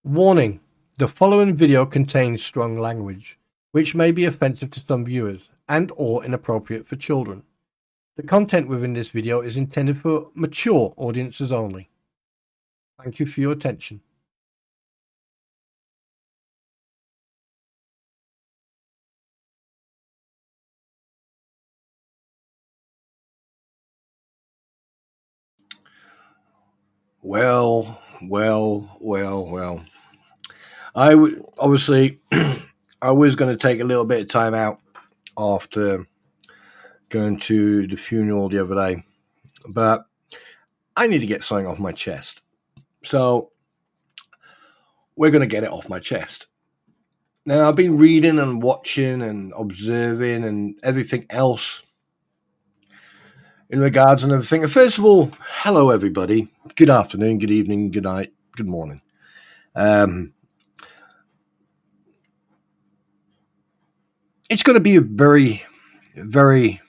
Warning: the following video contains strong language, which may be offensive to some viewers and/or inappropriate for children. The content within this video is intended for mature audiences only. Thank you for your attention. Well. Obviously, I was going to take a little bit of time out after going to the funeral the other day, but I need to get something off my chest. So we're going to get it off my chest. Now, I've been reading and watching and observing and everything else in regards and everything. First of all, hello everybody. Good afternoon, good evening, good night, good morning. It's going to be a very, very,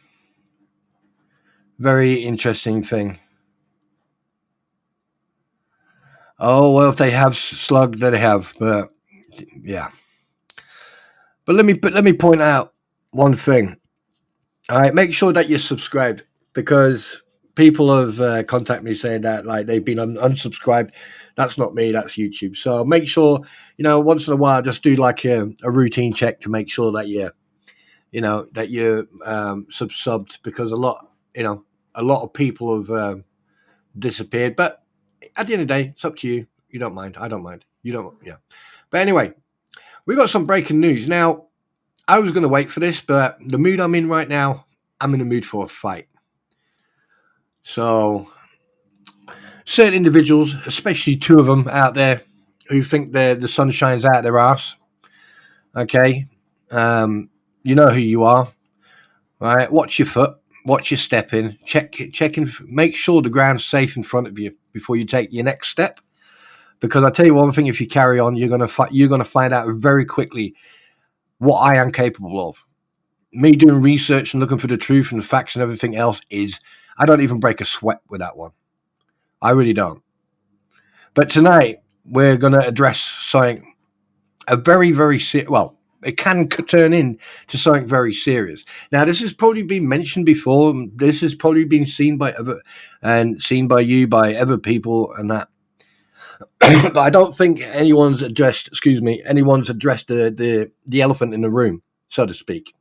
very interesting thing. Oh, well, if they have slugs, they have, but yeah. But let me point out one thing. All right, make sure that you're subscribed, because people have contacted me saying that like they've been unsubscribed. That's not me, that's YouTube. So make sure, once in a while, just do like a routine check to make sure that that you're subbed because a lot of people have disappeared. But at the end of the day, it's up to you. You don't mind. I don't mind. You don't. Yeah. But anyway, we got some breaking news. Now, I was going to wait for this, but the mood I'm in right now, I'm in the mood for a fight. So, certain individuals, especially two of them out there, who think the sun shines out their ass. Okay, you know who you are, right? Watch your foot, watch your step in, check in, make sure the ground's safe in front of you before you take your next step. Because I tell you one thing: if you carry on, you're gonna find out very quickly what I am capable of. Me doing research and looking for the truth and the facts and everything else I don't even break a sweat with that one. I really don't. But tonight we're going to address something a very, very it can turn into something very serious. Now, this has probably been mentioned before. This has probably been seen by you by other people and that. But I don't think anyone's addressed the elephant in the room, so to speak.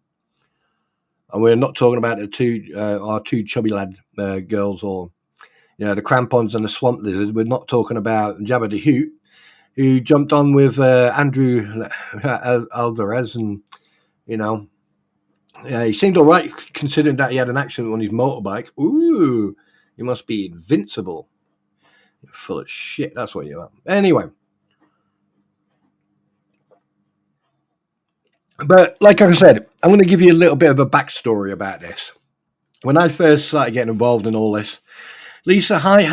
And we're not talking about our two chubby lad girls, or the crampons and the swamp lizard. We're not talking about Jabba the Hutt, who jumped on with Andrew Alvarez, and he seemed all right considering that he had an accident on his motorbike. Ooh, you must be invincible. You're full of shit. That's what you are. Anyway. But like I said, I'm going to give you a little bit of a backstory about this. When I first started getting involved in all this, Lisa, hi,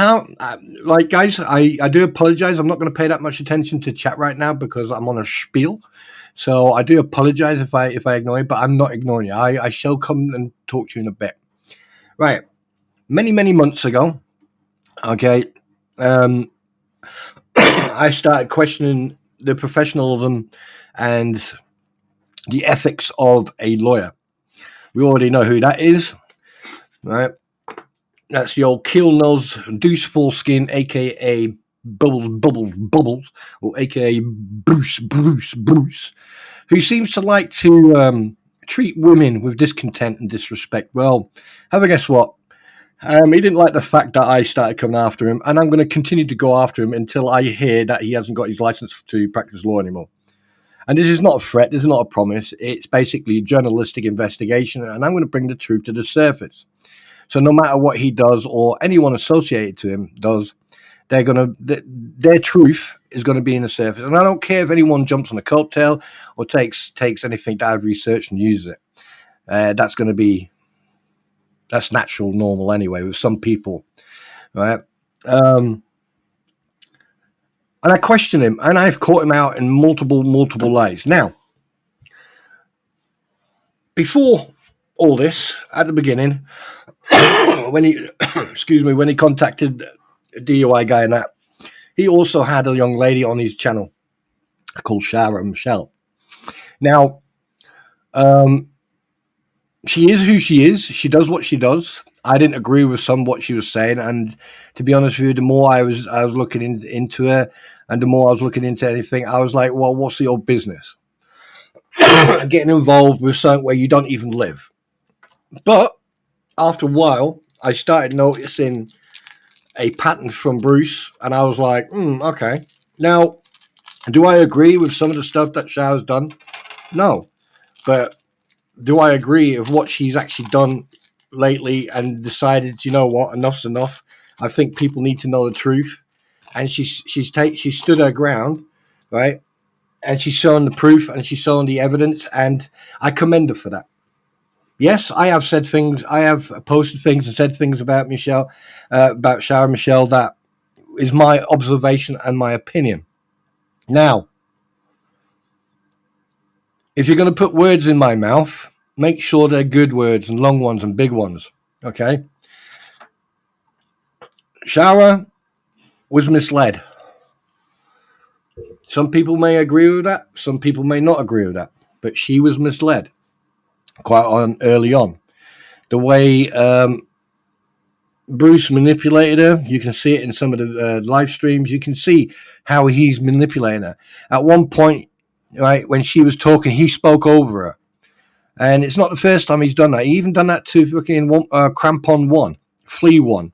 guys, I do apologize. I'm not going to pay that much attention to chat right now because I'm on a spiel. So I do apologize if I ignore you, but I'm not ignoring you. I shall come and talk to you in a bit. Right. Many, many months ago, okay, I started questioning the professionalism and the ethics of a lawyer. We already know who that is, right? That's the old kill nose, deuce full skin, aka Bubbles, or aka Bruce, who seems to like to treat women with discontent and disrespect. Well, have a guess what? He didn't like the fact that I started coming after him, and I'm going to continue to go after him until I hear that he hasn't got his license to practice law anymore. And this is not a threat. This is not a promise. It's basically a journalistic investigation, and I'm going to bring the truth to the surface. So no matter what he does or anyone associated to him does, their truth is going to be in the surface. And I don't care if anyone jumps on a coattail or takes anything that I've researched and uses it. That's natural, normal anyway with some people, right? And I question him, and I've caught him out in multiple lies. Now, before all this, at the beginning, when he contacted a DUI guy and that, he also had a young lady on his channel called Shara Michelle. Now, she is who she is. She does what she does. I didn't agree with what she was saying, and to be honest with you, the more I was looking into her, and the more I was looking into anything, I was like, well, what's your business? Getting involved with something where you don't even live. But after a while, I started noticing a pattern from Bruce, and I was like, okay. Now, do I agree with some of the stuff that Shara's done? No. But do I agree with what she's actually done lately and decided, you know what, enough's enough? I think people need to know the truth. And she stood her ground, right? And she's shown the proof and she's shown the evidence, and I commend her for that. Yes, I have said things. I have posted things and said things about Shara Michelle. That is my observation and my opinion. Now, if you're going to put words in my mouth, make sure they're good words and long ones and big ones. Okay? Shara was misled. Some people may agree with that. Some people may not agree with that. But she was misled quite early on. The way Bruce manipulated her, you can see it in some of the live streams. You can see how he's manipulating her. At one point, right, when she was talking, he spoke over her. And it's not the first time he's done that. He even done that to fucking Crampon 1, Flea 1,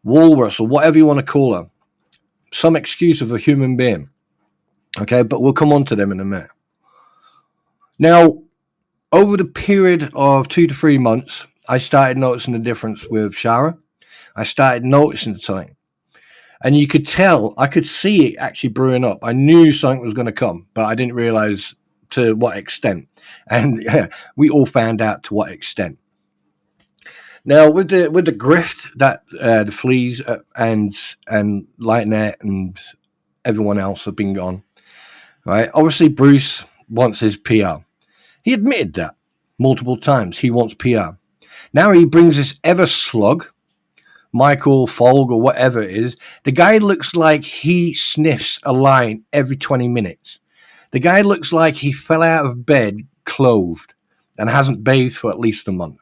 Walrus, or whatever you want to call her. Some excuse of a human being. Okay, but we'll come on to them in a minute. Now, over the period of 2 to 3 months, I started noticing the difference with Shara. I started noticing something. And you could tell, I could see it actually brewing up. I knew something was going to come, but I didn't realize to what extent. And we all found out to what extent. Now, with the grift that the Fleas and Lightnet and everyone else have been gone, right? Obviously, Bruce wants his PR. He admitted that multiple times. He wants PR. Now he brings this ever slug, Michael Fogg or whatever it is. The guy looks like he sniffs a line every 20 minutes. The guy looks like he fell out of bed clothed and hasn't bathed for at least a month.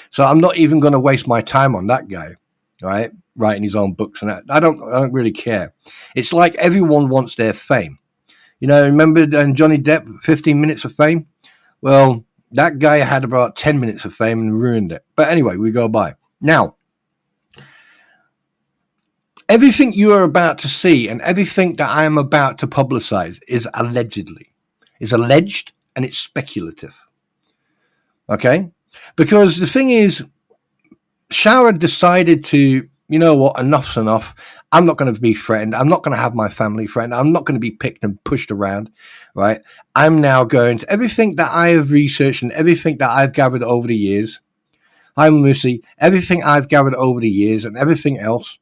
So I'm not even going to waste my time on that guy, right? Writing his own books and that. I don't really care. It's like everyone wants their fame. You know, remember Johnny Depp, 15 minutes of fame? Well, that guy had about 10 minutes of fame and ruined it. But anyway, we go by. Now, everything you are about to see and everything that I am about to publicize is allegedly. Is alleged and it's speculative. Okay? Because the thing is, Shara decided to, you know what, enough's enough. I'm not going to be threatened. I'm not going to have my family threatened. I'm not going to be picked and pushed around, right? I'm now going to everything that I have researched and everything that I've gathered over the years. I'm Lucy. Everything I've gathered over the years and everything else,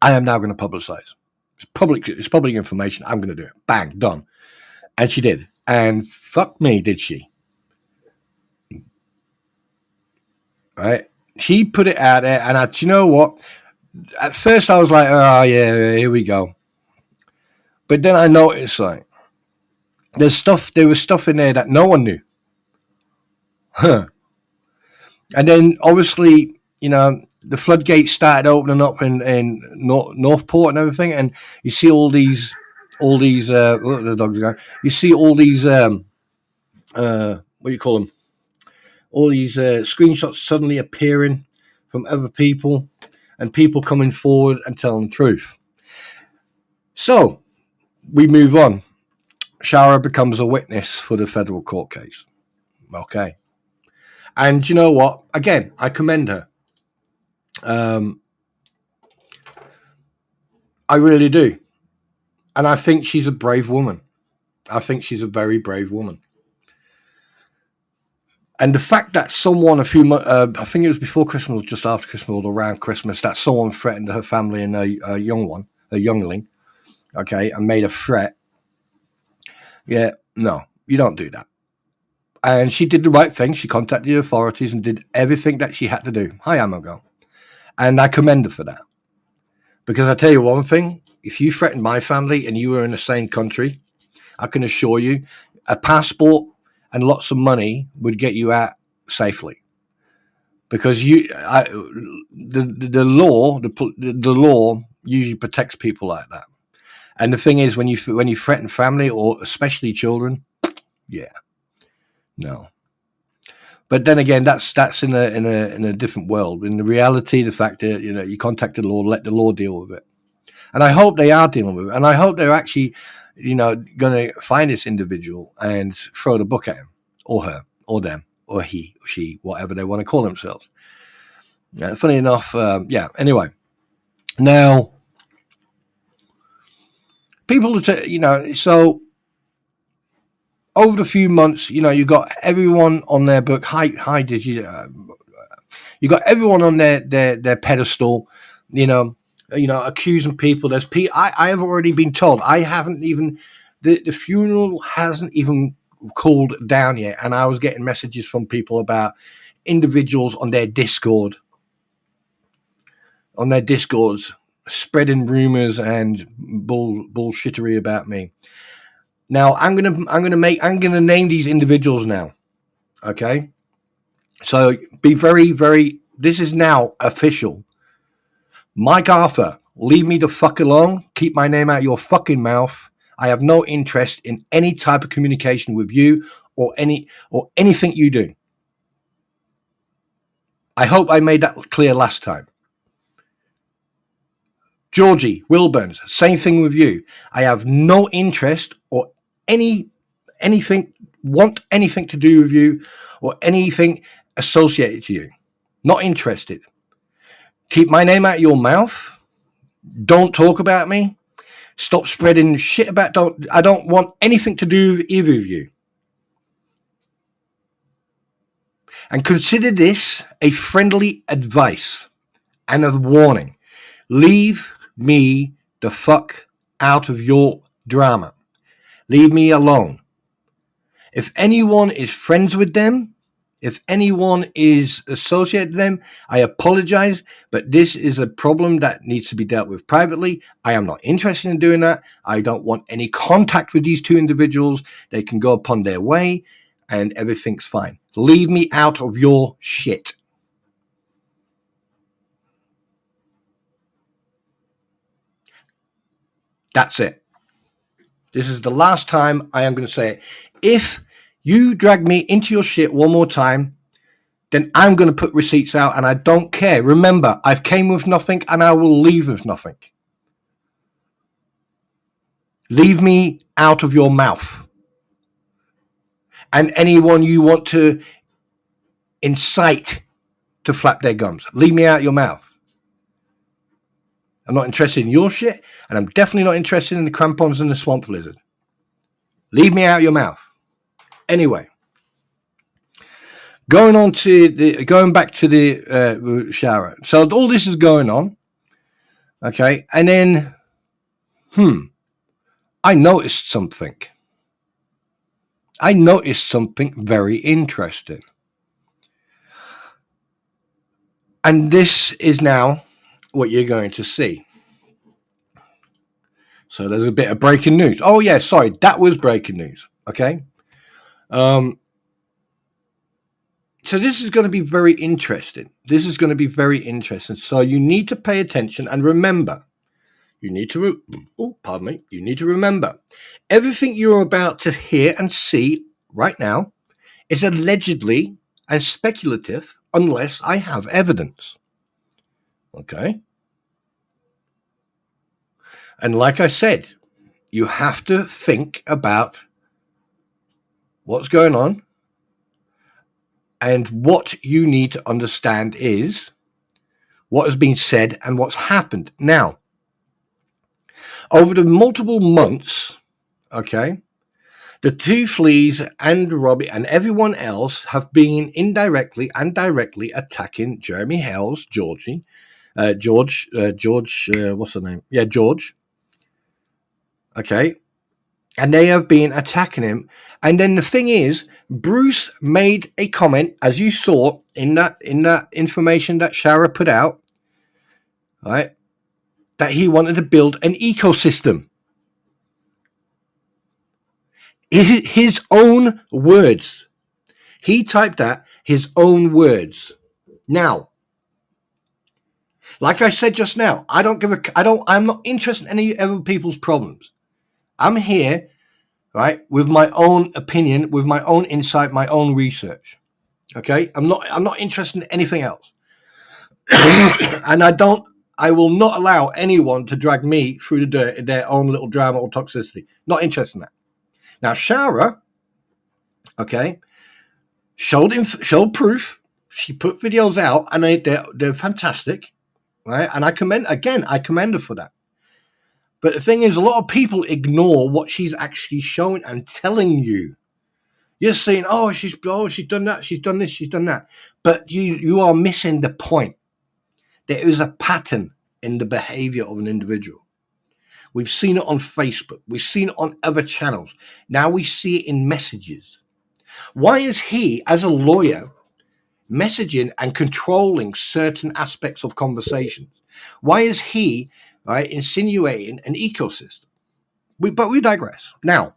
I am now going to publicize. It's public information. I'm going to do it. Bang, done. And she did. And fuck me, did she? Right? She put it out there, and you know what? At first, I was like, "Oh yeah, here we go." But then I noticed, like, there was stuff in there that no one knew. Huh. And then, obviously, you know, the floodgates started opening up in Northport and everything, and you see all these, the dogs are going. You see all these, what do you call them? All these screenshots suddenly appearing from other people and people coming forward and telling the truth. So we move on. Shara becomes a witness for the federal court case. Okay. And you know what? Again, I commend her. I really do. And I think she's a brave woman. I think she's a very brave woman. And the fact that someone I think it was before Christmas, just after Christmas, or around Christmas, that someone threatened her family and a youngling, okay, and made a threat. Yeah, no, you don't do that. And she did the right thing. She contacted the authorities and did everything that she had to do. Hi, Amago. And I commend her for that. Because I tell you one thing, if you threatened my family and you were in the same country, I can assure you, a passport and lots of money would get you out safely, because the law usually protects people like that. And the thing is, when you threaten family or especially children, yeah, no. But then again, that's in a different world. In the reality, the fact that you contact the law, let the law deal with it. And I hope they are dealing with it. And I hope they're actually going to find this individual and throw the book at him, or her, or them, or he, or she, whatever they want to call themselves. Funny enough, anyway. Now, people, so over the few months, you got everyone on their book. Hi, did you? You got everyone on their pedestal, accusing people. There's I have already been told. I haven't even the funeral hasn't even cooled down yet, and I was getting messages from people about individuals on their Discords, spreading rumors and bullshittery about me. Now I'm gonna name these individuals now. Okay, so be very, very. This is now official. Mike Arthur, leave me the fuck alone. Keep my name out of your fucking mouth. I have no interest in any type of communication with you or anything you do. I hope I made that clear last time. Georgie, Wilburns, same thing with you. I have no interest or anything, want anything to do with you or anything associated to you. Not interested. Keep my name out of your mouth. Don't talk about me. Stop spreading shit about. I don't want anything to do with either of you. And consider this a friendly advice and a warning. Leave me the fuck out of your drama. Leave me alone. If anyone is friends with them, if anyone is associated with them, I apologize, but this is a problem that needs to be dealt with privately. I am not interested in doing that. I don't want any contact with these two individuals. They can go upon their way and everything's fine. Leave me out of your shit. That's it. This is the last time I am going to say it. If you drag me into your shit one more time, then I'm going to put receipts out and I don't care. Remember, I've came with nothing and I will leave with nothing. Leave me out of your mouth. And anyone you want to incite to flap their gums, leave me out your mouth. I'm not interested in your shit, and I'm definitely not interested in the crampons and the swamp lizard. Leave me out your mouth. Anyway, going back to the Shara. So all this is going on, okay, and then, I noticed something. I noticed something very interesting, and this is now what you're going to see. So there's a bit of breaking news. Oh yeah, sorry, that was breaking news. Okay. So this is going to be very interesting. So you need to pay attention and remember. You need to remember everything you're about to hear and see right now is allegedly and speculative unless I have evidence. Okay. And like I said, you have to think about what's going on. And what you need to understand is what has been said and what's happened. Now, over the multiple months, okay, the two fleas and Robbie and everyone else have been indirectly and directly attacking Jeremy Hales, George, what's the name? Yeah, George. Okay. And they have been attacking him. And then the thing is, Bruce made a comment, as you saw in that information that Shara put out, right? That he wanted to build an ecosystem. His own words. He typed that, his own words. Now, like I said just now, I'm not interested in any other people's problems. I'm here, right, with my own opinion, with my own insight, my own research. Okay? I'm not interested in anything else. And I will not allow anyone to drag me through the dirt in their own little drama or toxicity. Not interested in that. Now, Shara, okay, showed proof. She put videos out, and they're fantastic, right? And I commend her for that. But the thing is, a lot of people ignore what she's actually showing and telling you. You're saying, she's done that, she's done this, she's done that. But you are missing the point. There is a pattern in the behavior of an individual. We've seen it on Facebook. We've seen it on other channels. Now we see it in messages. Why is he, as a lawyer, messaging and controlling certain aspects of conversations? Why is he, right, insinuating an ecosystem? But we digress. Now,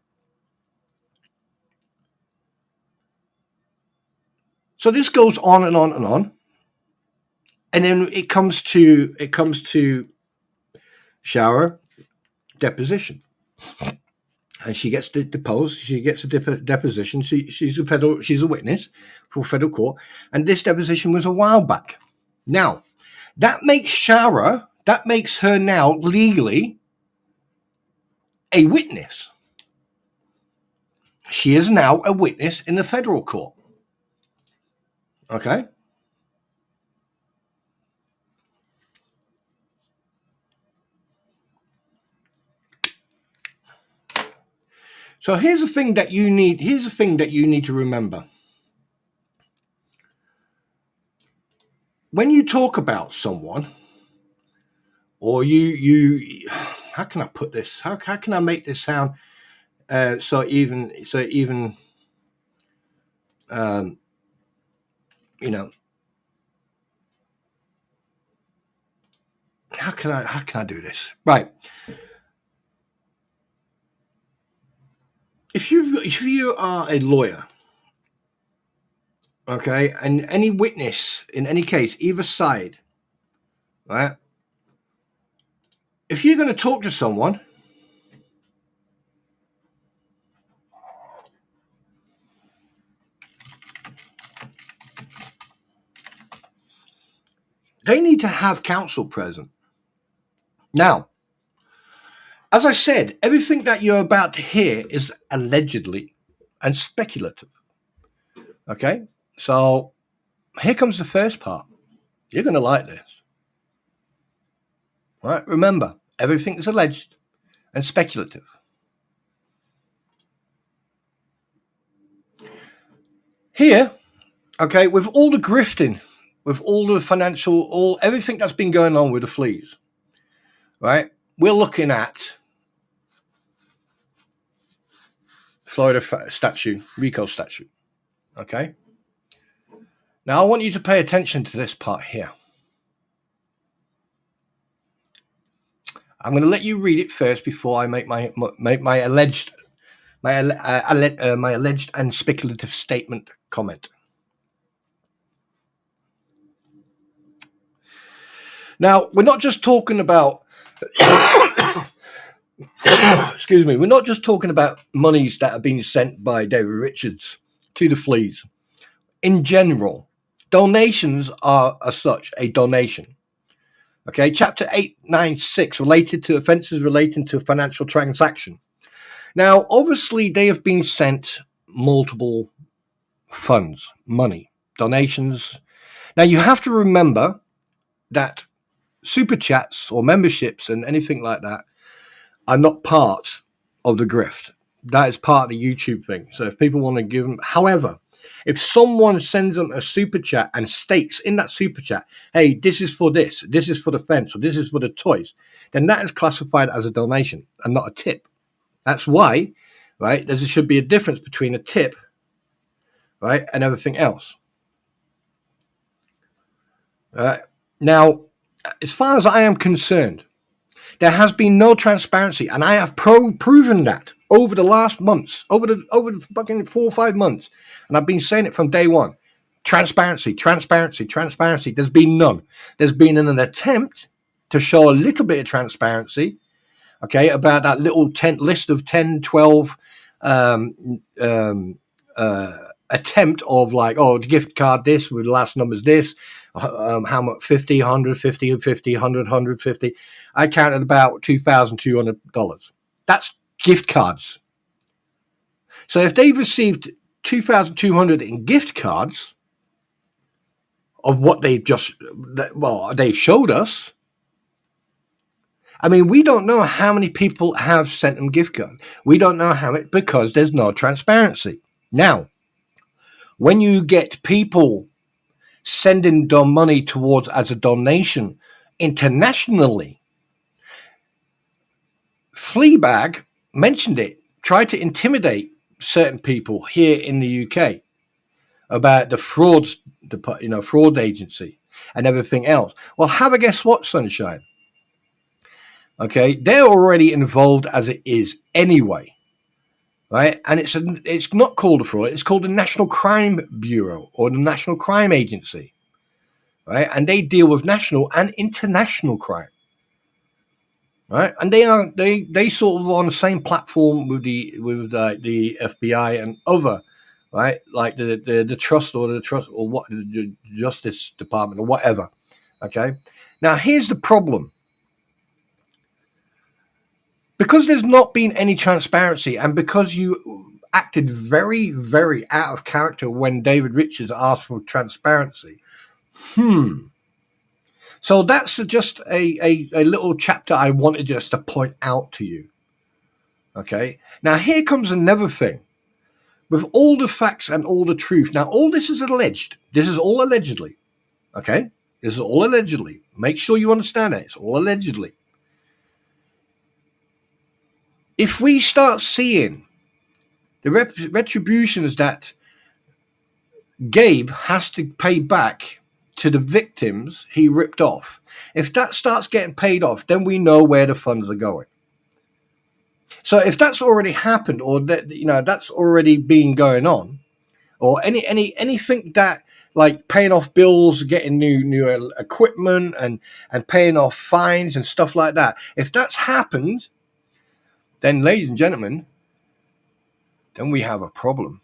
so this goes on and on and on. And then it comes to Shara deposition. and she gets deposed. She gets a deposition. She's a witness for federal court, and this deposition was a while back. Now, that makes her now legally a witness. She is now a witness in the federal court. Okay. So here's the thing that you need. Here's the thing that you need to remember. When you talk about someone, or you, how can I put this? How can I make this sound so even you know, how can I do this? Right. If you are a lawyer, okay, and any witness in any case, either side, right? If you're going to talk to someone, they need to have counsel present. Now, as I said, everything that you're about to hear is allegedly and speculative. Okay, so here comes the first part. You're going to like this. All right, remember, everything is alleged and speculative. Here, okay, with all the grifting, with all the financial, everything that's been going on with the fleas, right? We're looking at Florida statute, RICO statute. Okay. Now I want you to pay attention to this part here. I'm going to let you read it first before I make my alleged and speculative statement comment. Now, we're not just talking about excuse me, we're not just talking about monies that are being sent by David Richards to the fleas. In general, donations are as such a donation. Okay, Chapter 896 related to offences relating to a financial transaction. Now, obviously, they have been sent multiple funds, money, donations. Now, you have to remember that super chats or memberships and anything like that are not part of the grift. That is part of the YouTube thing. So if people want to give them, however, if someone sends them a super chat and states in that super chat, hey, this is for this is for the fence, or this is for the toys, then that is classified as a donation and not a tip. That's why, right, there should be a difference between a tip, right, and everything else. Now, as far as I am concerned, there has been no transparency, and I have proven that over the last months, over the fucking 4 or 5 months, and I've been saying it from day one. Transparency. There's been none. There's been an attempt to show a little bit of transparency, okay, about that little list of 10, 12 attempt of like, oh, the gift card this with the last numbers this, how much, 50, 100, 50, 50, 100, 150. I counted about $2,200. That's gift cards. So if they've received $2,200 in gift cards of what they've they've showed us, I mean, we don't know how many people have sent them gift cards. We don't know how many, because there's no transparency. Now, when you get people sending money towards as a donation internationally, Fleabag mentioned it, tried to intimidate certain people here in the UK about the fraud agency and everything else. Well, have a guess what, Sunshine? Okay, they're already involved as it is anyway. Right, and it's not called a fraud. It's called the National Crime Bureau or the National Crime Agency, right? And they deal with national and international crime. right? And they sort of on the same platform with the FBI and other, right? Like the trust or what the Justice Department or whatever. Okay. Now here's the problem. Because there's not been any transparency, and because you acted very, very out of character when David Richards asked for transparency. So that's just a little chapter I wanted just to point out to you. Okay. Now here comes another thing. With all the facts and all the truth. Now all this is alleged. This is all allegedly. Okay. This is all allegedly. Make sure you understand that. It's all allegedly. If we start seeing the retributions that Gabe has to pay back to the victims he ripped off, if that starts getting paid off, then we know where the funds are going. So if that's already happened, or that that's already been going on, or anything that like paying off bills, getting new equipment, and paying off fines and stuff like that, if that's happened, then ladies and gentlemen, then we have a problem.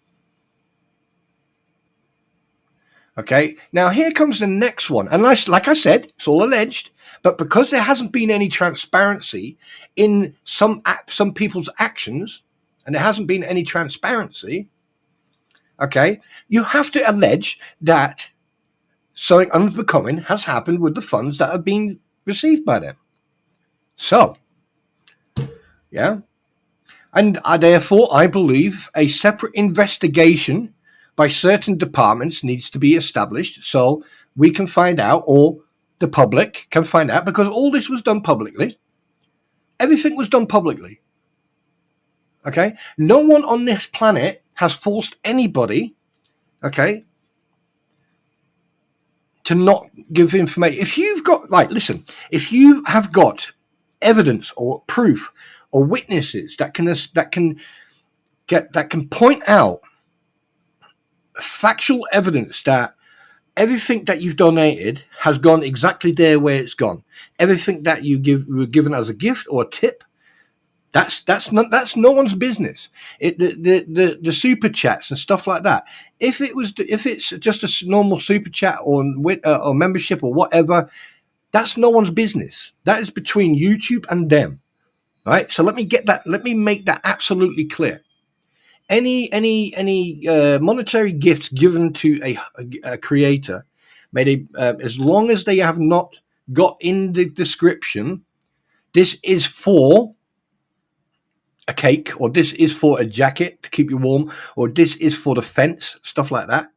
Okay, now here comes the next one. And like I said, it's all alleged, but because there hasn't been any transparency in some people's actions, and there hasn't been any transparency, okay, you have to allege that something unbecoming has happened with the funds that have been received by them. So, yeah. And therefore, I believe a separate investigation by certain departments needs to be established so we can find out, or the public can find out, because all this was done publicly. Everything was done publicly. Okay? No one on this planet has forced anybody, okay, to not give information. If you've got, listen, if you have got evidence or proof or witnesses that can point out factual evidence that everything that you've donated has gone exactly there where it's gone, everything that were given as a gift or a tip, that's no one's business. The super chats and stuff like that. If it's just a normal super chat or membership or whatever, that's no one's business. That is between YouTube and them. Right? So let me make that absolutely clear. Any monetary gifts given to a creator, as long as they have not got in the description, this is for a cake, or this is for a jacket to keep you warm, or this is for the fence, stuff like that,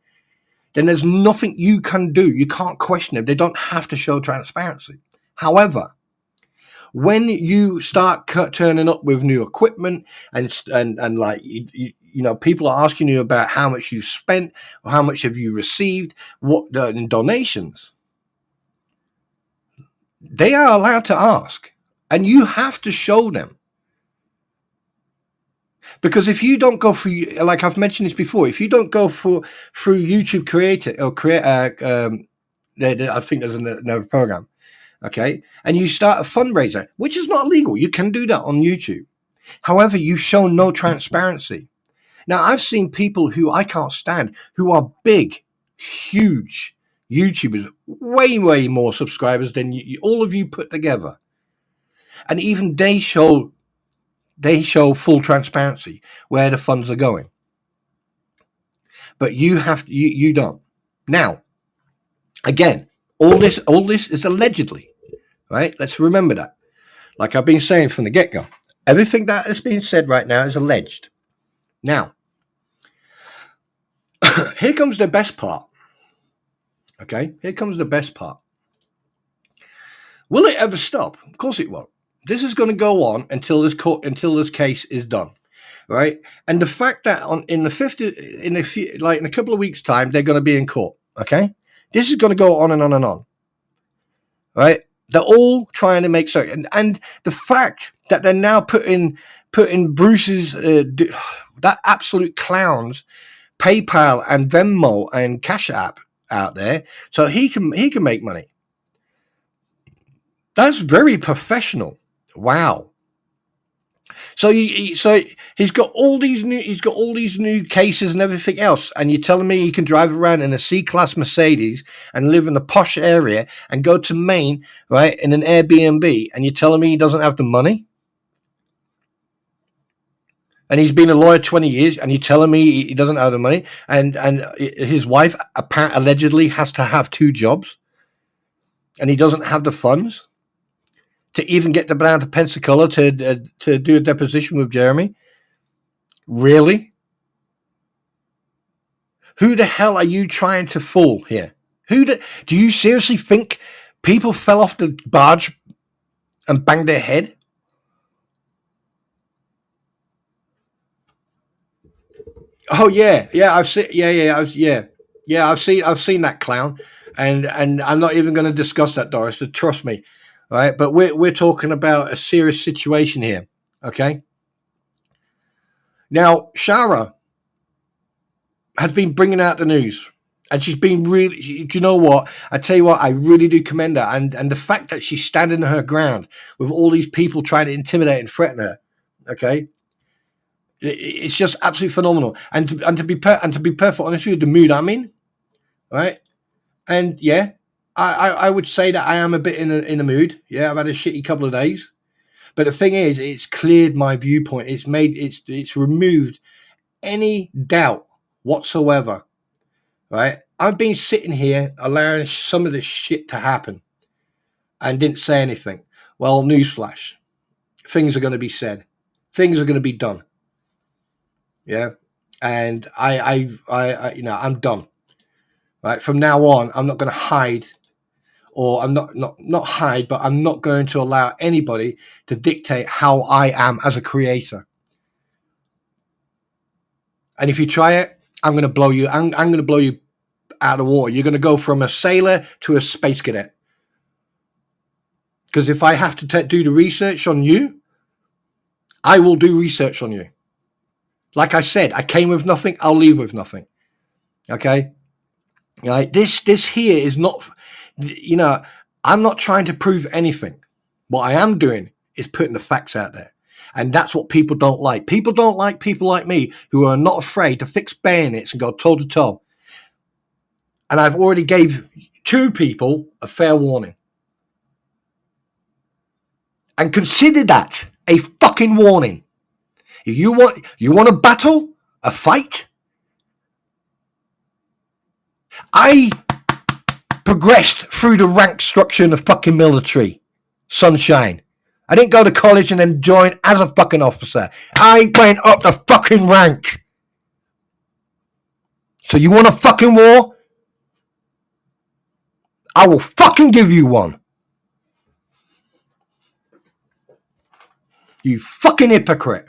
then there's nothing you can do. You can't question them. They don't have to show transparency. However, when you start turning up with new equipment and like people are asking you about how much you spent or how much have you received, what in donations, they are allowed to ask, and you have to show them. Because if you don't go through, like I've mentioned this before, if you don't go through YouTube Creator or I think there's another program. Okay, and you start a fundraiser, which is not illegal. You can do that on YouTube. However, you show no transparency. Now, I've seen people who I can't stand, who are big, huge YouTubers, way, way more subscribers than all of you put together. And even they show full transparency where the funds are going. But you don't. Now, again, all this is allegedly. Right? Let's remember that. Like I've been saying from the get-go, everything that has been said right now is alleged. Now, here comes the best part. Okay? Here comes the best part. Will it ever stop? Of course it won't. This is going to go on until this case is done. Right? And the fact that in a couple of weeks' time, they're going to be in court. Okay? This is going to go on and on and on. Right? They're all trying to make certain, and the fact that they're now putting Bruce's that absolute clown's PayPal and Venmo and Cash App out there, so he can make money. That's very professional, Wow. So he's got all these new cases and everything else, and you're telling me he can drive around in a C-class Mercedes and live in a posh area and go to Maine, right, in an Airbnb, and you're telling me he doesn't have the money? And he's been a lawyer 20 years, and you're telling me he doesn't have the money, and his wife allegedly has to have 2 jobs, and he doesn't have the funds to even get down to Pensacola to do a deposition with Jeremy? Really? Who the hell are you trying to fool here? Do you seriously think people fell off the barge and banged their head? Oh yeah, I've seen, I've seen that clown, and I'm not even going to discuss that, Doris. So trust me, right? But we're talking about a serious situation here, okay? Now, Shara has been bringing out the news, and she's been really. Do you know what? I tell you what, I really do commend her, and the fact that she's standing her ground with all these people trying to intimidate and threaten her, okay? It's just absolutely phenomenal. And to be perfect honest with you, the mood I'm in, right? And yeah, I would say that I am a bit in a mood. Yeah, I've had a shitty couple of days, but the thing is, it's cleared my viewpoint. It's removed any doubt whatsoever. Right? I've been sitting here allowing some of this shit to happen and didn't say anything. Well, newsflash, things are going to be said. Things are going to be done. Yeah. And I'm done. Right. From now on, I'm not going to hide, or I'm not hide, but I'm not going to allow anybody to dictate how I am as a creator. And if you try it, I'm going to blow you. I'm going to blow you out of the water. You're going to go from a sailor to a space cadet. Because if I have to do the research on you, I will do research on you. Like I said, I came with nothing. I'll leave with nothing. Okay. Right. This here is not, I'm not trying to prove anything. What I am doing is putting the facts out there. And that's what people don't like. People don't like people like me who are not afraid to fix bayonets and go toe to toe. And I've already gave 2 people a fair warning. And consider that a fucking warning. You want a battle? A fight? I progressed through the rank structure in the fucking military. Sunshine. I didn't go to college and then join as a fucking officer. I went up the fucking rank. So you want a fucking war? I will fucking give you one. You fucking hypocrite.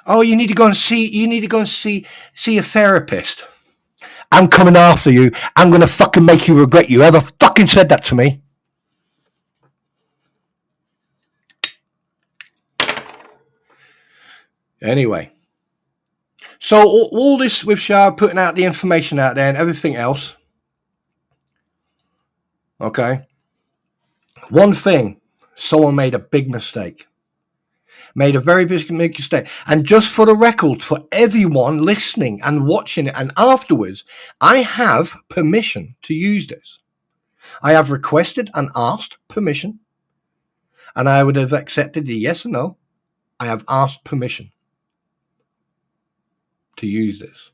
Oh, you need to go and see a therapist. I'm coming after you. I'm going to fucking make you regret you ever fucking said that to me. Anyway. So all this with Shara putting out the information out there and everything else. Okay. One thing, someone made a big mistake. Made a very big mistake. And just for the record, for everyone listening and watching it and afterwards, I have permission to use this. I have requested and asked permission. And I would have accepted the yes or no. I have asked permission to use this.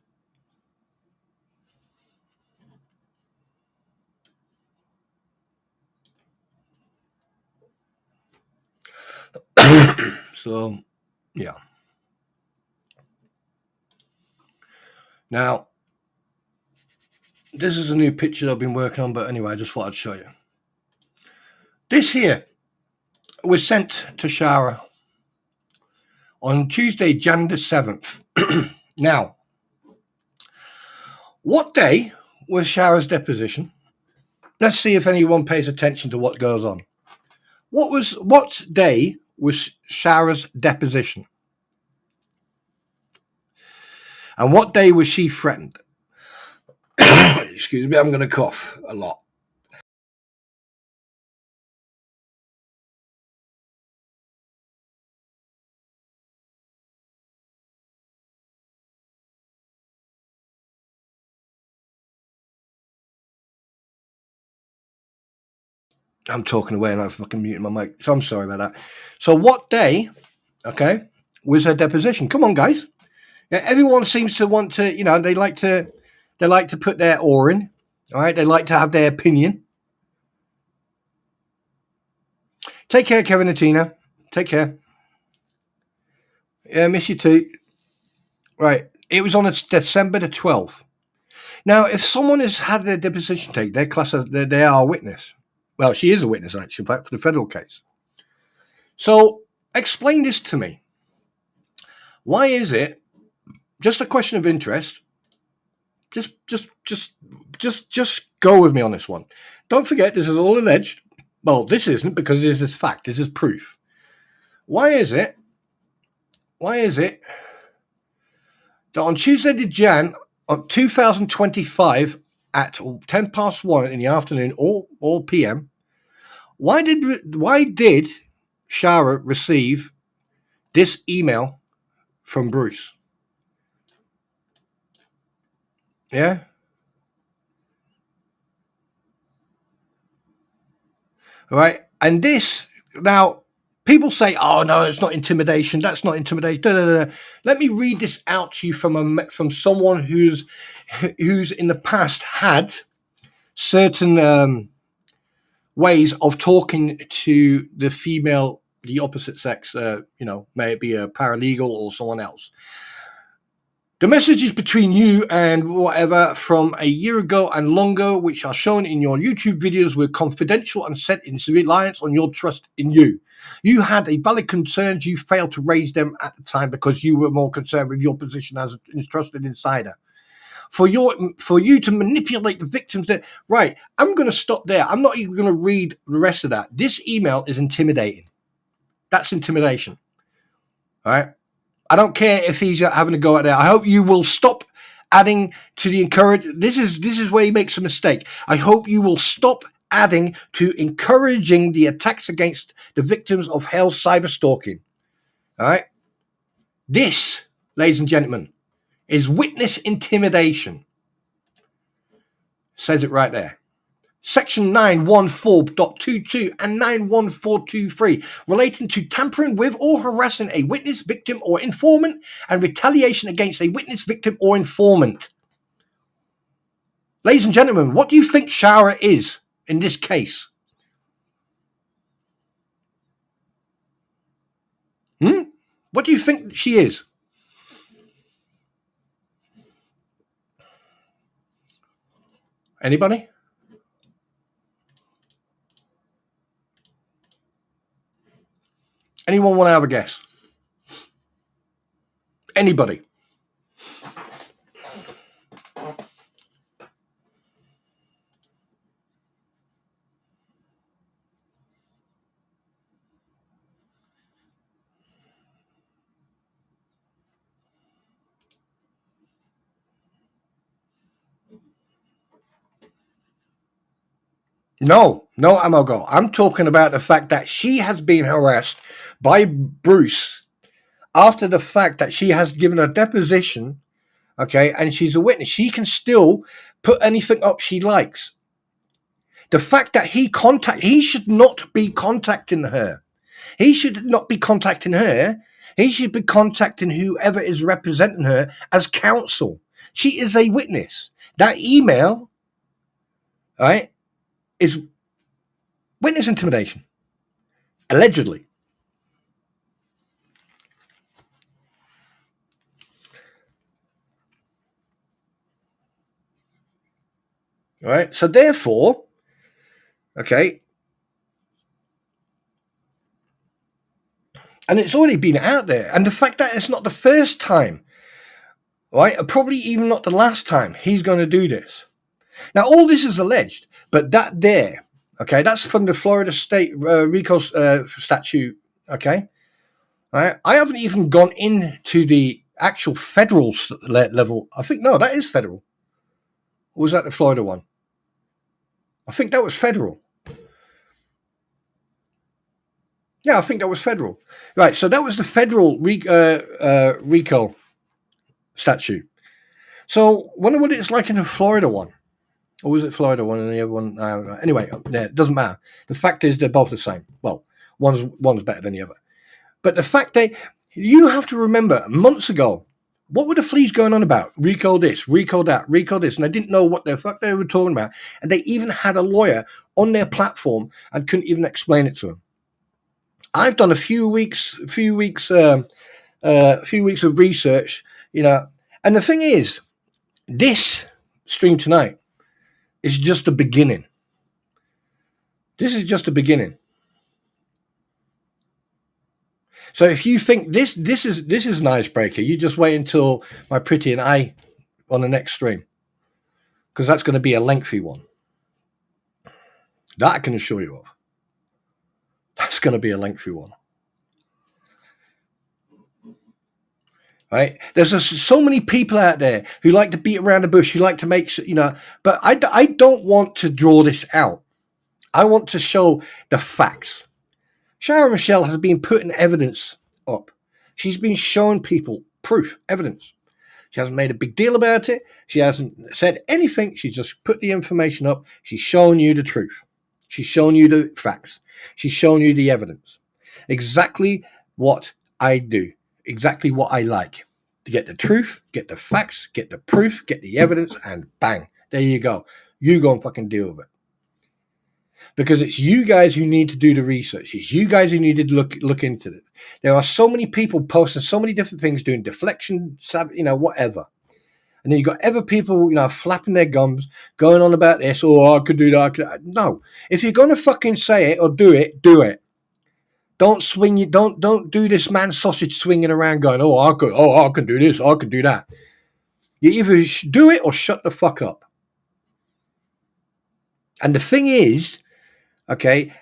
So, yeah. Now, this is a new picture I've been working on, but anyway, I just thought I'd show you. This here was sent to Shara on Tuesday, January the 7th. Now, what day was Shara's deposition? Let's see if anyone pays attention to what goes on. What day was Shara's deposition? And what day was she threatened? Excuse me, I'm going to cough a lot. I'm talking away and I'm fucking muting my mic. So I'm sorry about that. So what day, okay, was her deposition? Come on, guys. Yeah, everyone seems to want to, they like to put their oar in. All right, they like to have their opinion. Take care, Kevin and Tina. Take care. Yeah, miss you too. Right, it was on December the 12th. Now, if someone has had their deposition taken, they're classed as they are a witness. Well, she is a witness, actually, for the federal case. So, explain this to me. Why is it just a question of interest? Just go with me on this one. Don't forget, this is all alleged. Well, this isn't, because this is fact. This is proof. Why is it that on Tuesday the Jan of 2025 at 1:10 in the afternoon or PM, why did Shara receive this email from Bruce? Yeah. All right. And this, now, people say, oh, no, it's not intimidation. That's not intimidation. Da, da, da. Let me read this out to you from someone who's in the past had certain ways of talking to the female, the opposite sex, may it be a paralegal or someone else. The messages between you and whatever from a year ago and longer, which are shown in your YouTube videos, were confidential and set in reliance on your trust in you. You had a valid concerns. You failed to raise them at the time because you were more concerned with your position as a trusted insider. For you to manipulate the victims, right, I'm going to stop there. I'm not even going to read the rest of that. This email is intimidating. That's intimidation. All right. I don't care if he's having a go at that. I hope you will stop adding to the encourage. This is where he makes a mistake. I hope you will stop adding to encouraging the attacks against the victims of hell cyber stalking. All right. This, ladies and gentlemen, is witness intimidation. Says it right there. Section 914.22 and 91423 relating to tampering with or harassing a witness, victim, or informant, and retaliation against a witness, victim, or informant. Ladies and gentlemen, what do you think Shara is in this case? What do you think she is? Anybody? Anyone want to have a guess? Anybody? No, Amalgo. I'm talking about the fact that she has been harassed by Bruce after the fact that she has given a deposition, okay, and she's a witness. She can still put anything up she likes. The fact that he should not be contacting her. He should not be contacting her. He should be contacting whoever is representing her as counsel. She is a witness. That email, right, is witness intimidation. Allegedly. All right. So therefore, okay, and it's already been out there. And the fact that it's not the first time, right, probably even not the last time he's going to do this. Now, all this is alleged, but that there, okay, that's from the Florida State RICO statute, okay? All right? I haven't even gone into the actual federal level. I think, no, that is federal. Or was that the Florida one? I think that was federal. Yeah, I think that was federal. Right, so that was the federal RICO statute. So wonder what it's like in the Florida one. Or was it Florida one and the other one? Anyway, yeah, it doesn't matter. The fact is they're both the same. Well, one's better than the other. But the fact you have to remember, months ago, what were the fleas going on about? RICO this, RICO that, RICO this. And they didn't know what the fuck they were talking about. And they even had a lawyer on their platform and couldn't even explain it to them. I've done a few weeks of research, and the thing is, this stream tonight is just the beginning. This is just the beginning. So if you think this is an icebreaker, you just wait until my pretty and I on the next stream, because that's going to be a lengthy one. That I can assure you of. That's going to be a lengthy one. Right? There's so many people out there who like to beat around the bush, who like to make, but I don't want to draw this out. I want to show the facts. Shara Michelle has been putting evidence up. She's been showing people proof, evidence. She hasn't made a big deal about it. She hasn't said anything. She's just put the information up. She's showing you the truth. She's showing you the facts. She's showing you the evidence. Exactly what I do. Exactly what I like. To get the truth, get the facts, get the proof, get the evidence, and bang. There you go. You go and fucking deal with it. Because it's you guys who need to do the research. It's you guys who need to look into it. There are so many people posting so many different things, doing deflection, whatever. And then you've got other people, flapping their gums, going on about this, I could do that. No. If you're going to fucking say it or do it, do it. Don't swing you. Don't do this man sausage swinging around going, I can do this, I can do that. You either do it or shut the fuck up. And the thing is,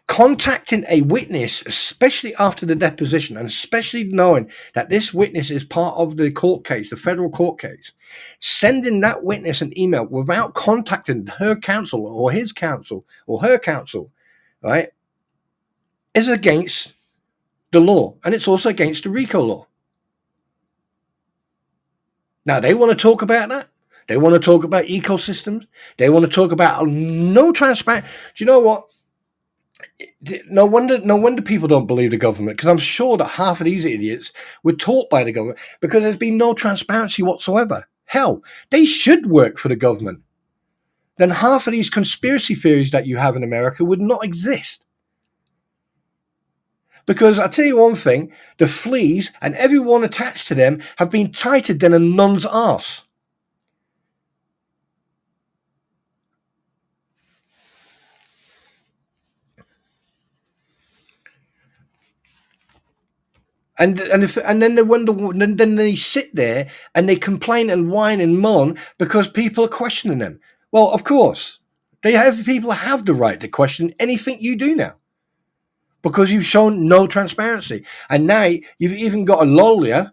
contacting a witness, especially after the deposition, and especially knowing that this witness is part of the court case, the federal court case, sending that witness an email without contacting her counsel or his counsel or her counsel, right, is against the law. And it's also against the RICO law. Now, they want to talk about that. They want to talk about ecosystems. They want to talk about no transparent. Do you know what? No wonder people don't believe the government, because I'm sure that half of these idiots were taught by the government, because there's been no transparency whatsoever. Hell, they should work for the government. Then half of these conspiracy theories that you have in America would not exist. Because I'll tell you one thing, the fleas and everyone attached to them have been tighter than a nun's arse. And then they wonder, then they sit there and they complain and whine and moan because people are questioning them. Well, of course, people have the right to question anything you do now, because you've shown no transparency. And now you've even got a lawyer,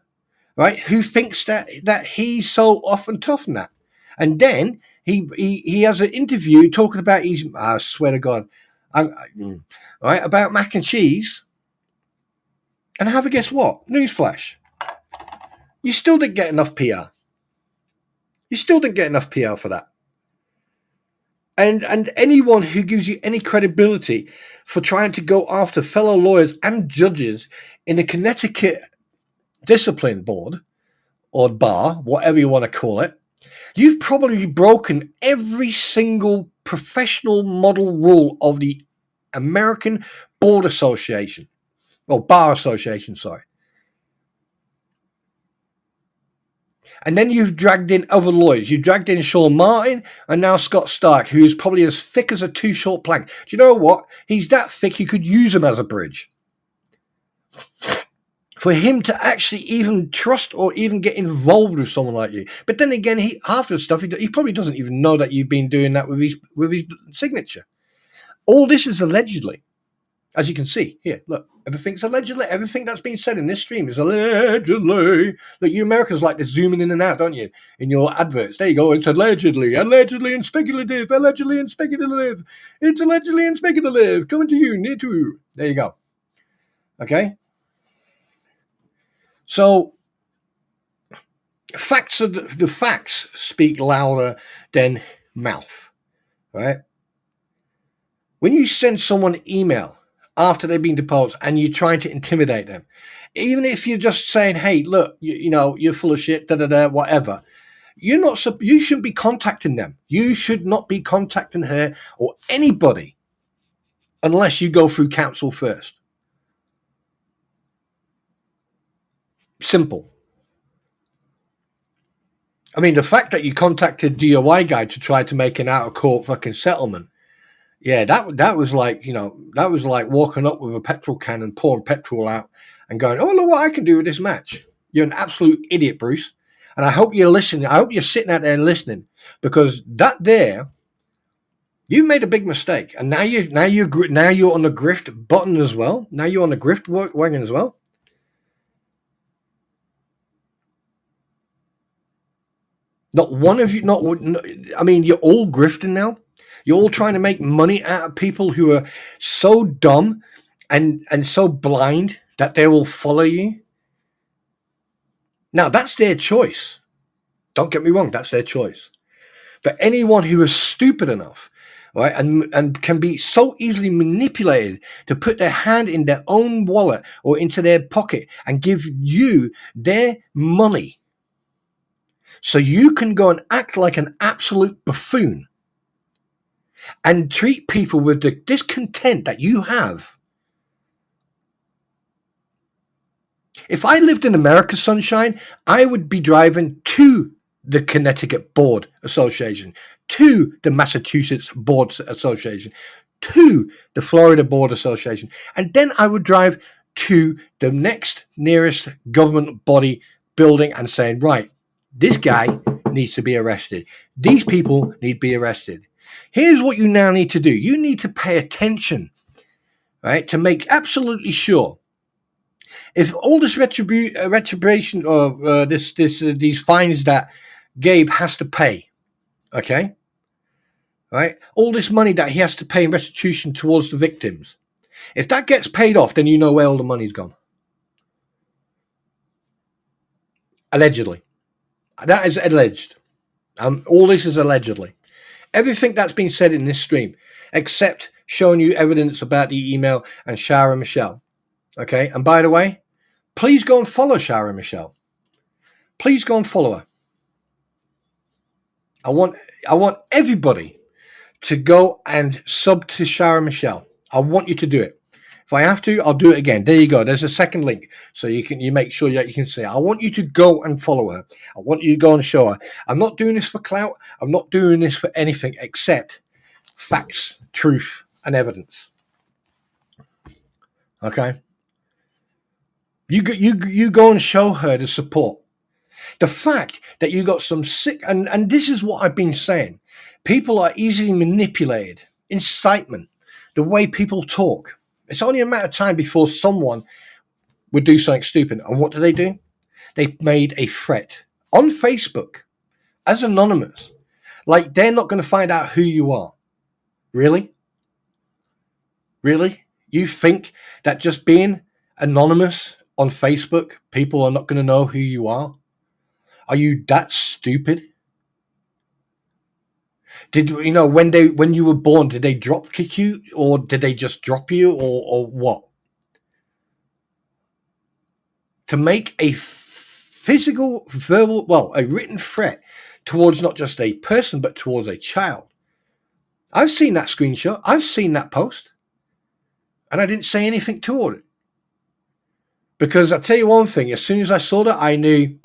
right, who thinks that he's so off and tough and that. And then he has an interview talking about I swear to God, right, about mac and cheese. And have a guess what? Newsflash. You still didn't get enough PR. You still didn't get enough PR for that. And anyone who gives you any credibility for trying to go after fellow lawyers and judges in the Connecticut Discipline Board or bar, whatever you want to call it, you've probably broken every single professional model rule of the American Board Association. Well, Bar Association, sorry. And then you've dragged in other lawyers. You dragged in Sean Martin and now Scott Stark, who is probably as thick as a too short plank. Do you know what? He's that thick you could use him as a bridge. For him to actually even trust or even get involved with someone like you. But then again, half the stuff, he probably doesn't even know that you've been doing that with his signature. All this is allegedly. As you can see here, look, everything's allegedly. Everything that's been said in this stream is allegedly. Look, you Americans like to zoom in and out, don't you? In your adverts, there you go. It's allegedly and speculative, allegedly and speculative. It's allegedly and speculative. Coming to you, near to. There you go. Okay. So facts are the facts speak louder than mouth, right? When you send someone an email after they've been deposed and you're trying to intimidate them, even if you're just saying, hey, look, you know, you're full of shit, whatever, you shouldn't be contacting them. You should not be contacting her or anybody unless you go through counsel first. Simple. I mean, the fact that you contacted DOI guy to try to make an out of court fucking settlement, yeah, that was like, you know, that was like walking up with a petrol can and pouring petrol out and going, oh, look what I can do with this match. You're an absolute idiot, Bruce. And I hope you're listening. I hope you're sitting out there and listening, because that there, you've made a big mistake. And now you're on the grift button as well. Now you're on the grift wagon as well. Not one of you, I mean, you're all grifting now. You're all trying to make money out of people who are so dumb and so blind that they will follow you. Now, that's their choice. Don't get me wrong, that's their choice. But anyone who is stupid enough, right, and can be so easily manipulated to put their hand in their own wallet or into their pocket and give you their money so you can go and act like an absolute buffoon and treat people with the discontent that you have. If I lived in America, sunshine, I would be driving to the Connecticut Board Association, to the Massachusetts Board Association, to the Florida Board Association, and then I would drive to the next nearest government body building and saying, right, this guy needs to be arrested. These people need to be arrested. Here's what you now need to do. You need to pay attention, right, to make absolutely sure. If all this retribution or these fines that Gabe has to pay, okay, right, all this money that he has to pay in restitution towards the victims, if that gets paid off, then you know where all the money's gone. Allegedly. That is alleged. All this is allegedly. Everything that's been said in this stream, except showing you evidence about the email and Shara Michelle. Okay, and by the way, please go and follow Shara Michelle. Please go and follow her. I want everybody to go and sub to Shara Michelle. I want you to do it. If I have to, I'll do it again. There you go. There's a second link, so you make sure that you can see it. I want you to go and follow her. I want you to go and show her. I'm not doing this for clout. I'm not doing this for anything except facts, truth, and evidence. Okay. You go and show her the support. The fact that you got some sick, and this is what I've been saying. People are easily manipulated. Incitement, the way people talk. It's only a matter of time before someone would do something stupid. And what do? They made a threat on Facebook as anonymous. Like, they're not going to find out who you are. Really? Really? You think that just being anonymous on Facebook, people are not going to know who you are? Are you that stupid? Did you know when you were born, did they drop kick you, or did they just drop you, or what? To make a physical, verbal, a written threat towards not just a person, but towards a child. I've seen that screenshot. I've seen that post. And I didn't say anything toward it. Because I'll tell you one thing, as soon as I saw that, I knew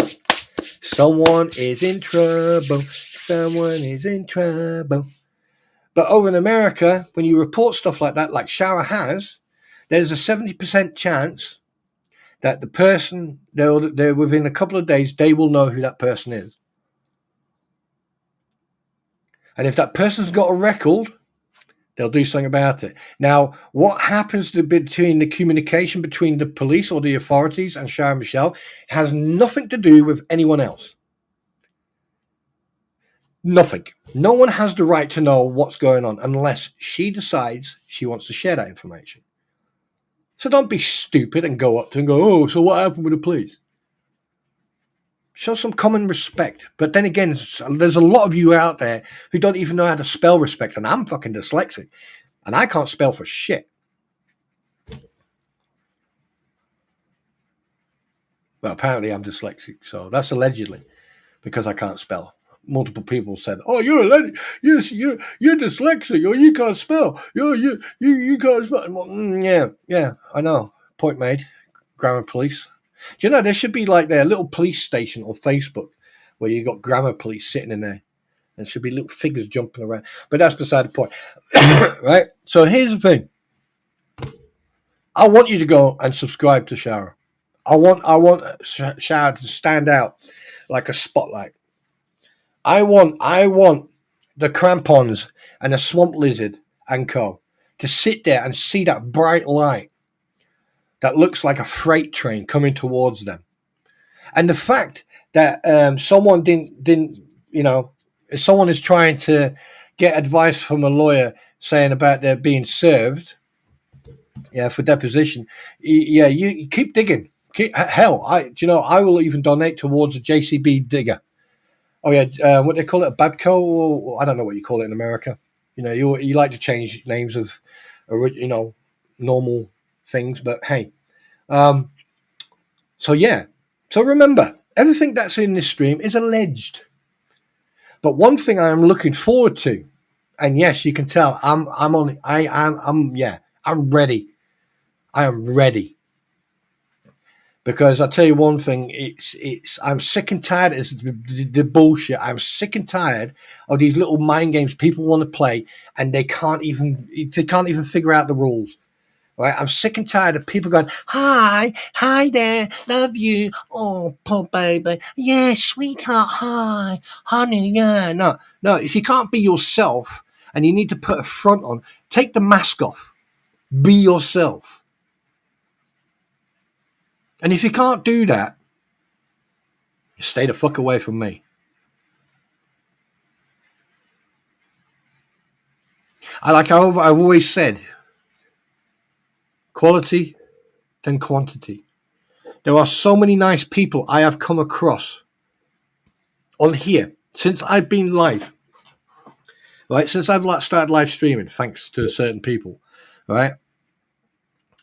someone is in trouble. Someone is in trouble. But over in America, when you report stuff like that, like Shara has, there's a 70% chance that the person, they're within a couple of days, they will know who that person is. And if that person's got a record, They'll do something about it. Now, what happens between the communication between the police or the authorities and Shara Michelle has nothing to do with anyone else. Nothing. No one has the right to know what's going on unless she decides she wants to share that information. So don't be stupid and go up to and go, oh, so what happened with the police? Show some common respect. But then again, there's a lot of you out there who don't even know how to spell respect. And I'm fucking dyslexic. And I can't spell for shit. Well, apparently I'm dyslexic. So that's allegedly because I can't spell. Multiple people said, "Oh, you're dyslexic, or you can't spell. You can't spell." Well, yeah, I know. Point made. Grammar police. Do you know there should be like their little police station on Facebook where you got grammar police sitting in there, and should be little figures jumping around. But that's beside the point, right? So here's the thing. I want you to go and subscribe to Shara. I want Shara to stand out like a spotlight. I want the crampons and the swamp lizard and co to sit there and see that bright light that looks like a freight train coming towards them. And the fact that someone didn't, if someone is trying to get advice from a lawyer saying about their being served, for deposition, you keep digging. I will even donate towards a JCB digger. Oh yeah, what they call it, a Babco, or I don't know what you call it in America. You like to change names of, normal things, but hey. So remember, everything that's in this stream is alleged. But one thing I am looking forward to, and yes, you can tell I'm ready. I am ready. Because I'll tell you one thing, I'm sick and tired of the bullshit. I'm sick and tired of these little mind games people want to play and they can't even figure out the rules. Right? I'm sick and tired of people going, hi there, love you. Oh, poor baby. Yeah, sweetheart, hi, honey, yeah. No, if you can't be yourself and you need to put a front on, take the mask off. Be yourself. And if you can't do that, stay the fuck away from me. I've always said, quality than quantity. There are so many nice people I have come across on here since I've been live. Right? Since I've started live streaming, thanks to certain people. Right?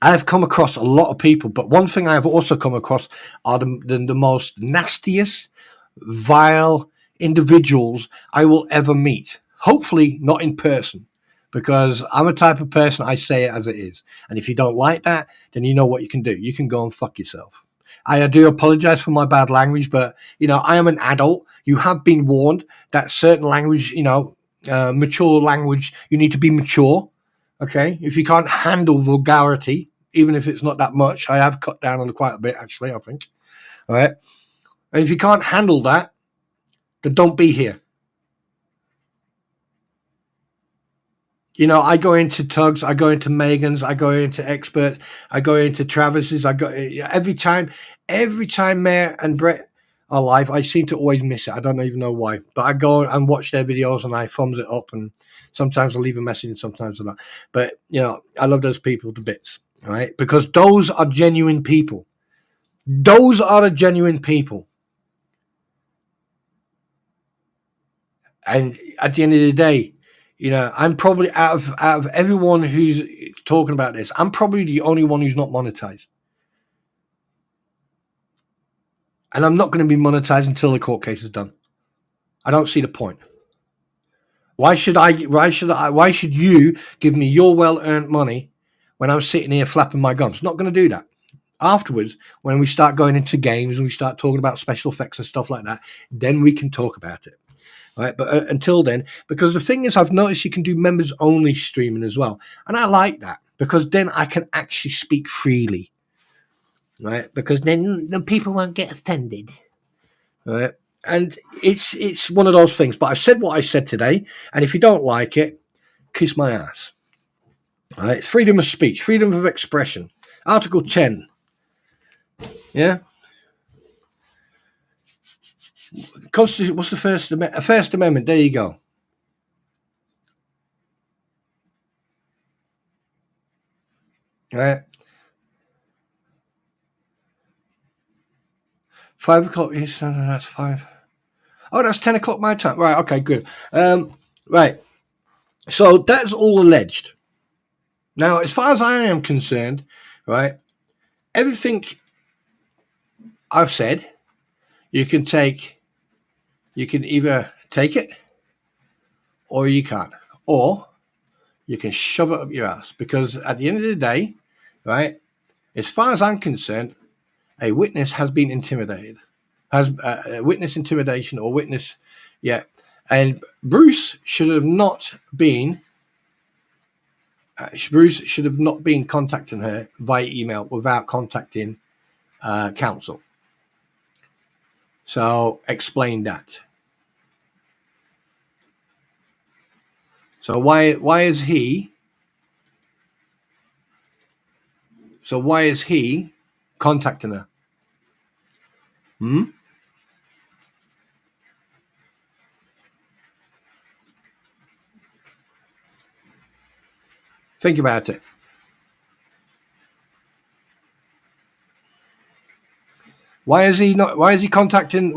I have come across a lot of people, but one thing I have also come across are the most nastiest, vile individuals I will ever meet. Hopefully not in person, because I'm a type of person, I say it as it is. And if you don't like that, then you know what you can do. You can go and fuck yourself. I do apologize for my bad language, but, I am an adult. You have been warned that certain language, mature language, you need to be mature. Okay, if you can't handle vulgarity, even if it's not that much, I have cut down on it quite a bit, actually, I think. All right. And if you can't handle that, then don't be here. I go into Tugs, I go into Megan's, I go into Experts, I go into Travis's. Every time Mayor and Brett are live, I seem to always miss it. I don't even know why, but I go and watch their videos and I thumbs it up, and sometimes I leave a message and sometimes I don't. But, I love those people to bits, all right? Because those are genuine people. Those are the genuine people. And at the end of the day, I'm probably out of everyone who's talking about this, I'm probably the only one who's not monetized. And I'm not going to be monetized until the court case is done. I don't see the point. Why should you give me your well-earned money when I'm sitting here flapping my gums? Not going to do that. Afterwards, when we start going into games and we start talking about special effects and stuff like that, then we can talk about it. Right, but until then, because the thing is, I've noticed you can do members only streaming as well, and I like that because then I can actually speak freely, right? Because then the people won't get offended, right? And it's one of those things. But I said what I said today, and if you don't like it, kiss my ass. Right? Freedom of speech, freedom of expression. Article 10. Yeah. Constitution. What's the First Amendment? First Amendment. There you go. Right. 5 o'clock. That's 5. Oh, that's 10 o'clock my time. Right. Okay. Good. Right. So that's all alleged. Now, as far as I am concerned, right, everything I've said, you can either take it or you can't, or you can shove it up your ass, because at the end of the day, right, as far as I'm concerned, a witness has been intimidated, has witness intimidation or witness, yeah. And Bruce should have not been contacting her via email without contacting counsel. So explain that. So why is he contacting her? Think about it. Why is he contacting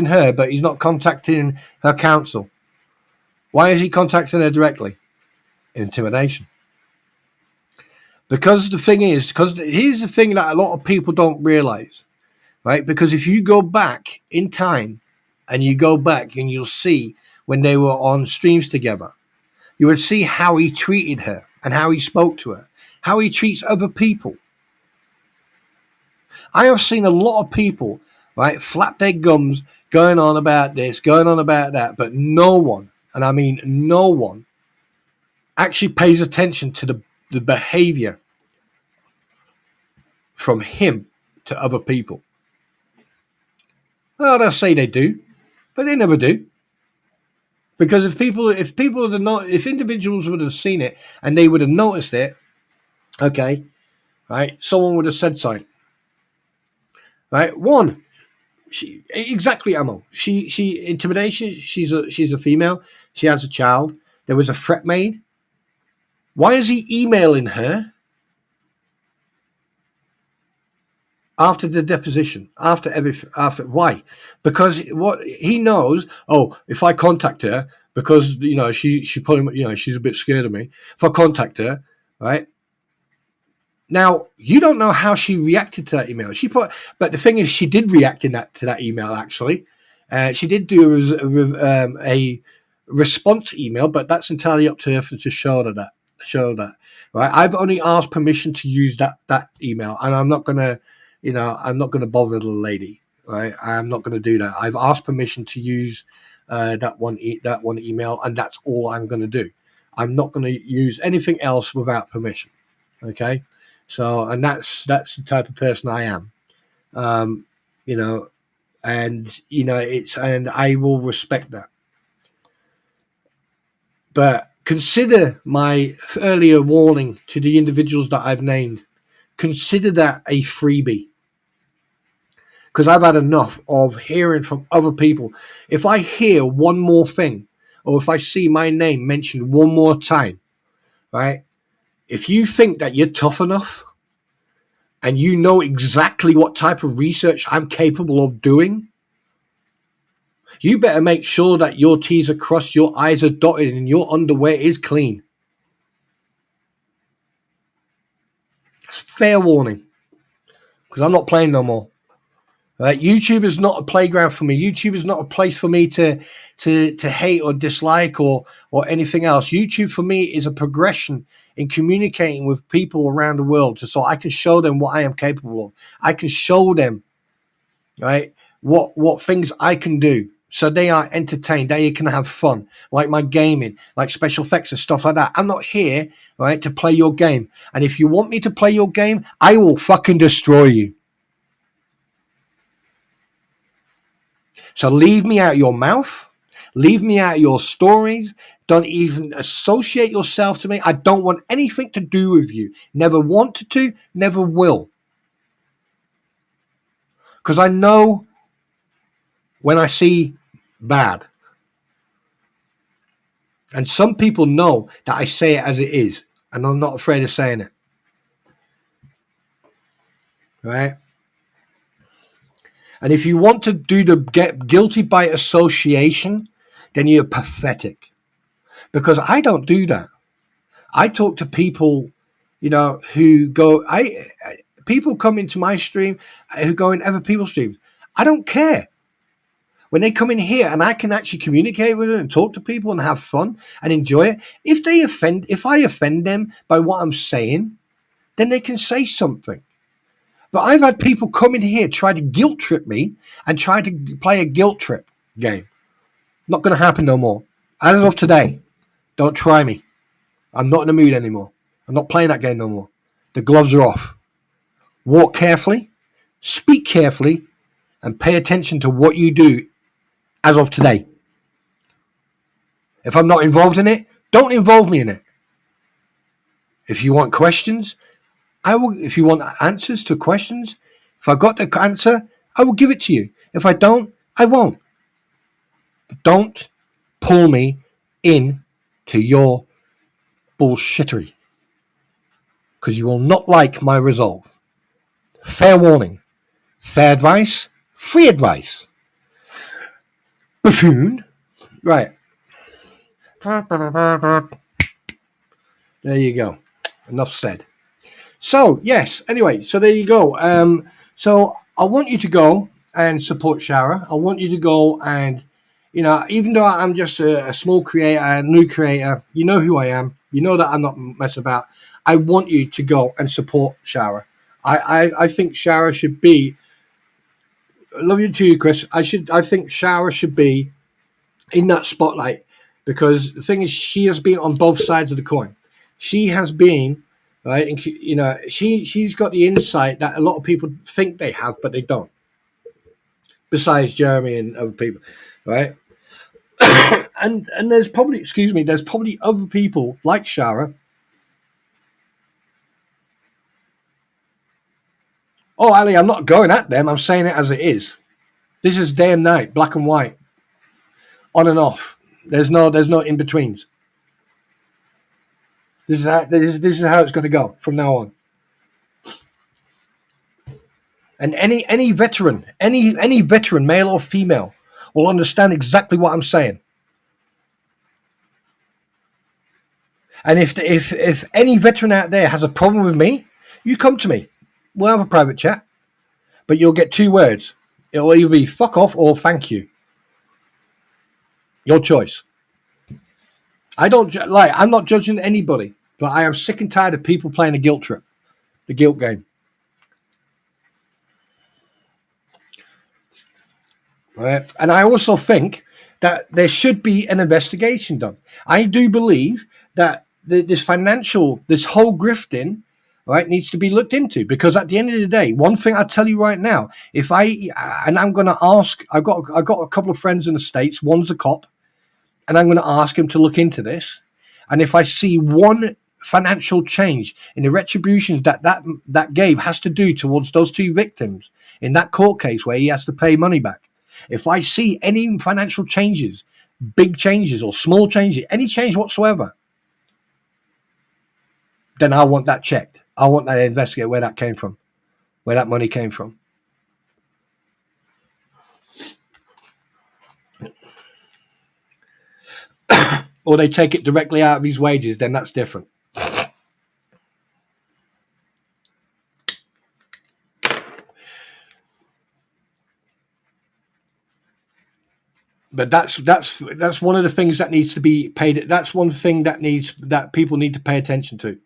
her, but he's not contacting her counsel? Why is he contacting her directly? Intimidation. Because here's the thing that a lot of people don't realize, right? Because if you go back in time and you'll see when they were on streams together, you would see how he treated her and how he spoke to her, how he treats other people. I have seen a lot of people, right, flap their gums going on about this, going on about that, but no one, and I mean no one, actually pays attention to the behavior from him to other people. Well, they'll say they do, but they never do. Because if individuals would have seen it and they would have noticed it, okay, right, someone would have said something. Right, one, exactly, Ammo. She intimidation. She's a female. She has a child. There was a threat made. Why is he emailing her after the deposition? After why? Because what he knows. Oh, if I contact her, because she put him. She's a bit scared of me. If I contact her, right. Now, you don't know how she reacted to that email. But the thing is, she did react to that email, actually. She did do a response email, but that's entirely up to her to show that. Right? I've only asked permission to use that email, and I'm not gonna bother the lady. Right? I'm not gonna do that. I've asked permission to use that one email, and that's all I'm gonna do. I'm not gonna use anything else without permission. Okay. So, and that's the type of person I am, and and I will respect that. But consider my earlier warning to the individuals that I've named. Consider that a freebie, because I've had enough of hearing from other people. If I hear one more thing, or if I see my name mentioned one more time, right? If you think that you're tough enough, and you know exactly what type of research I'm capable of doing, you better make sure that your T's are crossed, your I's are dotted, and your underwear is clean. It's fair warning, because I'm not playing no more. Right? YouTube is not a playground for me. YouTube is not a place for me to hate or dislike or anything else. YouTube for me is a progression in communicating with people around the world, so I can show them what I am capable of. I can show them, right, what things I can do, so they are entertained, they can have fun, like my gaming, like special effects and stuff like that. I'm not here, right, to play your game. And if you want me to play your game, I will fucking destroy you. So leave me out your mouth, leave me out your stories, Don't even associate yourself to me. I don't want anything to do with you. Never wanted to, never will. Because I know when I see bad. And some people know that I say it as it is. And I'm not afraid of saying it. Right? And if you want to do the get guilty by association, then you're pathetic. Because I don't do that. I talk to people, who go, people come into my stream who go in other people's streams. I don't care. When they come in here and I can actually communicate with them and talk to people and have fun and enjoy it. If I offend them by what I'm saying, then they can say something. But I've had people come in here, try to guilt trip me and try to play a guilt trip game. Not going to happen no more. As of today, don't try me. I'm not in the mood anymore. I'm not playing that game no more. The gloves are off. Walk carefully, speak carefully, and pay attention to what you do as of today. If I'm not involved in it, don't involve me in it. If you want questions, I will. If you want answers to questions, if I got the answer, I will give it to you. If I don't, I won't. But don't pull me in to your bullshittery, because you will not like my resolve. Fair warning. Fair advice. Free advice. Buffoon. Right. There you go. Enough said. So, yes. Anyway, so there you go. So I want you to go and support Shara. I want you to go and, even though I'm just a small creator, a new creator, you know who I am. You know that I'm not messing about. I want you to go and support Shara. I think Shara should be. I love you too, Chris. I think Shara should be in that spotlight, because the thing is, she has been on both sides of the coin. She has been right, and she's got the insight that a lot of people think they have, but they don't. Besides Jeremy and other people, right? and there's probably other people like Shara. Oh, Ali, I'm not going at them. I'm saying it as it is. This is day and night, black and white, on and off. There's no in betweens. This is how it's going to go from now on. And any veteran, any veteran, male or female, will understand exactly what I'm saying. And if any veteran out there has a problem with me, you come to me. We'll have a private chat. But you'll get 2 words. It'll either be fuck off or thank you. Your choice. I'm not judging anybody, but I am sick and tired of people playing a guilt trip, the guilt game. Right? And I also think that there should be an investigation done. I do believe that this whole grifting, right, needs to be looked into, because at the end of the day, one thing I tell you right now, I'm going to ask, I've got a couple of friends in the States, one's a cop, and I'm going to ask him to look into this. And if I see one financial change in the retributions that Gabe has to do towards those 2 victims in that court case where he has to pay money back, if I see any financial changes, big changes or small changes, any change whatsoever, then I want that checked. I want that investigated, where that came from, where that money came from. Or they take it directly out of his wages, then that's different. But that's one of the things that needs to be paid. That's one thing that people need to pay attention to,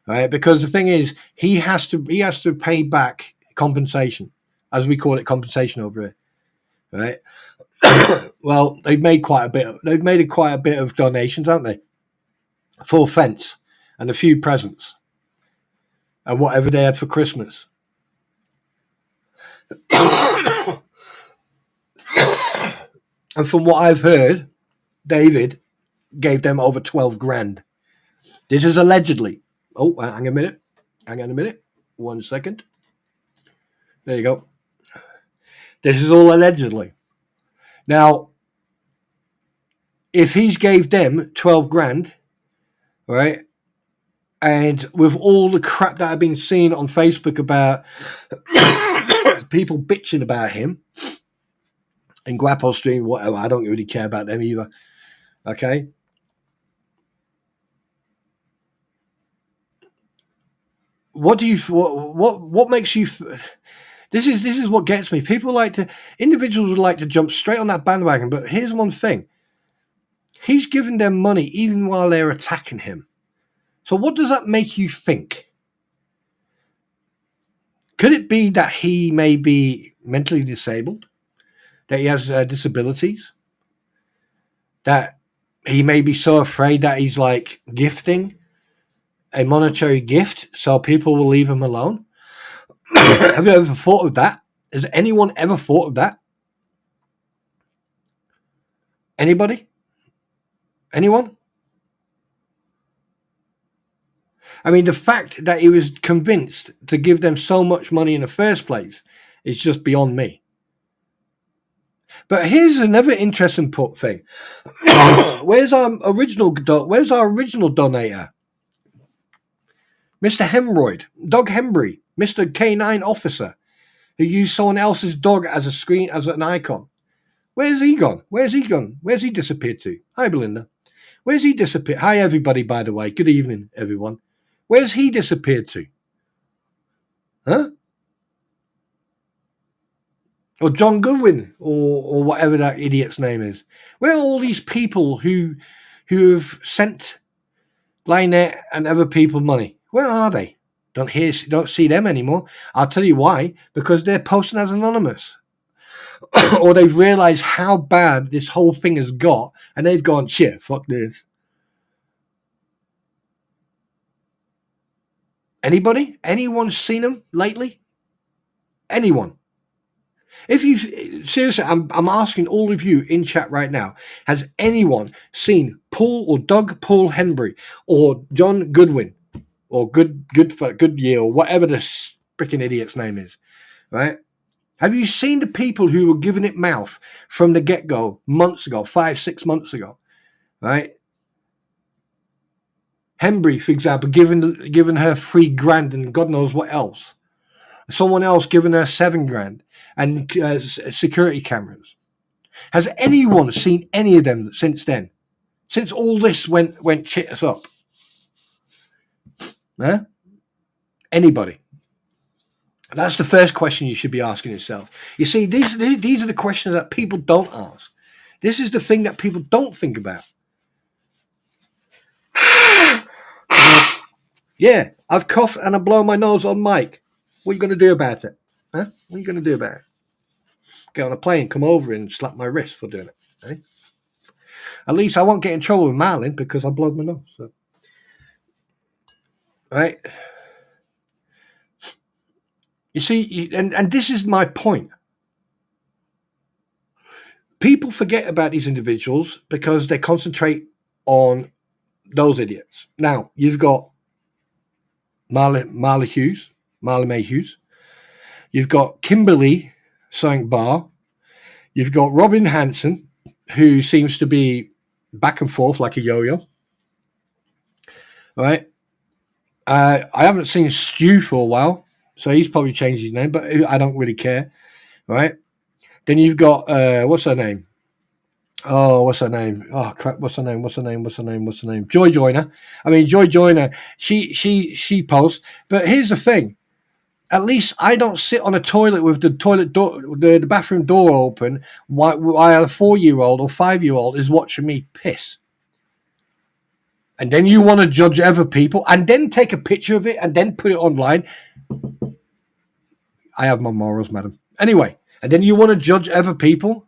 right? Because the thing is, he has to pay back compensation, as we call it, compensation over here, right? Well, they've made quite a bit of donations, haven't they? Full fence and a few presents and whatever they had for Christmas. And from what I've heard, David gave them over 12 grand. This is allegedly. Oh, hang on a minute. Hang on a minute. 1 second. There you go. This is all allegedly. Now, if he's gave them 12 grand, right, and with all the crap that I've been seeing on Facebook about people bitching about him and Guapo Stream, whatever, I don't really care about them either. Okay. What do you, what makes you, this is what gets me. Individuals would like to jump straight on that bandwagon, but here's one thing. He's giving them money even while they're attacking him. So what does that make you think? Could it be that he may be mentally disabled? That he has disabilities? That he may be so afraid that he's like gifting a monetary gift so people will leave him alone? Have you ever thought of that? Has anyone ever thought of that? Anybody? Anyone? I mean, the fact that he was convinced to give them so much money in the first place is just beyond me. But here's another interesting thing. Where's our original donator? Mr. Hemroyd, Doug Hembry, Mr. K9 officer, who used someone else's dog as an icon. Where's he gone? Where's he disappeared to? Hi, Belinda. Where's he disappeared? Hi, everybody, by the way. Good evening, everyone. Where's he disappeared to? Huh? Or John Goodwin, or whatever that idiot's name is. Where are all these people who have sent Lynette and other people money? Where are they? Don't see them anymore. I'll tell you why. Because they're posting as anonymous. Or they've realized how bad this whole thing has got, and they've gone, shit, fuck this. Anybody? Anyone seen them lately? Anyone? If you seriously, I'm asking all of you in chat right now, has anyone seen Doug Paul Henry or John Goodwin or Goodyear or whatever the freaking idiot's name is, right? Have you seen the people who were giving it mouth from the get-go months ago, 5-6 months ago, right? Hembry, for example, giving her $3,000 and God knows what else. Someone else giving her $7,000 and security cameras. Has anyone seen any of them since then? Since all this went shit up? Huh? Anybody? That's the first question you should be asking yourself. You see, these are the questions that people don't ask. This is the thing that people don't think about. Yeah, I've coughed and I blow my nose on mic. What are you going to do about it? Huh? What are you going to do about it? Get on a plane, come over and slap my wrist for doing it. Eh? At least I won't get in trouble with Marlin because I blowed my nose. So. Right? You see, and this is my point. People forget about these individuals because they concentrate on those idiots. Now, you've got Marla May Hughes. You've got Kimberly St-Bar. You've got Robin Hanson, who seems to be back and forth like a yo-yo. All right. I haven't seen Stu for a while, so he's probably changed his name, but I don't really care. All right. Then you've got, what's her name? Oh, what's her name? Oh, crap. What's her name? Joy Joyner. I mean, Joy Joyner, she posts. But here's the thing. At least I don't sit on a toilet with the toilet door, the bathroom door open while a 4-year-old or 5-year-old is watching me piss. And then you want to judge other people and then take a picture of it and then put it online. I have my morals, madam. Anyway, and then you want to judge other people.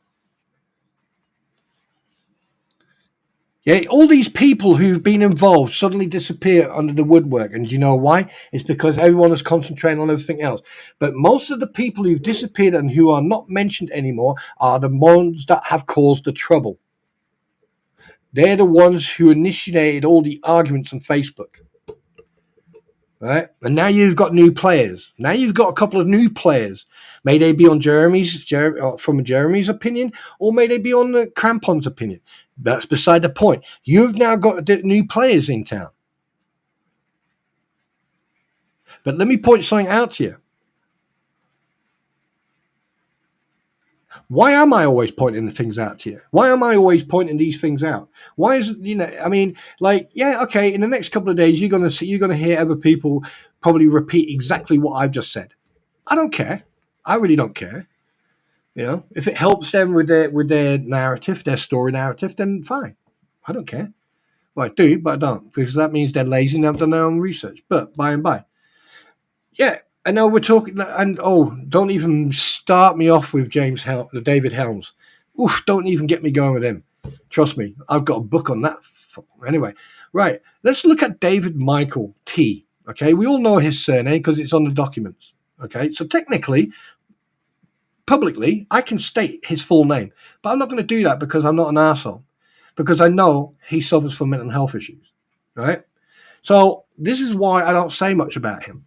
Yeah, all these people who've been involved suddenly disappear under the woodwork. And do you know why? It's because everyone is concentrating on everything else. But most of the people who've disappeared and who are not mentioned anymore are the ones that have caused the trouble. They're the ones who initiated all the arguments on Facebook. Right? And now you've got new players. Now you've got a couple of new players. May they be on from Jeremy's opinion, or may they be on the Crampon's opinion. That's beside the point. You've now got new players in town. But let me point something out to you. Why am I always pointing things out to you? Why am I always pointing these things out? Why is I mean, like, yeah, okay, in the next couple of days you're gonna hear other people probably repeat exactly what I've just said. I don't care. I really don't care. If it helps them with their narrative, their story narrative, then fine. I don't care. Well, I do, but I don't, because that means they're lazy and have done their own research. But by and by, yeah. I know we're talking, and don't even start me off with David Helms. Oof, don't even get me going with him. Trust me, I've got a book on that. Anyway, right, let's look at David Michael T. Okay, we all know his surname because it's on the documents. Okay, so technically, publicly, I can state his full name, but I'm not going to do that because I'm not an arsehole, because I know he suffers from mental health issues, right? So this is why I don't say much about him.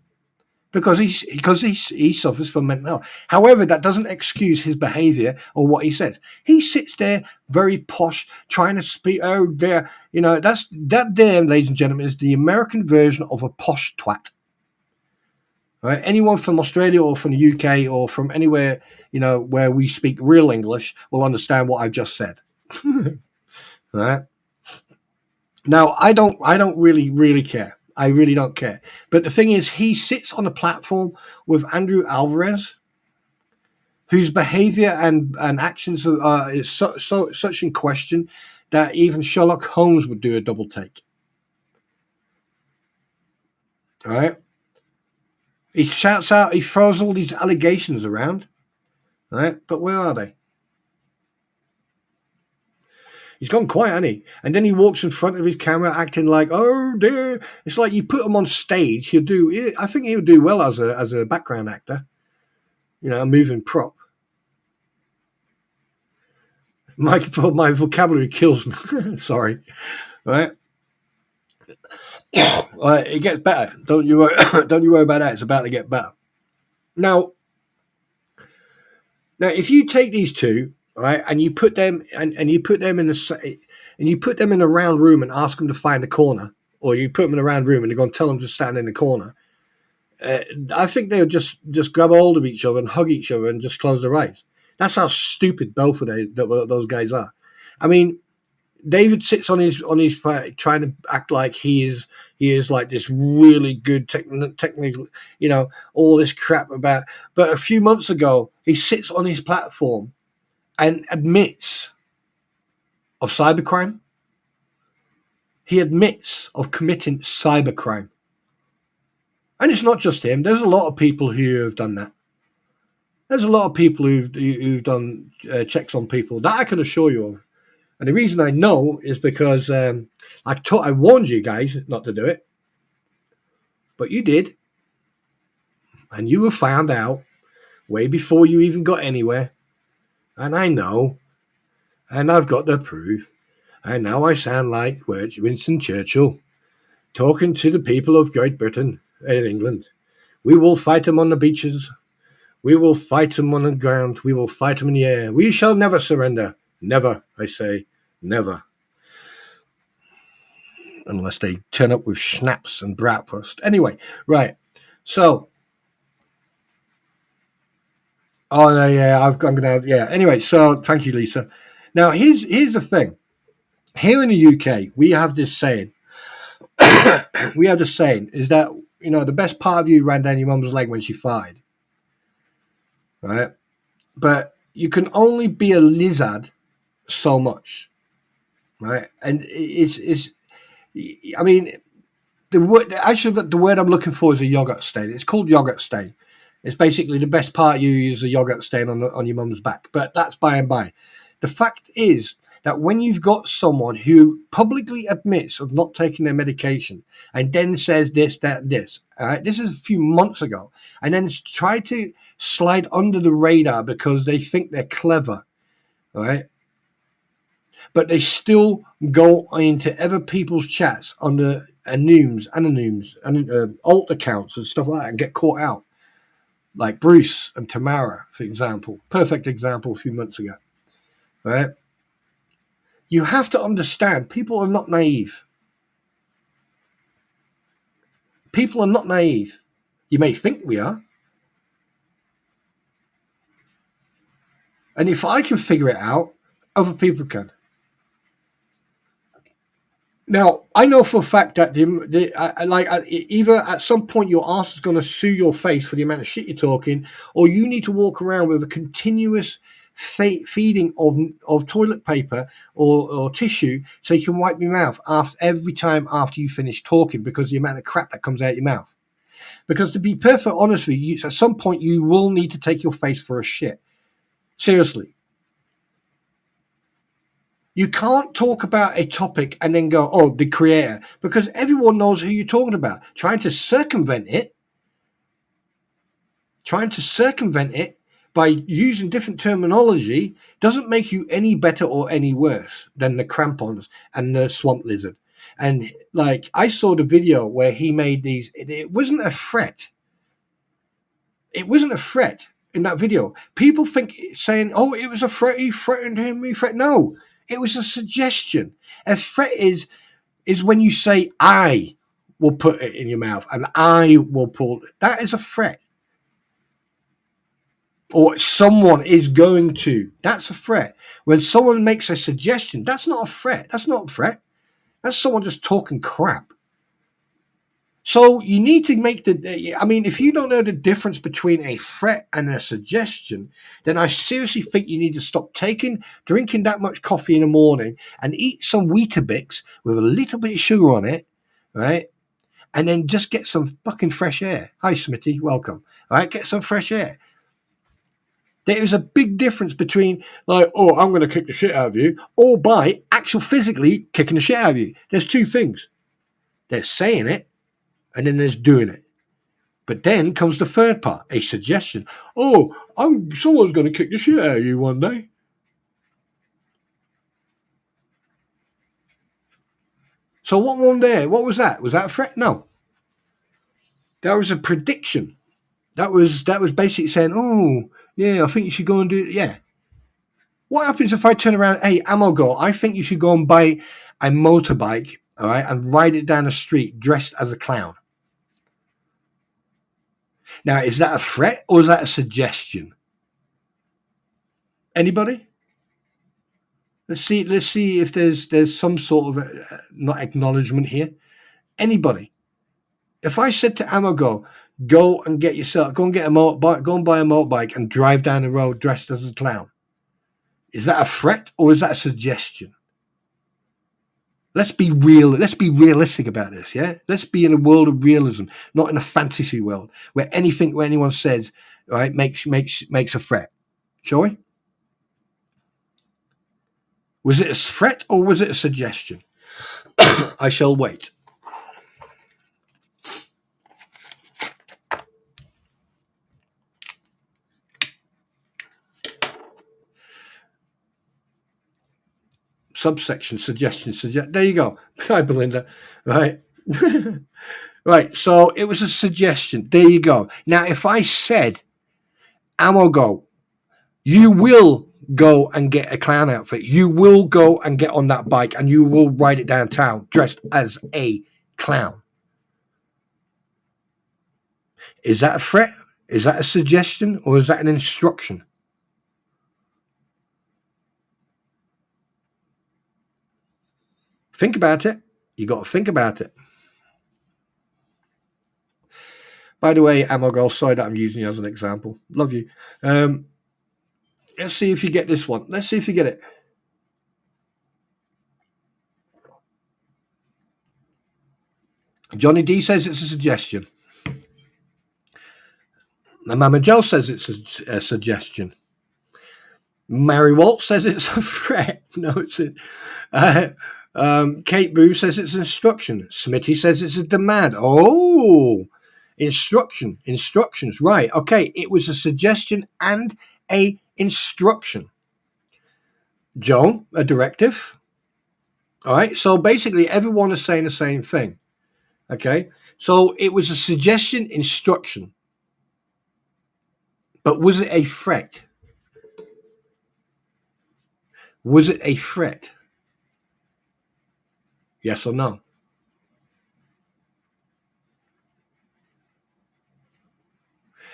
Because he suffers from mental health. However, that doesn't excuse his behavior or what he says. He sits there very posh, trying to speak. Oh, there, that there, ladies and gentlemen, is the American version of a posh twat. Right? Anyone from Australia or from the UK or from anywhere, where we speak real English will understand what I've just said. Right? Now, I don't really care. I really don't care. But the thing is, he sits on a platform with Andrew Alvarez, whose behavior and actions is such in question that even Sherlock Holmes would do a double take. All right? He shouts out, he throws all these allegations around. All right? But where are they? He's gone quiet, hasn't he? And then he walks in front of his camera acting like, oh dear. It's like you put him on stage, I think he'll do well as a background actor. A moving prop. My vocabulary kills me. Sorry. Right? It gets better. Don't you worry about that. It's about to get better. Now, if you take these two, right, and you put them and you put them in a round room and ask them to find a corner, or you put them in a round room and you're going to tell them to stand in the corner, I think they'll just grab hold of each other and hug each other and just close their eyes. That's how stupid both of those guys are. I mean, David sits on his trying to act like he is like this really good technical, all this crap about. But a few months ago, he sits on his platform and admits of cybercrime. He admits of committing cybercrime. And it's not just him. There's a lot of people who have done that. There's a lot of people who've done checks on people. That I can assure you of. And the reason I know is because I warned you guys not to do it. But you did. And you were found out way before you even got anywhere. And I know. And I've got the proof. And now I sound like Winston Churchill talking to the people of Great Britain and England. We will fight them on the beaches. We will fight them on the ground. We will fight them in the air. We shall never surrender. Never, I say, never. Unless they turn up with schnapps and bratwurst. Anyway, right. So, Anyway, so thank you, Lisa. Now, here's the thing. Here in the UK, we have this saying. Is that, the best part of you ran down your mum's leg when she farted. Right? But you can only be a lizard so much. Right? And I mean, the word I'm looking for is a yogurt stain. It's called yogurt stain. It's basically the best part of you is a yogurt stain on your mum's back. But that's by and by. The fact is that when you've got someone who publicly admits of not taking their medication and then says this, that, this, all right, this is a few months ago, and then try to slide under the radar because they think they're clever, all right? but they still go into other people's chats under anonyms, and alt accounts and stuff like that, and get caught out. Like Bruce and Tamara, for example. Perfect example a few months ago. Right? You have to understand, people are not naive. People are not naive. You may think we are. And if I can figure it out, other people can. Now, I know for a fact that either at some point your ass is going to sue your face for the amount of shit you're talking, or you need to walk around with a continuous feeding of toilet paper or tissue so you can wipe your mouth every time after you finish talking, because of the amount of crap that comes out your mouth. Because to be perfectly honest with you, at some point you will need to take your face for a shit. Seriously. You can't talk about a topic and then go, oh, the creator, because everyone knows who you're talking about. Trying to circumvent it by using different terminology doesn't make you any better or any worse than the crampons and the swamp lizard. And like, I saw the video where he made these, it wasn't a threat. It wasn't a threat in that video. People think saying, oh, it was a threat, he threatened him, no. It was a suggestion. A threat is when you say, I will put it in your mouth and I will pull it. That is a threat. Or someone is going to. That's a threat. When someone makes a suggestion, that's not a threat. That's not a threat. That's someone just talking crap. So you need to make if you don't know the difference between a threat and a suggestion, then I seriously think you need to stop drinking that much coffee in the morning and eat some Weetabix with a little bit of sugar on it, right? And then just get some fucking fresh air. Hi, Smitty, welcome. All right, get some fresh air. There is a big difference between like, oh, I'm going to kick the shit out of you, or by actual physically kicking the shit out of you. There's two things. There's saying it, and then there's doing it. But then comes the third part, a suggestion. Oh, someone's going to kick the shit out of you one day. So what one there? What was that? Was that a threat? No. That was a prediction. That was basically saying, oh, yeah, I think you should go and do it. Yeah. What happens if I turn around, hey, Amogo, I think you should go and buy a motorbike, all right, and ride it down the street dressed as a clown? Now, is that a threat or is that a suggestion? Anybody? Let's see if there's some sort of not acknowledgement here. Anybody? If I said to Amogo, go and get a motorbike, go and buy a motorbike and drive down the road dressed as a clown, is that a threat or is that a suggestion? Let's be real. Let's be realistic about this. Yeah. Let's be in a world of realism, not in a fantasy world where anything what anyone says, right, makes a threat. Shall we? Was it a threat or was it a suggestion? I shall wait. Subsection, suggestion. There you go. Hi, Belinda. Right. Right. So it was a suggestion. There you go. Now, if I said, Amogo, you will go and get a clown outfit. You will go and get on that bike and you will ride it downtown dressed as a clown. Is that a threat? Is that a suggestion or is that an instruction? Think about it. You got to think about it. By the way, Amogo, sorry that I'm using you as an example. Love you. Let's see if you get this one. Let's see if you get it. Johnny D says it's a suggestion. Mama Joe says it's a suggestion. Mary Walt says it's a threat. No, it's Kate Boo says it's an instruction. Smitty says it's a demand. Oh, instructions. Right. Okay. It was a suggestion and a instruction. Joan, a directive. All right. So basically, everyone is saying the same thing. Okay. So it was a suggestion, instruction. But was it a threat? Was it a threat? Yes or no?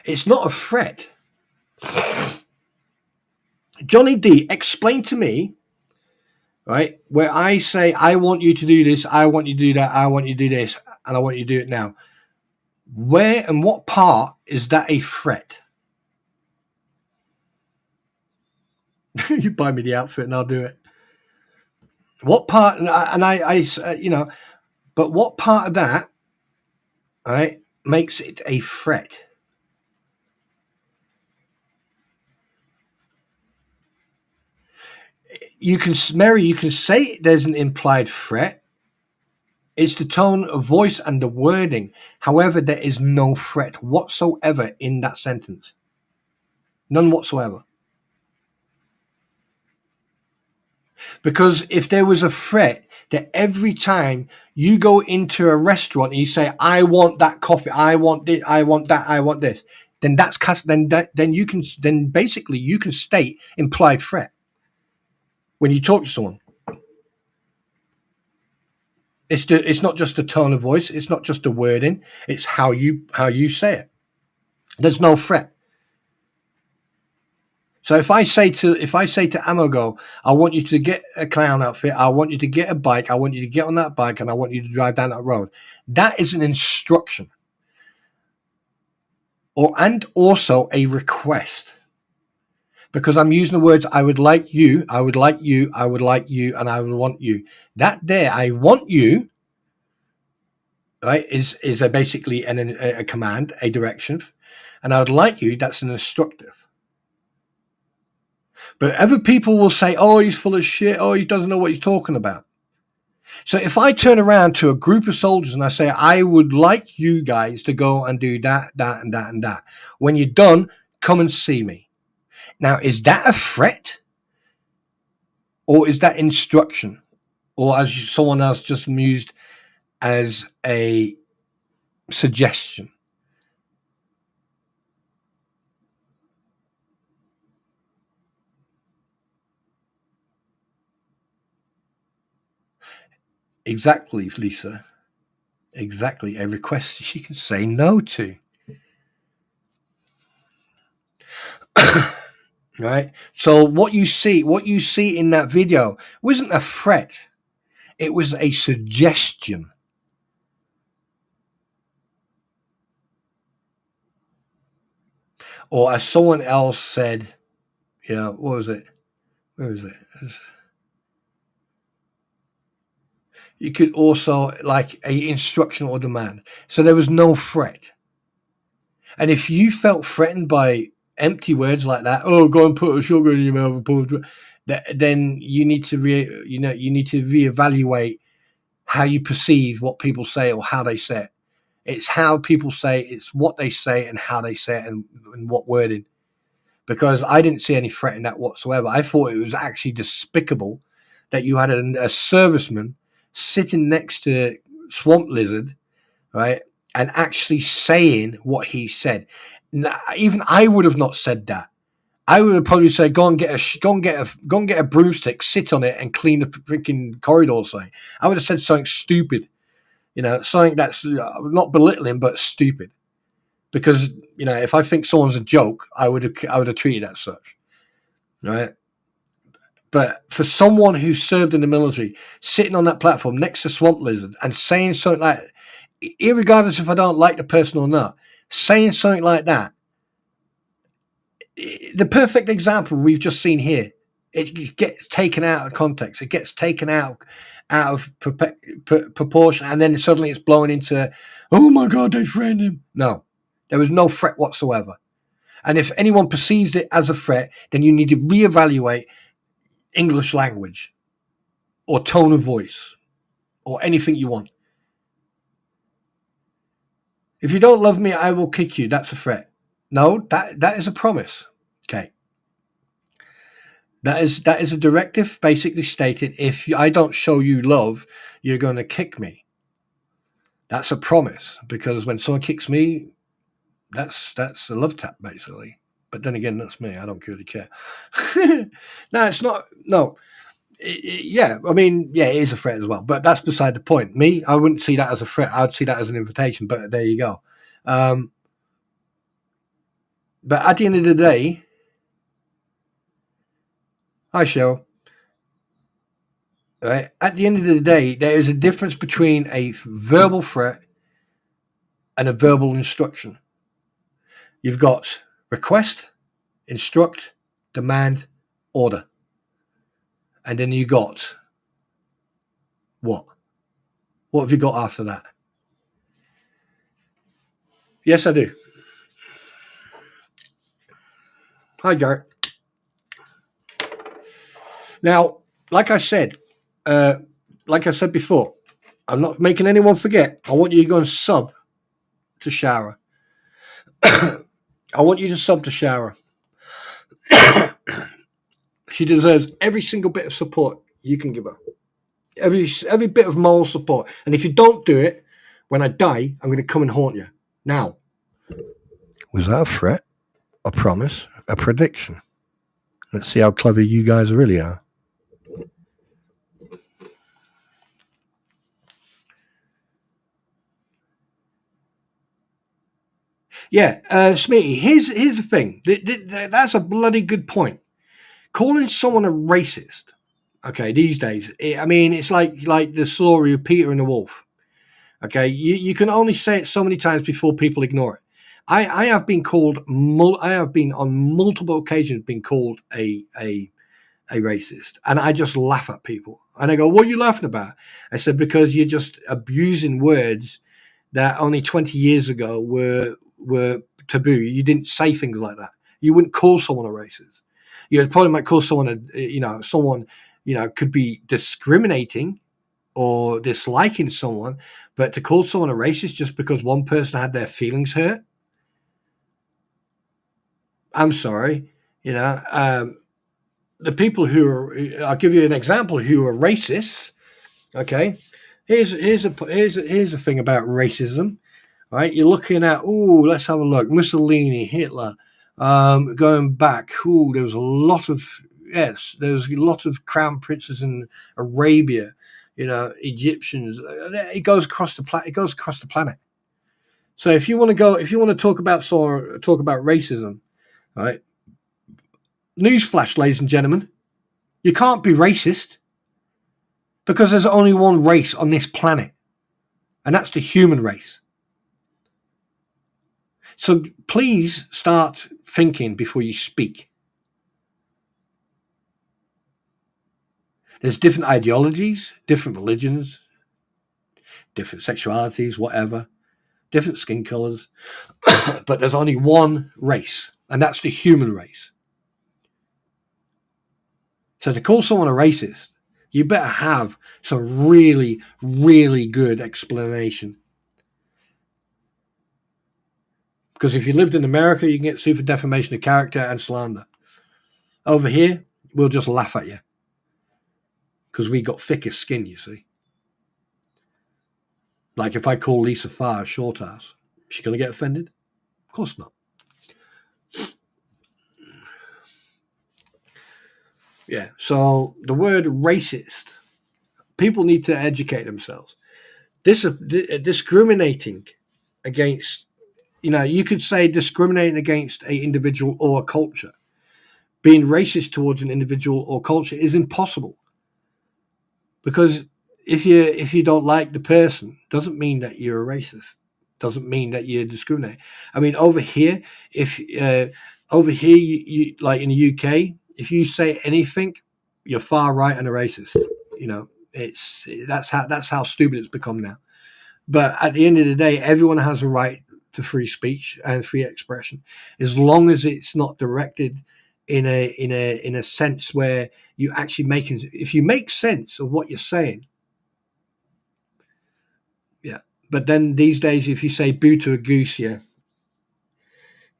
It's not a threat. Johnny D, explain to me, right, where I say, I want you to do this, I want you to do that, I want you to do this, and I want you to do it now. Where and what part is that a threat? You buy me the outfit and I'll do it. What part, but what part of that, right, makes it a threat? You can, Mary, you can say there's an implied threat. It's the tone of voice and the wording. However, there is no threat whatsoever in that sentence. None whatsoever. Because if there was a threat that every time you go into a restaurant and you say, I want that coffee, I want this, I want that, I want this, then that's then basically you can state implied threat when you talk to someone. It's not just the tone of voice, it's not just the wording, it's how you say it. There's no threat. So if I say to Amogo, I want you to get a clown outfit, I want you to get a bike, I want you to get on that bike, and I want you to drive down that road, that is an instruction, and also a request, because I'm using the words I would like you, I would like you, I would like you, and I would want you. That there, I want you, right, is basically a command, a direction, and I would like you. That's an instructive. But other people will say, oh, he's full of shit. Oh, he doesn't know what he's talking about. So if I turn around to a group of soldiers and I say, I would like you guys to go and do that, that, and that, and that. When you're done, come and see me. Now, is that a threat? Or is that instruction? Or as someone else just used, as a suggestion? Exactly, Lisa. Exactly. A request she can say no to. Right? So what you see in that video wasn't a threat. It was a suggestion. Or as someone else said, what was it? Where was it? You could also like a instruction or demand. So there was no threat. And if you felt threatened by empty words like that, oh, go and put a sugar in your mouth, then you need to reevaluate how you perceive what people say or how they say it. It's how people say, it's what they say and how they say it and what wording. Because I didn't see any threat in that whatsoever. I thought it was actually despicable that you had a serviceman sitting next to Swamp Lizard, right, and actually saying what he said. Now, even I would have not said that. I would have probably said, go and get a broomstick, sit on it, and clean the freaking corridor or something. I would have said something stupid, something that's not belittling but stupid. Because if I think someone's a joke, I would have treated it as such, right? But for someone who served in the military, sitting on that platform next to Swamp Lizard and saying something like, irregardless if I don't like the person or not, saying something like that, the perfect example we've just seen here, it gets taken out of context. It gets taken out of proportion, and then suddenly it's blown into, oh my God, they threatened him. No, there was no threat whatsoever. And if anyone perceives it as a threat, then you need to reevaluate English language or tone of voice or anything you want. If you don't love me, I will kick you. That's a threat. No, that is a promise. Okay. That is a directive basically stated, if I don't show you love, you're going to kick me. That's a promise, because when someone kicks me, that's a love tap basically. But then again, that's me. I don't really care. No, it's not. No. Yeah, I mean, yeah, it is a threat as well, but that's beside the point. Me, I wouldn't see that as a threat. I'd see that as an invitation, but there you go. But at the end of the day, hi, Cheryl. Right? At the end of the day, there is a difference between a verbal threat and a verbal instruction. You've got request, instruct, demand, order. And then you got what? What have you got after that? Yes, I do. Hi, Garrett. Now, like I said before, I'm not making anyone forget. I want you to go and sub to Shara. I want you to sub to Shara. She deserves every single bit of support you can give her. Every bit of moral support. And if you don't do it, when I die, I'm going to come and haunt you. Now, was that a threat, a promise, a prediction? Let's see how clever you guys really are. Yeah, Smitty, here's the thing. That's a bloody good point. Calling someone a racist, okay, these days, it's like the story of Peter and the Wolf. Okay, you can only say it so many times before people ignore it. I have been on multiple occasions been called a racist, and I just laugh at people. And I go, "What are you laughing about?" I said, "Because you're just abusing words that only 20 years ago were taboo. You didn't say things like that. You wouldn't call someone a racist. You probably might call someone someone could be discriminating or disliking someone, but to call someone a racist just because one person had their feelings hurt, I'm sorry, the people who are, I'll give you an example, who are racists. Okay, here's a thing about racism. Right, you're looking at, let's have a look. Mussolini, Hitler, going back. There was a lot of crown princes in Arabia, Egyptians. It goes across the planet. So if you want to talk about racism, right? Newsflash, ladies and gentlemen, you can't be racist because there's only one race on this planet, and that's the human race. So please start thinking before you speak. There's different ideologies, different religions, different sexualities, whatever, different skin colors, but there's only one race, and that's the human race. So to call someone a racist, you better have some really, really good explanation. Because if you lived in America, you can get sued for defamation of character and slander. Over here, we'll just laugh at you. Because we got thicker skin, you see. Like if I call Lisa Farr a short ass, is she going to get offended? Of course not. Yeah, so the word racist, people need to educate themselves. Discriminating against, you could say discriminating against an individual or a culture. Being racist towards an individual or culture is impossible. Because if you don't like the person, doesn't mean that you're a racist. Doesn't mean that you're discriminating. I mean, over here, you like in the UK, if you say anything, you're far right and a racist. That's how stupid it's become now. But at the end of the day, everyone has a right to free speech and free expression, as long as it's not directed in a sense where you actually if you make sense of what you're saying. Yeah. But then these days, if you say boo to a goose, yeah,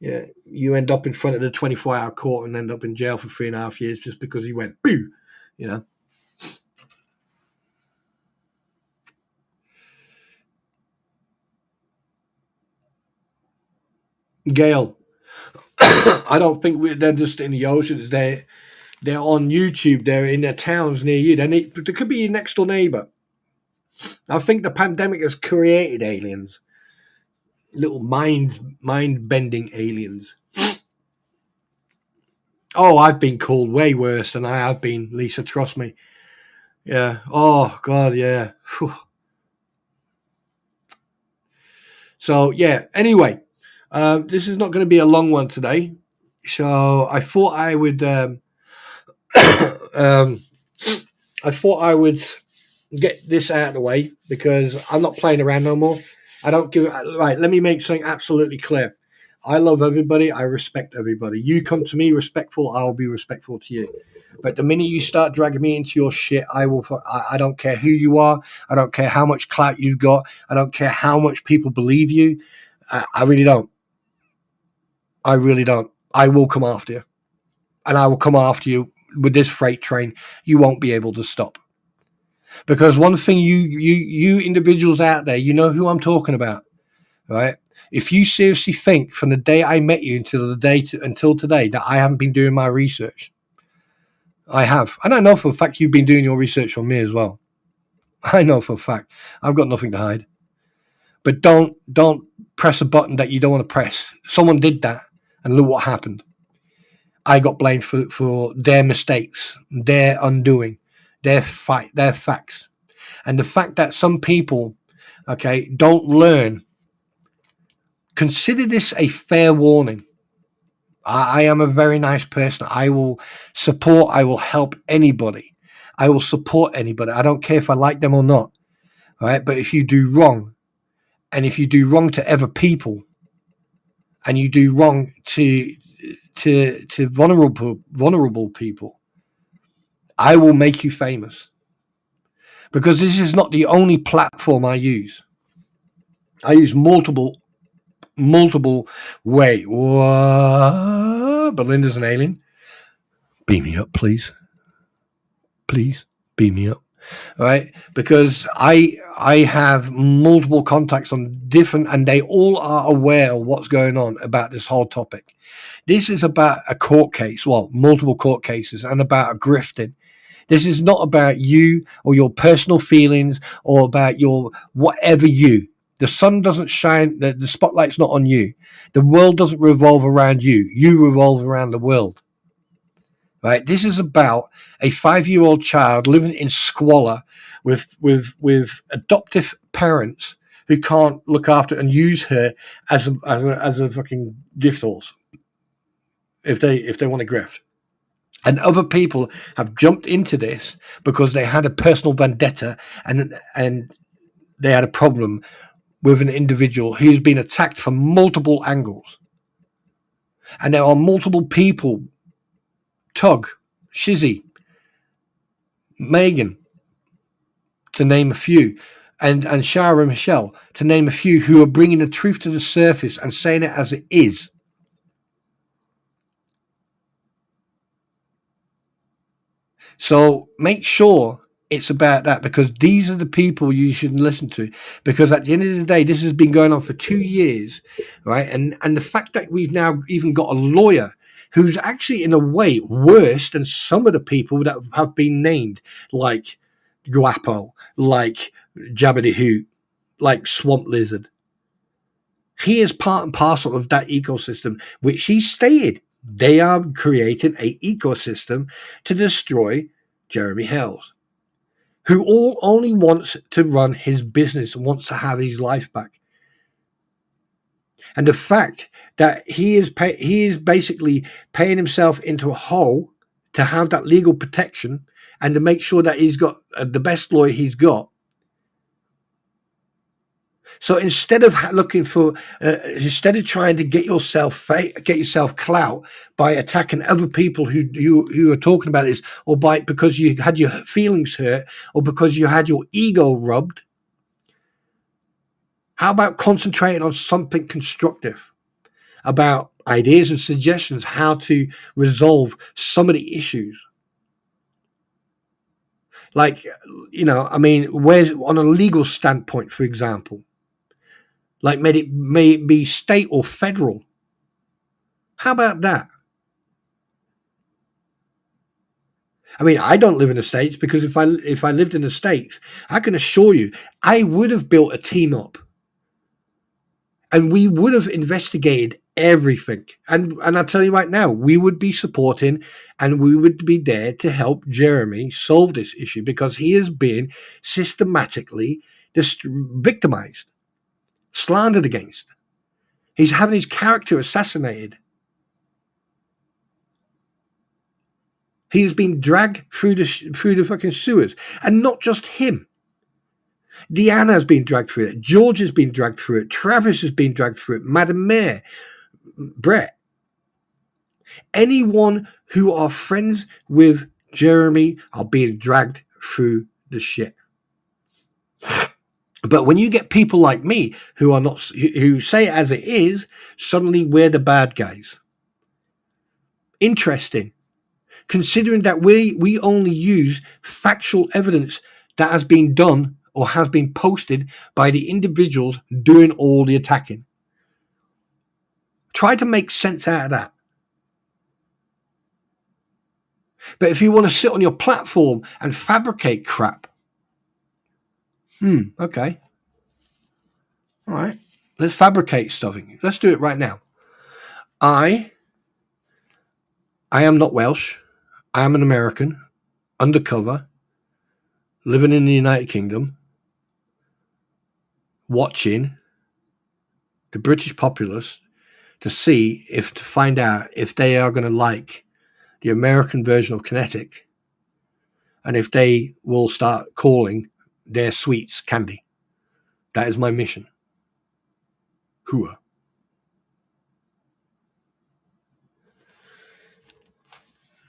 Yeah, you end up in front of the 24-hour court and end up in jail for 3.5 years just because he went boo, you know. Gail, I don't think they're just in the oceans. They're on YouTube. They're in their towns near you. They could be your next door neighbor. I think the pandemic has created aliens, little mind bending aliens. Oh, I've been called way worse than I have been, Lisa. Trust me. Yeah. Oh God. Yeah. Whew. So yeah. Anyway, this is not going to be a long one today. So I thought I would. I thought I would get this out of the way because I'm not playing around no more. I don't give. Right. Let me make something absolutely clear. I love everybody. I respect everybody. You come to me respectful, I will be respectful to you. But the minute you start dragging me into your shit, I will. I don't care who you are. I don't care how much clout you've got. I don't care how much people believe you. I really don't. I really don't. I will come after you, and I will come after you with this freight train. You won't be able to stop. Because one thing, you individuals out there, you know who I'm talking about, right? If you seriously think from the day I met you until today that I haven't been doing my research, I have. And I know for a fact you've been doing your research on me as well. I know for a fact. I've got nothing to hide. But don't press a button that you don't want to press. Someone did that, and look what happened. I got blamed for their mistakes, their undoing, their facts. And the fact that some people, okay, don't learn, consider this a fair warning. I am a very nice person. I will support, I will help anybody. I will support anybody. I don't care if I like them or not. Right? But if you do wrong, and if you do wrong to other people, and you do wrong to vulnerable people, I will make you famous. Because this is not the only platform I use. I use multiple. Wait, what? Belinda's an alien. Beam me up, please. Please beam me up. All right, because I have multiple contacts on different, and they all are aware of what's going on about this whole topic. This is about a court case, well, multiple court cases, and about a grifting. This is not about you or your personal feelings or about your whatever you. The sun doesn't shine, the spotlight's not on you. The world doesn't revolve around you. You revolve around the world. Right? This is about a 5-year-old child living in squalor with adoptive parents who can't look after and use her as a fucking gift horse if they want to grift. And other people have jumped into this because they had a personal vendetta and they had a problem with an individual who's been attacked from multiple angles. And there are multiple people, Tug, Shizzy, Megan, to name a few, and Shara and Michelle, to name a few, who are bringing the truth to the surface and saying it as it is. So make sure it's about that, because these are the people you should listen to, because at the end of the day, this has been going on for 2 years, right? And the fact that we've now even got a lawyer who's actually in a way worse than some of the people that have been named, like Guapo, like Jabba the Hoot, like Swamp Lizard. He is part and parcel of that ecosystem, which he stated they are creating an ecosystem to destroy Jeremy Hells, who only wants to run his business and wants to have his life back. And the fact that he is basically paying himself into a hole to have that legal protection and to make sure that he's got the best lawyer he's got. So instead of looking for, instead of trying to get yourself clout by attacking other people who are talking about this, or because you had your feelings hurt, or because you had your ego rubbed, how about concentrating on something constructive? about ideas and suggestions how to resolve some of the issues. Like, I mean, where's on a legal standpoint, for example, like may it be state or federal? How about that? I mean, I don't live in the States, because if I lived in the States, I can assure you, I would have built a team up, and we would have investigated everything. And I'll tell you right now, we would be supporting, and we would be there to help Jeremy solve this issue, because he has been systematically victimized, slandered against. He's having his character assassinated. He's been dragged through the fucking sewers, and not just him. Deanna's been dragged through it. George has been dragged through it. Travis has been dragged through it. Madam Mayor, Brett. Anyone who are friends with Jeremy are being dragged through the shit. But when you get people like me who are not, who say it as it is, suddenly we're the bad guys. Interesting. Considering that we only use factual evidence that has been done or has been posted by the individuals doing all the attacking. Try to make sense out of that. But if you want to sit on your platform and fabricate crap, okay. All right. Let's fabricate stuffing. Let's do it right now. I am not Welsh. I am an American, undercover, living in the United Kingdom, watching the British populace to find out if they are going to like the American version of Kinetic, and if they will start calling their sweets candy. That is my mission. Hooah.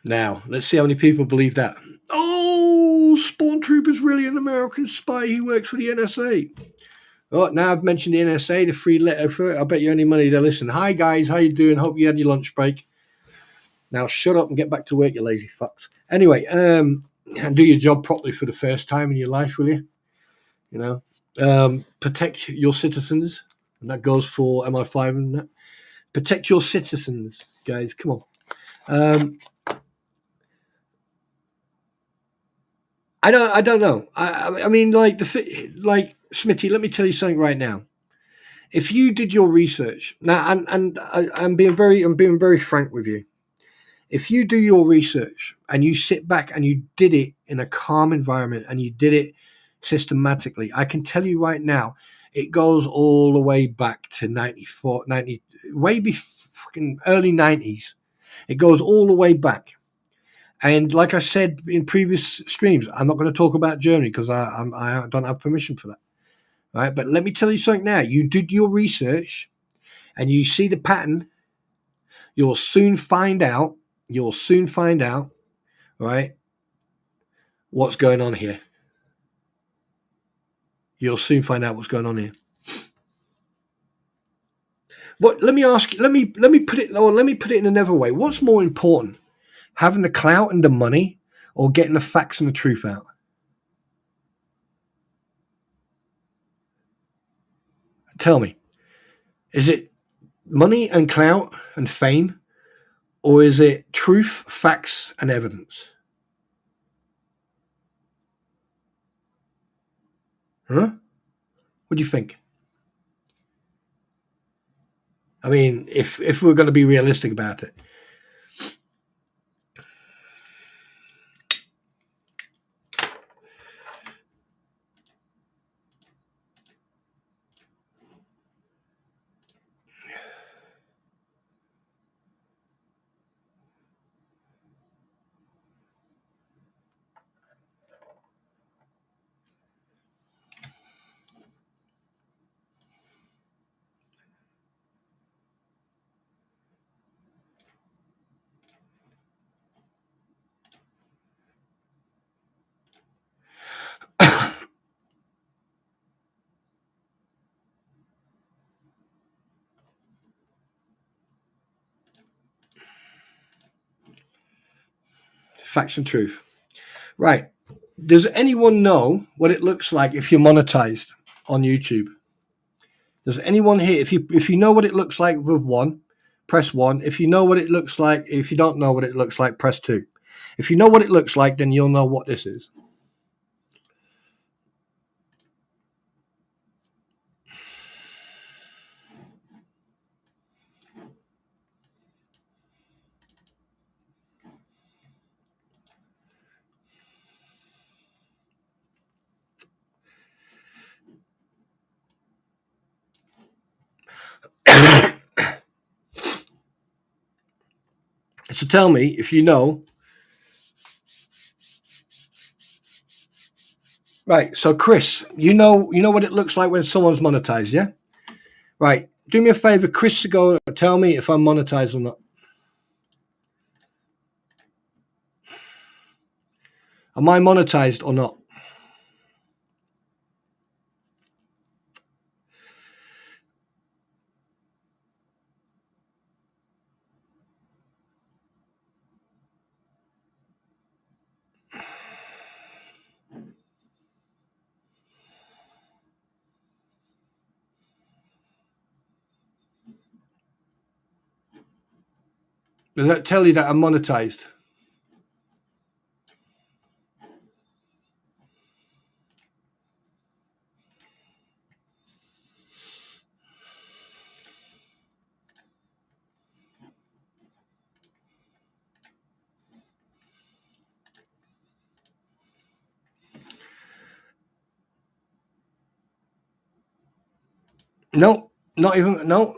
Now, let's see how many people believe that. Oh, Spawn Troop is really an American spy. He works for the NSA. Oh, now I've mentioned the NSA, the free letter for it. I bet you any money they listen. Hi, guys. How you doing? Hope you had your lunch break. Now, shut up and get back to work, you lazy fucks. Anyway, and do your job properly for the first time in your life, will you? Protect your citizens. And that goes for MI5 and that. Protect your citizens, guys. Come on. I don't know. I mean, like Smitty. Let me tell you something right now. If you did your research now, and I'm being very frank with you. If you do your research and you sit back and you did it in a calm environment and you did it systematically, I can tell you right now, it goes all the way back to 94, 90, way before fucking early 90s. It goes all the way back. And like I said in previous streams, I'm not going to talk about Germany because I don't have permission for that. Right? But let me tell you something now. You did your research and you see the pattern. You'll soon find out, right, what's going on here. You'll soon find out what's going on here. What? Let me ask you. Let me put it in another way. What's more important, having the clout and the money, or getting the facts and the truth out? Tell me, is it money and clout and fame, or is it truth, facts, and evidence? Huh? What do you think? I mean, if we're going to be realistic about it. Facts and truth. Right. Does anyone know what it looks like if you're monetized on YouTube? Does anyone here, if you know what it looks like with one, press 1. If you know what it looks like, if you don't know what it looks like, press 2. If you know what it looks like, then you'll know what this is. So tell me if you know. Right. So Chris, you know what it looks like when someone's monetized, yeah? Right. Do me a favor, Chris, to go tell me if I'm monetized or not. Am I monetized or not? Does that tell you that I'm monetized? No, not even. No,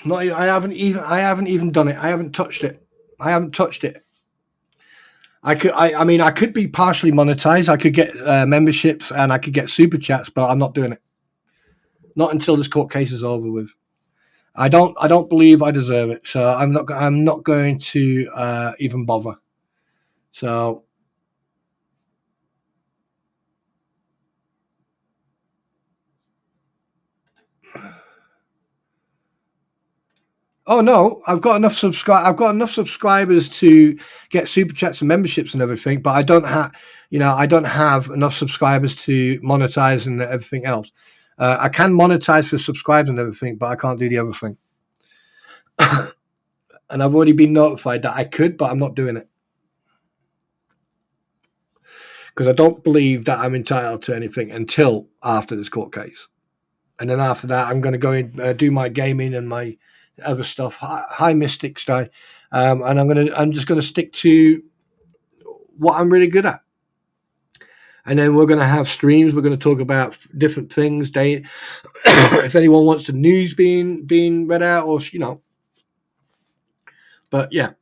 not. I haven't even done it. I haven't touched it. I haven't touched it. I mean, I could be partially monetized. I could get memberships and I could get super chats, but I'm not doing it. Not until this court case is over with. I don't believe I deserve it, so I'm not going to even bother. So. Oh no, I've got enough subscribers to get super chats and memberships and everything, but I don't have enough subscribers to monetize and everything else. I can monetize for subscribers and everything, but I can't do the other thing. And I've already been notified that I could, but I'm not doing it because I don't believe that I'm entitled to anything until after this court case. And then after that, I'm going to go and do my gaming and my other stuff, high mystic style, and I'm just going to stick to what I'm really good at. And then we're going to have streams. We're going to talk about different things. If anyone wants the news being read out, or But yeah,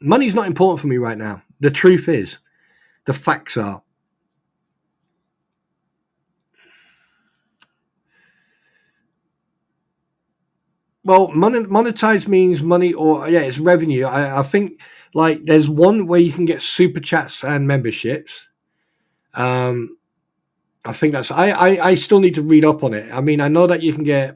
money's not important for me right now. The truth is, the facts are. Well, monetize means money, or it's revenue. I think like there's one where you can get super chats and memberships. I think that's. I still need to read up on it. I mean, I know that you can get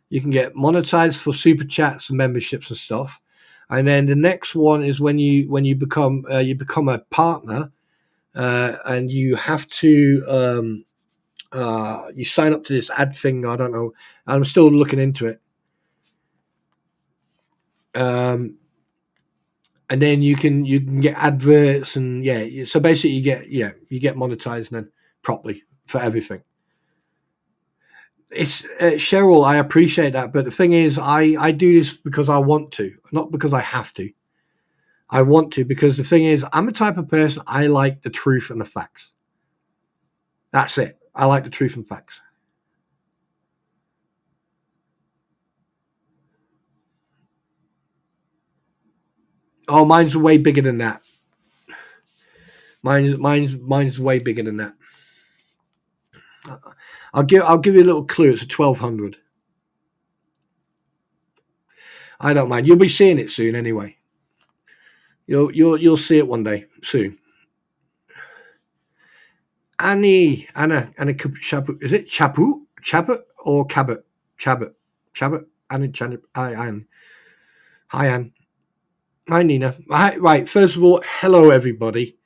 monetized for super chats and memberships and stuff. And then the next one is when you become a partner, and you have to you sign up to this ad thing. I don't know. I'm still looking into it. And then you can get adverts and so basically you get monetized then properly for everything. It's Cheryl, I appreciate that, but the thing is, I do this because I want to, not because I have to. I want to because the thing is, I'm the type of person, I like the truth and the facts. That's it. I like the truth and facts. Oh, mine's way bigger than that. Mine's way bigger than that. I'll give you a little clue. It's a 1200. I don't mind. You'll be seeing it soon anyway. You'll see it one day soon. Anna Chapu. Is it Chapu? Chabot or Cabot? Chabot. Annie Chabot. Hi, Anne. Hi, Nina. Right. First of all, hello, everybody.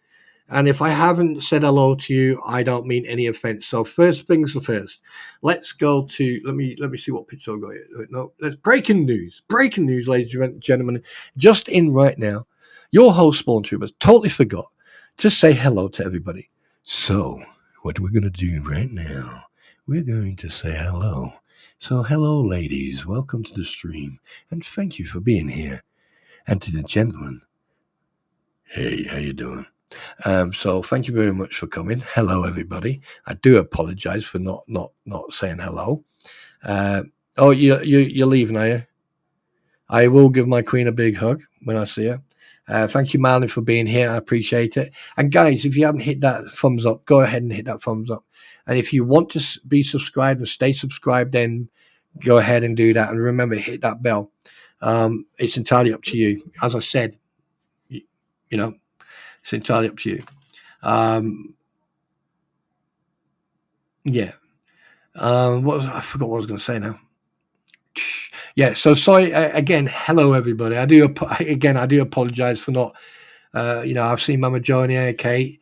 And if I haven't said hello to you, I don't mean any offense. So first things first. Let's go to let me see what picture I've got here. No, that's breaking news. Breaking news, ladies and gentlemen. Just in right now, your host Spawn Troopers totally forgot to say hello to everybody. So what we're gonna do right now, we're going to say hello. So hello, ladies. Welcome to the stream, and thank you for being here. And to the gentlemen, hey, how you doing? So thank you very much for coming. Hello, everybody. I do apologise for not saying hello. Oh, you're leaving, are you? I will give my queen a big hug when I see her. Thank you, Marlon, for being here. I appreciate it. And guys, if you haven't hit that thumbs up, go ahead and hit that thumbs up. And if you want to be subscribed and stay subscribed, then go ahead and do that. And remember, hit that bell. It's entirely up to you. As I said, you know, it's entirely up to you. Yeah. I forgot what I was going to say now. Yeah. So sorry again. Hello, everybody. I do apologize for not. I've seen Mama Jonia, Kate,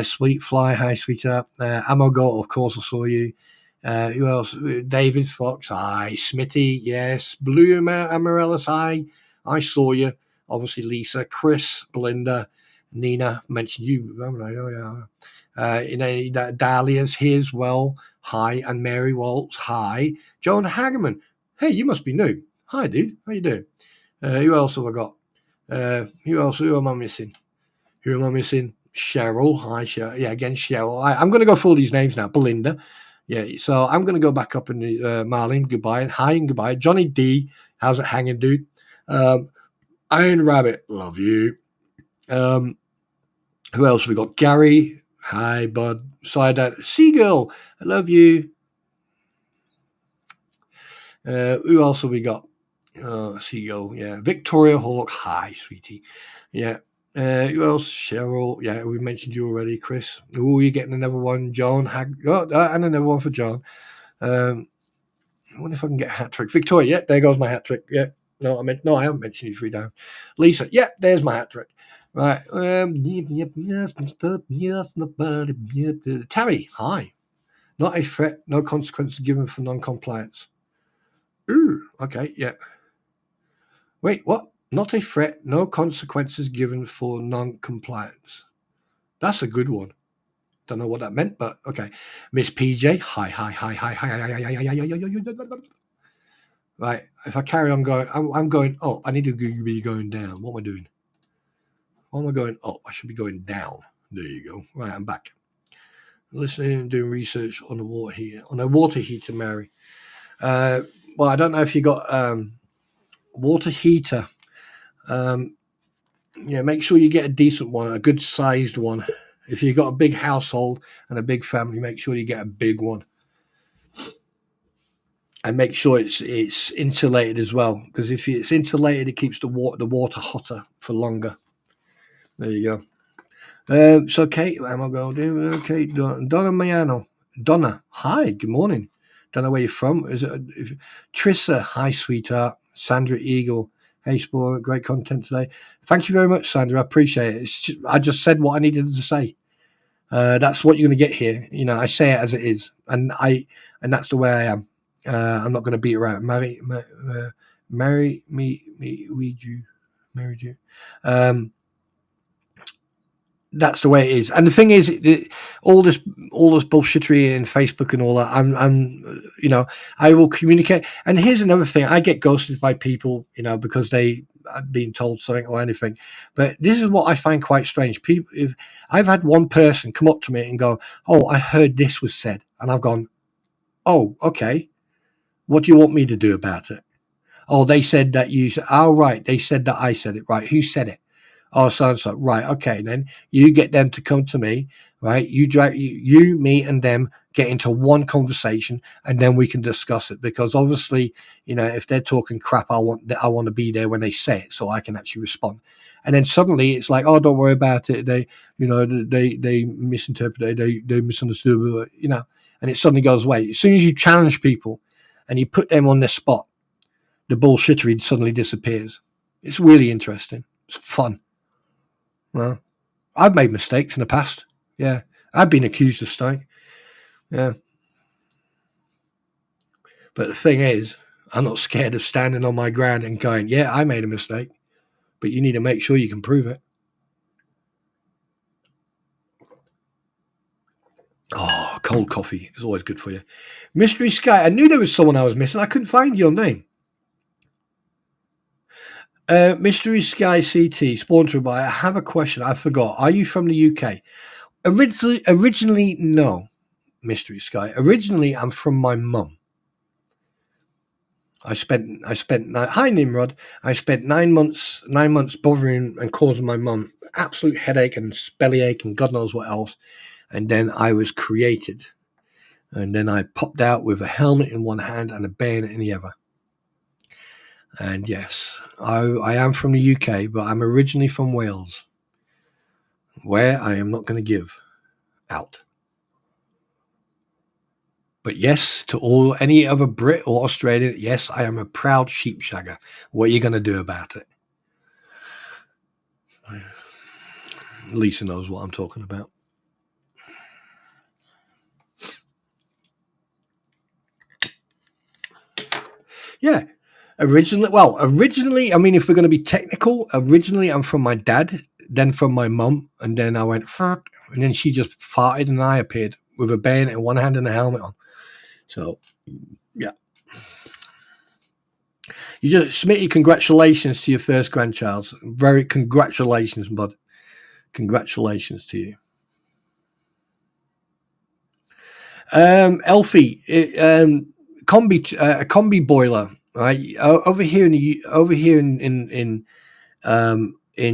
Sweet Fly, hi sweetheart. Amogo, of course, I saw you. Who else? David Fox, hi. Smitty, yes. Blue Amarellis, hi. I saw you. Obviously, Lisa, Chris, Belinda, Nina, mentioned you, haven't I? Oh, yeah. Dahlia's here as well. Hi. And Mary Waltz, hi. John Hagerman, hey, you must be new. Hi, dude. How you doing? Who else have I got? Who am I missing? Cheryl. Hi, Cheryl. Yeah, again, Cheryl. I'm going to go through all these names now. Belinda. Yeah, so I'm going to go back up in the Marlene. Goodbye. Hi and goodbye. Johnny D. How's it hanging, dude? Iron Rabbit. Love you. Who else have we got? Gary. Hi, bud. Side Seagull. I love you. Who else have we got? Seagull. Yeah. Victoria Hawk. Hi, sweetie. Yeah. Who else? Cheryl. Yeah, we mentioned you already, Chris. Oh, you're getting another one. John. And another one for John. I wonder if I can get a hat trick. Victoria. Yeah, there goes my hat trick. Yeah. No, I haven't mentioned you 3 down. Lisa. Yeah, there's my hat trick. Right. Tammy. Hi. Not a threat. No consequences given for non-compliance. Ooh. Okay. Yeah. Wait. What? Not a threat. No consequences given for non-compliance. That's a good one. Don't know what that meant, but okay. Miss PJ, hi. Right, if I carry on going, I'm going up. I need to be going down. What am I doing? Why am I going up? I should be going down. There you go. Right, I'm back. Listening and doing research on the water heater, Mary. Well, I don't know if you got water heater. Yeah, make sure you get a decent one, a good sized one. If you've got a big household and a big family, make sure you get a big one. And make sure it's insulated as well, because if it's insulated, it keeps the water hotter for longer. There you go. So Kate, am I going to do? Okay, Donna Mayano. Donna, hi, good morning. Don't know where you're from. Is it Trissa? Hi, sweetheart. Sandra Eagle. Hey, Sport, great content today. Thank you very much, Sandra. I appreciate it. I just said what I needed to say. That's what you're going to get here. I say it as it is, and that's the way I am. I'm not going to beat around. Marry me, married you. That's the way it is. And the thing is, all this bullshittery in Facebook and all that. I will communicate. And here's another thing: I get ghosted by people, because they had been told something or anything. But this is what I find quite strange. If I've had one person come up to me and go, "Oh, I heard this was said," and I've gone, "Oh, okay. What do you want me to do about it?" Oh, they said that you said, oh, right. They said that I said it. Right. Who said it? Oh, so and so. Right. Okay. Then you get them to come to me. Right. You, me and them get into one conversation, and then we can discuss it, because obviously, if they're talking crap, I want to be there when they say it so I can actually respond. And then suddenly it's like, oh, don't worry about it. They misinterpreted, they misunderstood, and it suddenly goes away. As soon as you challenge people and you put them on their spot, the bullshittery suddenly disappears. It's really interesting. It's fun. Well, I've made mistakes in the past. Yeah. I've been accused of stealing. Yeah. But the thing is, I'm not scared of standing on my ground and going, yeah, I made a mistake, but you need to make sure you can prove it. Oh, cold coffee is always good for you. Mystery Sky. I knew there was someone I was missing. I couldn't find your name. Mystery Sky CT, sponsored by. I have a question. I forgot. Are you from the UK? Originally, no. Mystery Sky. Originally, I'm from my mum. I spent hi Nimrod. I spent 9 months bothering and causing my mum absolute headache and bellyache and God knows what else. And then I was created. And then I popped out with a helmet in one hand and a bayonet in the other. And yes, I am from the UK, but I'm originally from Wales, where I am not going to give out. But yes, to any other Brit or Australian, yes, I am a proud sheepshagger. What are you going to do about it? Lisa knows what I'm talking about. Yeah. Originally, I mean, if we're going to be technical, originally I'm from my dad, then from my mum, and then I went, and then she just farted and I appeared with a bayonet in one hand and a helmet on. So, yeah. You just, Smitty, congratulations to your first grandchild. Very congratulations, bud. Congratulations to you. Elfie, a combi boiler, right? Over here in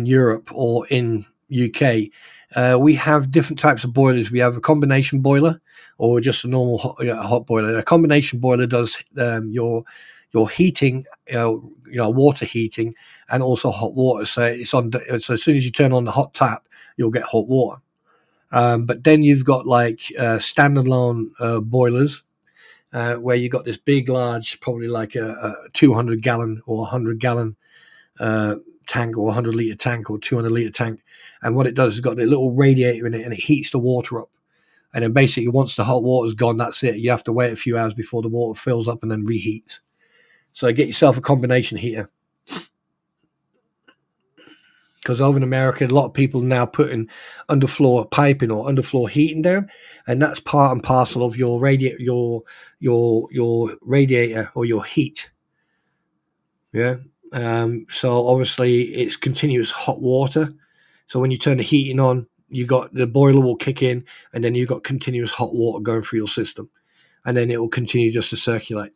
Europe or in UK, we have different types of boilers. We have a combination boiler or just a normal hot boiler. A combination boiler does your heating, water heating, and also hot water. So it's on. So as soon as you turn on the hot tap, you'll get hot water. But then you've got like standalone boilers where you got this big, large, probably like a 200 gallon or 100 gallon tank or 100 litre tank or 200 litre tank. And what it does is got a little radiator in it and it heats the water up. And then basically once the hot water's gone, that's it. You have to wait a few hours before the water fills up and then reheats. So get yourself a combination heater. Because over in America, a lot of people are now putting underfloor piping or underfloor heating down, and that's part and parcel of your radiator, your radiator or your heat. Yeah. So obviously it's continuous hot water. So when you turn the heating on, you got the boiler will kick in, and then you've got continuous hot water going through your system, and then it will continue just to circulate.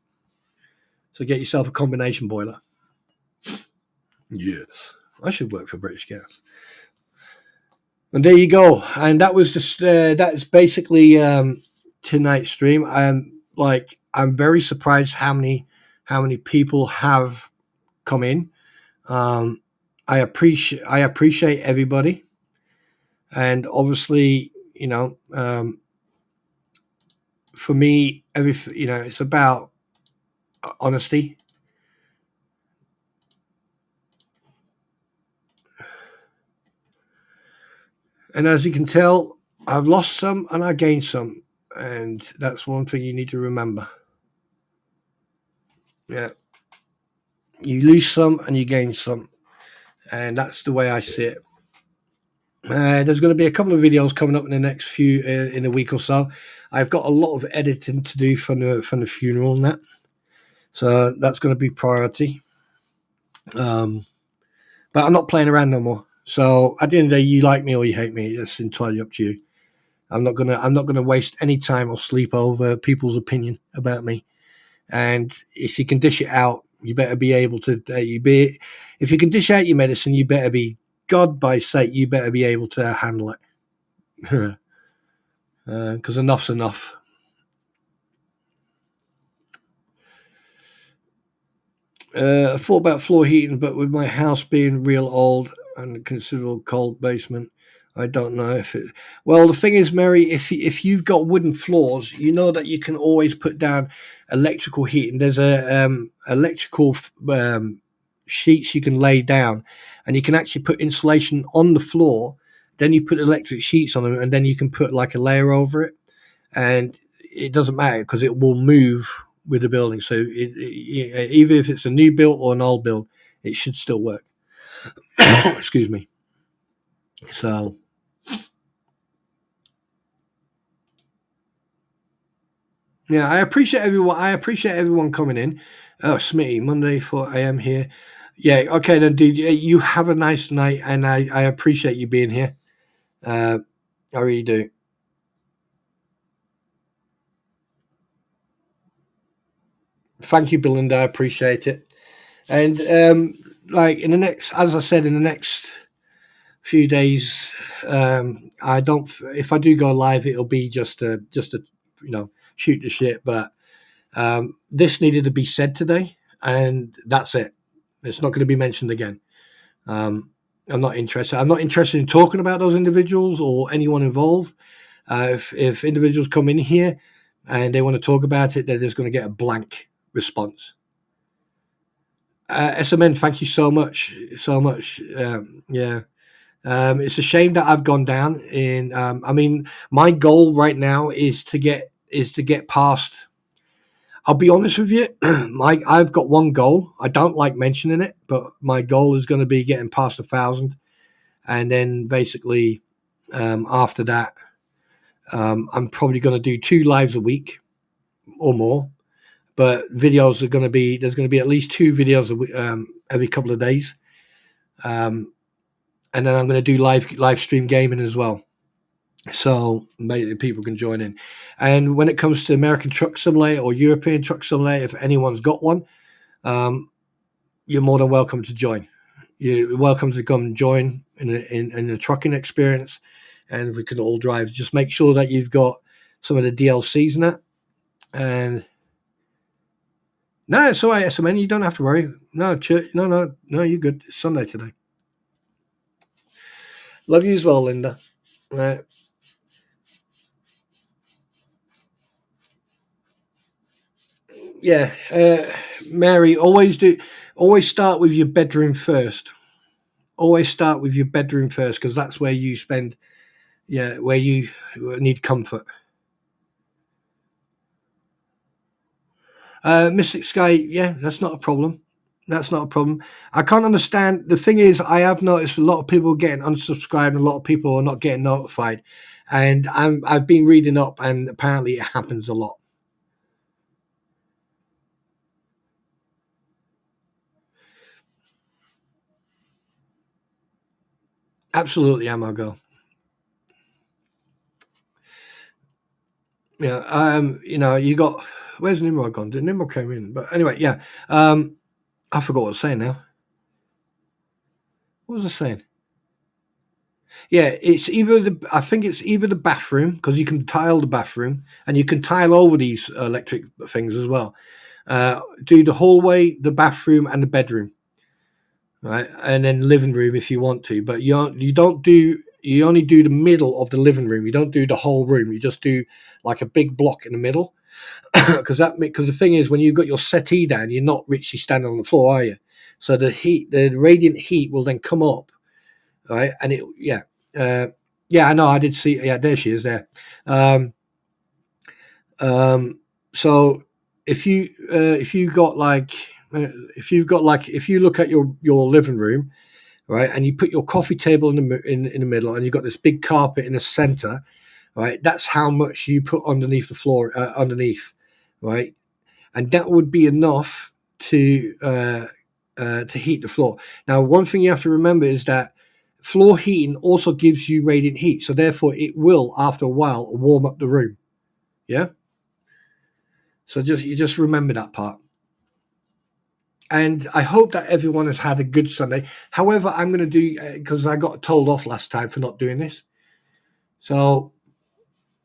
So get yourself a combination boiler. Yes, I should work for British Gas. And there you go. And that was just that's basically tonight's stream. I'm very surprised how many people have come in. I appreciate everybody, and obviously, for me, it's about honesty. And as you can tell, I've lost some and I gained some. And that's one thing you need to remember. Yeah. You lose some and you gain some. And that's the way I see it. There's going to be a couple of videos coming up in the next in a week or so. I've got a lot of editing to do from the funeral and that. So that's going to be priority. But I'm not playing around no more. So at the end of the day, you like me or you hate me. That's entirely up to you. I'm not gonna waste any time or sleep over people's opinion about me. And if you can dish it out, you better be able to. If you can dish out your medicine, you better be. God by sake, you better be able to handle it. Because enough's enough. I thought about floor heating, but with my house being real old and a considerable cold basement, I don't know if it. Well, the thing is, Mary, if you've got wooden floors, you know that you can always put down electrical heating. There's a electrical sheets you can lay down, and you can actually put insulation on the floor. Then you put electric sheets on them, and then you can put like a layer over it, and it doesn't matter because it will move with the building. So either if it's a new build or an old build, it should still work. Excuse me. So yeah, I appreciate everyone coming in. Oh, Smitty, Monday 4 a.m. here. Yeah, okay then, dude. You have a nice night, and I appreciate you being here. I really do. Thank you, Belinda. I appreciate it. And like in the next, as I said, in the next few days, I don't. If I do go live, it'll be just a shoot the shit. But this needed to be said today, and that's it. It's not going to be mentioned again. I'm not interested. I'm not interested in talking about those individuals or anyone involved. If individuals come in here and they want to talk about it, they're just going to get a blank response. SMN, thank you so much, so much. Yeah, it's a shame that I've gone down in. I mean, my goal right now is to get past. I'll be honest with you, I've got one goal. I don't like mentioning it, but my goal is going to be getting past 1,000, and then basically after that, I'm probably going to do 2 lives a week or more. But videos are going to be there's going to be at least 2 videos every couple of days, and then I'm going to do live stream gaming as well. So maybe people can join in. And when it comes to American Truck Simulator or European Truck Simulator, if anyone's got one, you're more than welcome to join. You're welcome to come join in a trucking experience, and we can all drive. Just make sure that you've got some of the DLCs in that. And no, it's all right, SMN. You don't have to worry. No, you're good. It's Sunday today. Love you as well, Linda. Right. Yeah, Mary, always start with your bedroom first. Always start with your bedroom first, because that's where you spend, where you need comfort. Mystic Sky, yeah, that's not a problem. That's not a problem. I can't understand. The thing is, I have noticed a lot of people getting unsubscribed, and a lot of people are not getting notified. And I've been reading up, and apparently it happens a lot. Absolutely, Amago. Yeah, you got. Where's Nimrod gone? Did Nimrod came in? But anyway, yeah. I forgot what I was saying now. What was I saying? Yeah, I think it's either the bathroom, because you can tile the bathroom, and you can tile over these electric things as well. Do the hallway, the bathroom, and the bedroom, right? And then living room if you want to, but you only do the middle of the living room. You don't do the whole room. You just do like a big block in the middle, because the thing is, when you've got your settee down, you're not richly standing on the floor, are you? So the radiant heat will then come up, right? And I know. I did see. Yeah, there she is. There. So if you look at your living room, right, and you put your coffee table in the middle, and you've got this big carpet in the center, right? That's how much you put underneath the floor, right? And that would be enough to heat the floor. Now, one thing you have to remember is that floor heating also gives you radiant heat, so therefore it will, after a while, warm up the room. Yeah. So you just remember that part. And I hope that everyone has had a good Sunday. However, I'm going to do, because I got told off last time for not doing this. So,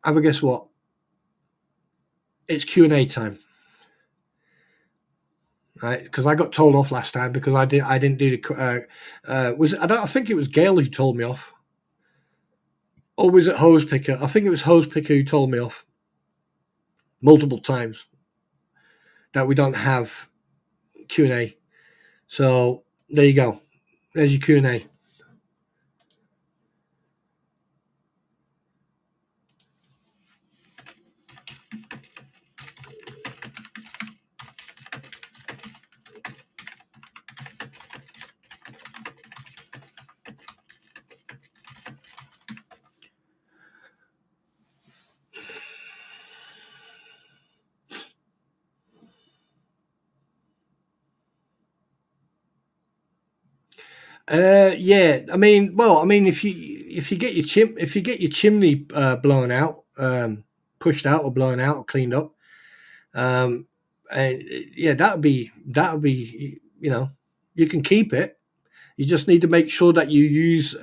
have a guess what? It's Q&A time. Right, because I got told off last time because I didn't do the I think it was Gail who told me off, or was it Hose Picker? I think it was Hose Picker who told me off multiple times that we don't have Q&A. So There you go. There's your Q&A. Yeah, I mean, if you get your chimney blown out, pushed out or blown out or cleaned up, and yeah, that would be you can keep it. You just need to make sure that you use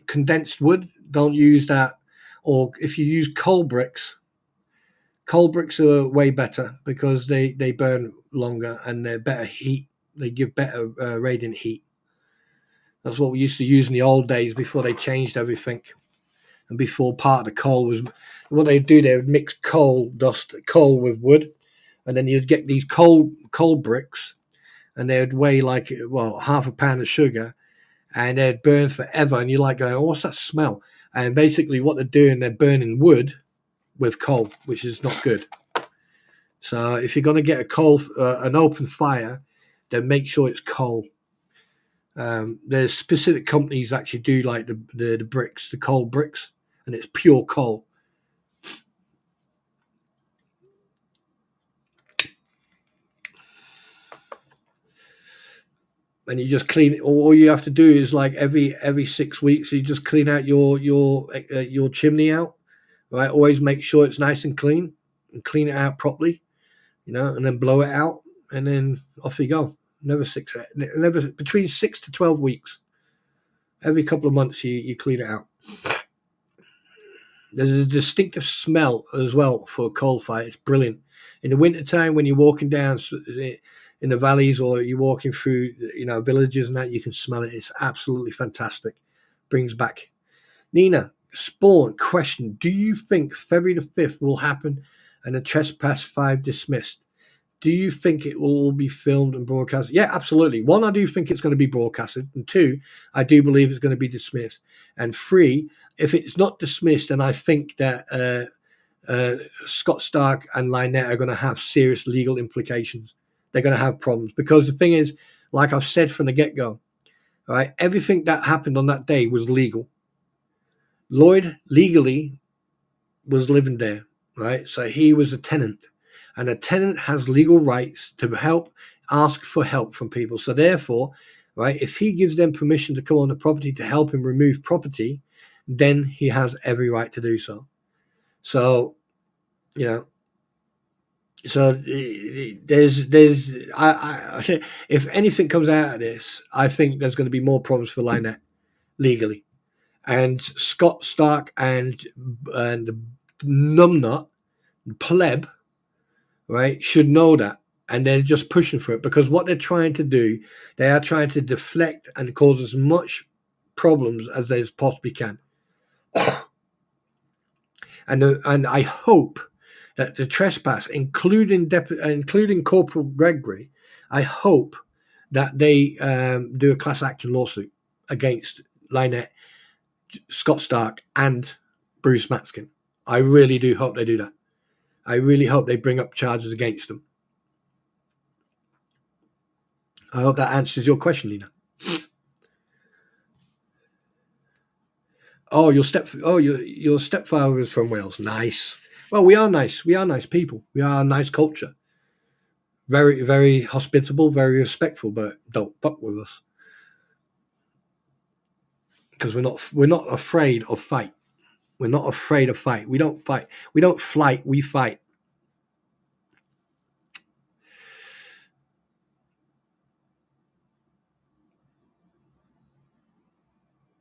condensed wood. Don't use that, or if you use coal bricks are way better because they burn longer and they're better heat. They give better radiant heat. That's what we used to use in the old days before they changed everything. And before part of the coal was what they'd do, they would mix coal with wood, and then you'd get these coal bricks, and they'd weigh like half a pound of sugar, and they'd burn forever. And you're like going, "Oh, what's that smell?" And basically, what they're doing, they're burning wood with coal, which is not good. So if you're going to get an open fire, then make sure it's coal. There's specific companies that actually do like the bricks, the coal bricks, and it's pure coal. And you just clean it. All you have to do is like every 6 weeks, you just clean out your chimney out. Right, always make sure it's nice and clean, and clean it out properly, and then blow it out, and then off you go. Never between 6 to 12 weeks. Every couple of months, you clean it out. There's a distinctive smell as well for a coal fire. It's brilliant. In the wintertime, when you're walking down in the valleys or you're walking through, villages and that, you can smell it. It's absolutely fantastic. Brings back. Nina, Spawn, question. Do you think February the 5th will happen and the Trespass 5 dismissed? Do you think it will all be filmed and broadcast? Yeah, absolutely. One, I do think it's going to be broadcasted. And two, I do believe it's going to be dismissed. And three, if it's not dismissed, then I think that Scott Stark and Lynette are going to have serious legal implications. They're going to have problems. Because the thing is, like I've said from the get-go, right, everything that happened on that day was legal. Lloyd legally was living there, right? So he was a tenant. And a tenant has legal rights to ask for help from people. So therefore, right, if he gives them permission to come on the property to help him remove property, then he has every right to do so. So, there's if anything comes out of this, I think there's going to be more problems for Lynette legally. And Scott Stark and Numbnut, pleb, right, should know that. And they're just pushing for it because what they're trying to do, they are trying to deflect and cause as much problems as they possibly can. And I hope that the trespass, including Corporal Gregory, I hope that they do a class action lawsuit against Lynette, Scott Stark, and Bruce Matskin. I really do hope they do that. I really hope they bring up charges against them. I hope that answers your question, Lena. Oh, your stepfather is from Wales. Nice. Well, we are nice. We are nice people. We are a nice culture. Very, very hospitable, very respectful, but don't fuck with us because we're not afraid of fight. We're not afraid of fight. We don't fight. We don't flight. We fight.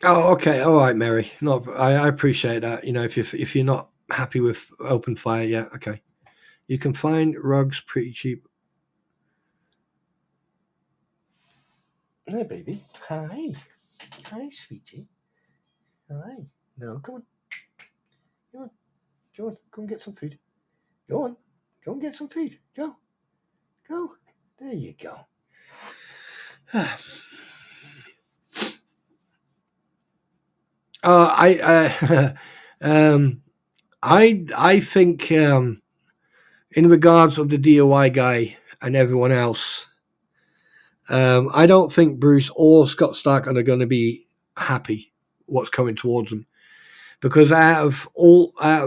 Oh, okay, all right, Mary. No, I appreciate that. If you're not happy with open fire, yeah, okay. You can find rugs pretty cheap. Hey, baby. Hi, sweetie. Hi. No, come on. Come on. Go on. Go and get some food. Go on. Go and get some food. Go. Go. There you go. I I think in regards of the DOI guy and everyone else, I don't think Bruce or Scott Stark are going to be happy what's coming towards them, because out of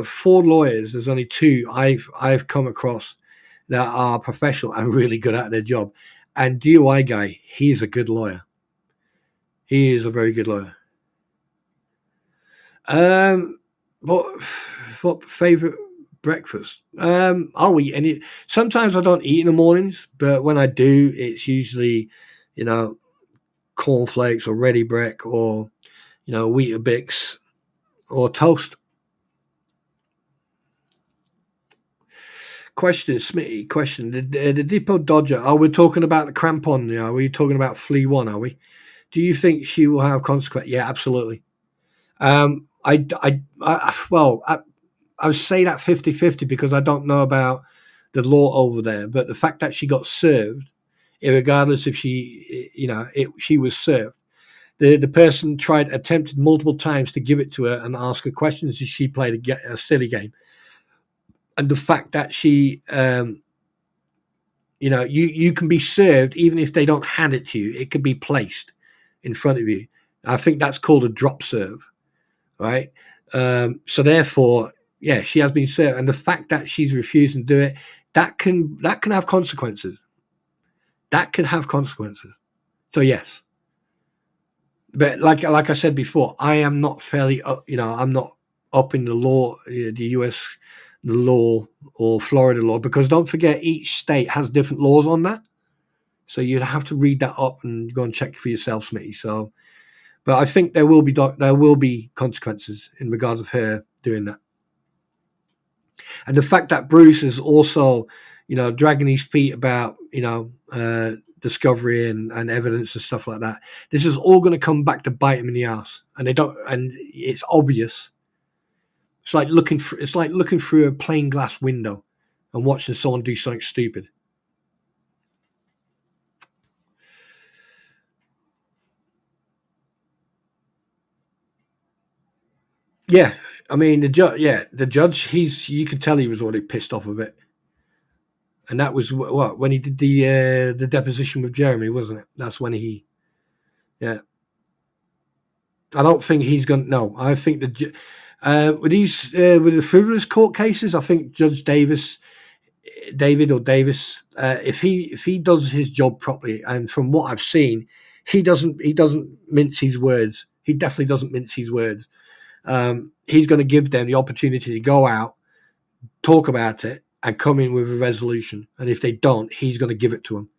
four lawyers, there's only two I've come across that are professional and really good at their job. And DOI guy, he's a good lawyer. He is a very good lawyer. What favorite breakfast? I'll eat any. Sometimes I don't eat in the mornings, but when I do, it's usually, you know, cornflakes or ready break or, Weetabix or toast. Question, Smitty, question. The Depot Dodger, are we talking about the crampon? Are we talking about Flea 1, are we? Do you think she will have consequence? Yeah, absolutely. I would say that 50-50 because I don't know about the law over there, but the fact that she got served, regardless if she was served, the person attempted multiple times to give it to her and ask her questions as she played a silly game. And the fact that she, you can be served even if they don't hand it to you. It could be placed in front of you. I think that's called a drop serve, right? So therefore, yeah, she has been served, and the fact that she's refusing to do it, that can have consequences. That can have consequences. So yes, but like I said before, I am not fairly up. I'm not up in the law, the U.S. law or Florida law, because don't forget each state has different laws on that. So you'd have to read that up and go and check for yourself, Smitty. So, but I think there will be consequences in regards of her doing that. And the fact that Bruce is also, dragging his feet about, discovery and evidence and stuff like that. This is all going to come back to bite him in the ass, and it's obvious. It's like looking through a plain glass window and watching someone do something stupid. Yeah, I mean the judge. Yeah, the judge. You could tell he was already pissed off a bit, and that was what when he did the deposition with Jeremy, wasn't it? That's when he. Yeah, I don't think he's going. No, I think with the frivolous court cases, I think Judge David or Davis, if he does his job properly, and from what I've seen, he doesn't mince his words. He definitely doesn't mince his words. He's going to give them the opportunity to go out, talk about it, and come in with a resolution. And if they don't, he's going to give it to them,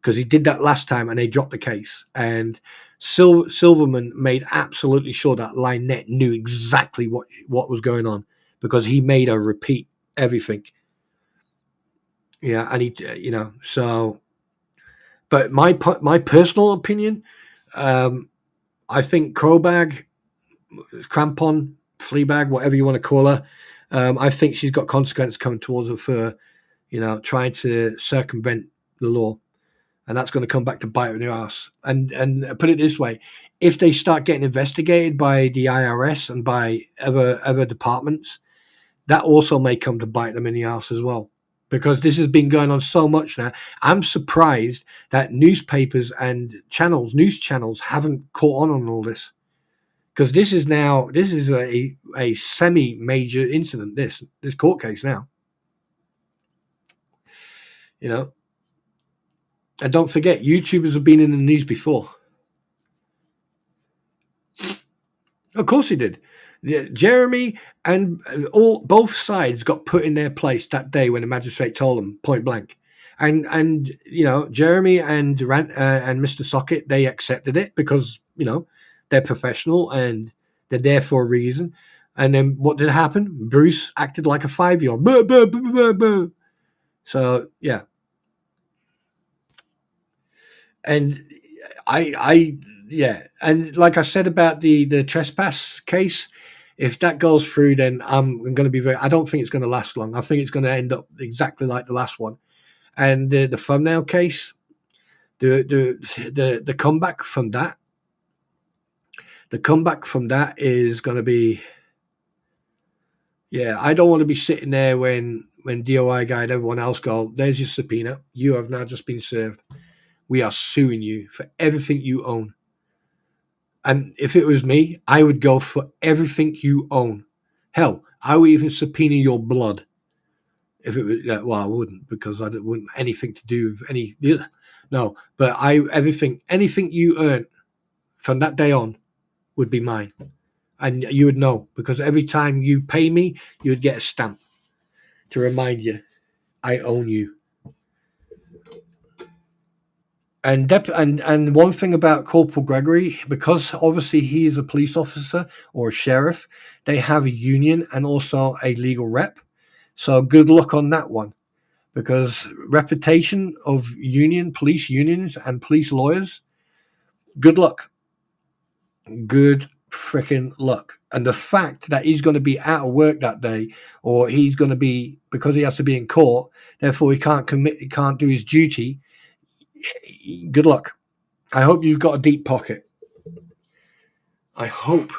because he did that last time and they dropped the case. And Silverman made absolutely sure that Lynette knew exactly what was going on, because he made her repeat everything. Yeah, and so. But my personal opinion, I think Crowbag, Crampon, Fleabag, whatever you want to call her, I think she's got consequences coming towards her for, trying to circumvent the law, and that's going to come back to bite her in the ass. And put it this way, if they start getting investigated by the IRS and by other departments, that also may come to bite them in the ass as well, because this has been going on so much now. I'm surprised that newspapers and news channels haven't caught on all this, because this is a semi-major incident. This court case now, you know, and don't forget, YouTubers have been in the news before. Of course he did. Yeah, Jeremy and both sides got put in their place that day when the magistrate told them point blank, and Jeremy and Mr. Socket, they accepted it because they're professional and they're there for a reason. And then what did happen? Bruce acted like a 5-year-old. Buh, buh, buh, buh, buh. So yeah, and I yeah, and like I said about the trespass case, if that goes through, then I'm going to be very. I don't think it's going to last long. I think it's going to end up exactly like the last one. And the thumbnail case, the comeback from that, the comeback from that is going to be, yeah, I don't want to be sitting there when DOI guy and everyone else go, there's your subpoena. You have now just been served. We are suing you for everything you own. And if it was me, I would go for everything you own. Hell, I would even subpoena your blood. If it was, well, I wouldn't, because I wouldn't anything to do with any. No, but anything you earn from that day on would be mine, and you would know, because every time you pay me, you would get a stamp to remind you I own you. And one thing about Corporal Gregory, because obviously he is a police officer or a sheriff, they have a union and also a legal rep. So good luck on that one, because reputation of police unions and police lawyers, good luck. Good freaking luck. And the fact that he's going to be out of work that day, or he's going to be, because he has to be in court, therefore he can't do his duty. Good luck. I hope you've got a deep pocket. I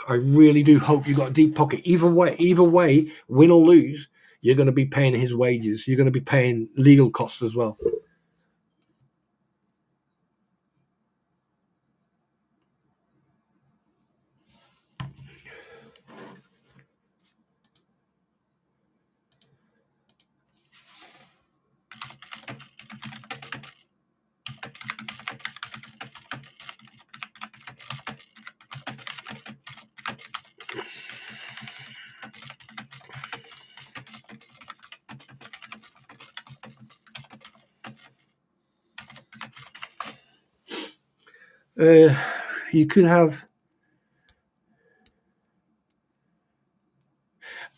really do hope you've got a deep pocket. Either way, win or lose, you're going to be paying his wages. You're going to be paying legal costs as well. You could have.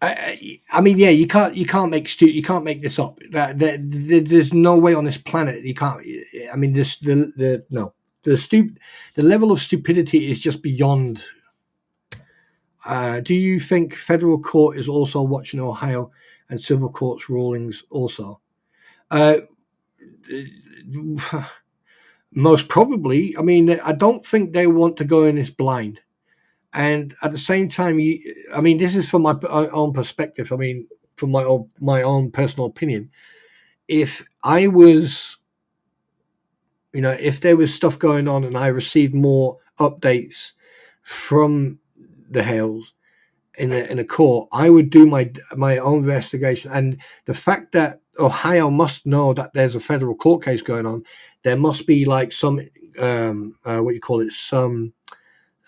I mean, yeah, you can't make this up. There's no way on this planet you can't. I mean, the level of stupidity is just beyond. Do you think federal court is also watching Ohio and civil courts rulings also? Most probably. I mean, I don't think they want to go in this blind. And at the same time, I mean, this is from my own perspective. I mean, from my own personal opinion. If I was, if there was stuff going on and I received more updates from the Hales in a court, I would do my own investigation. And the fact that Ohio must know that there's a federal court case going on, there must be like some some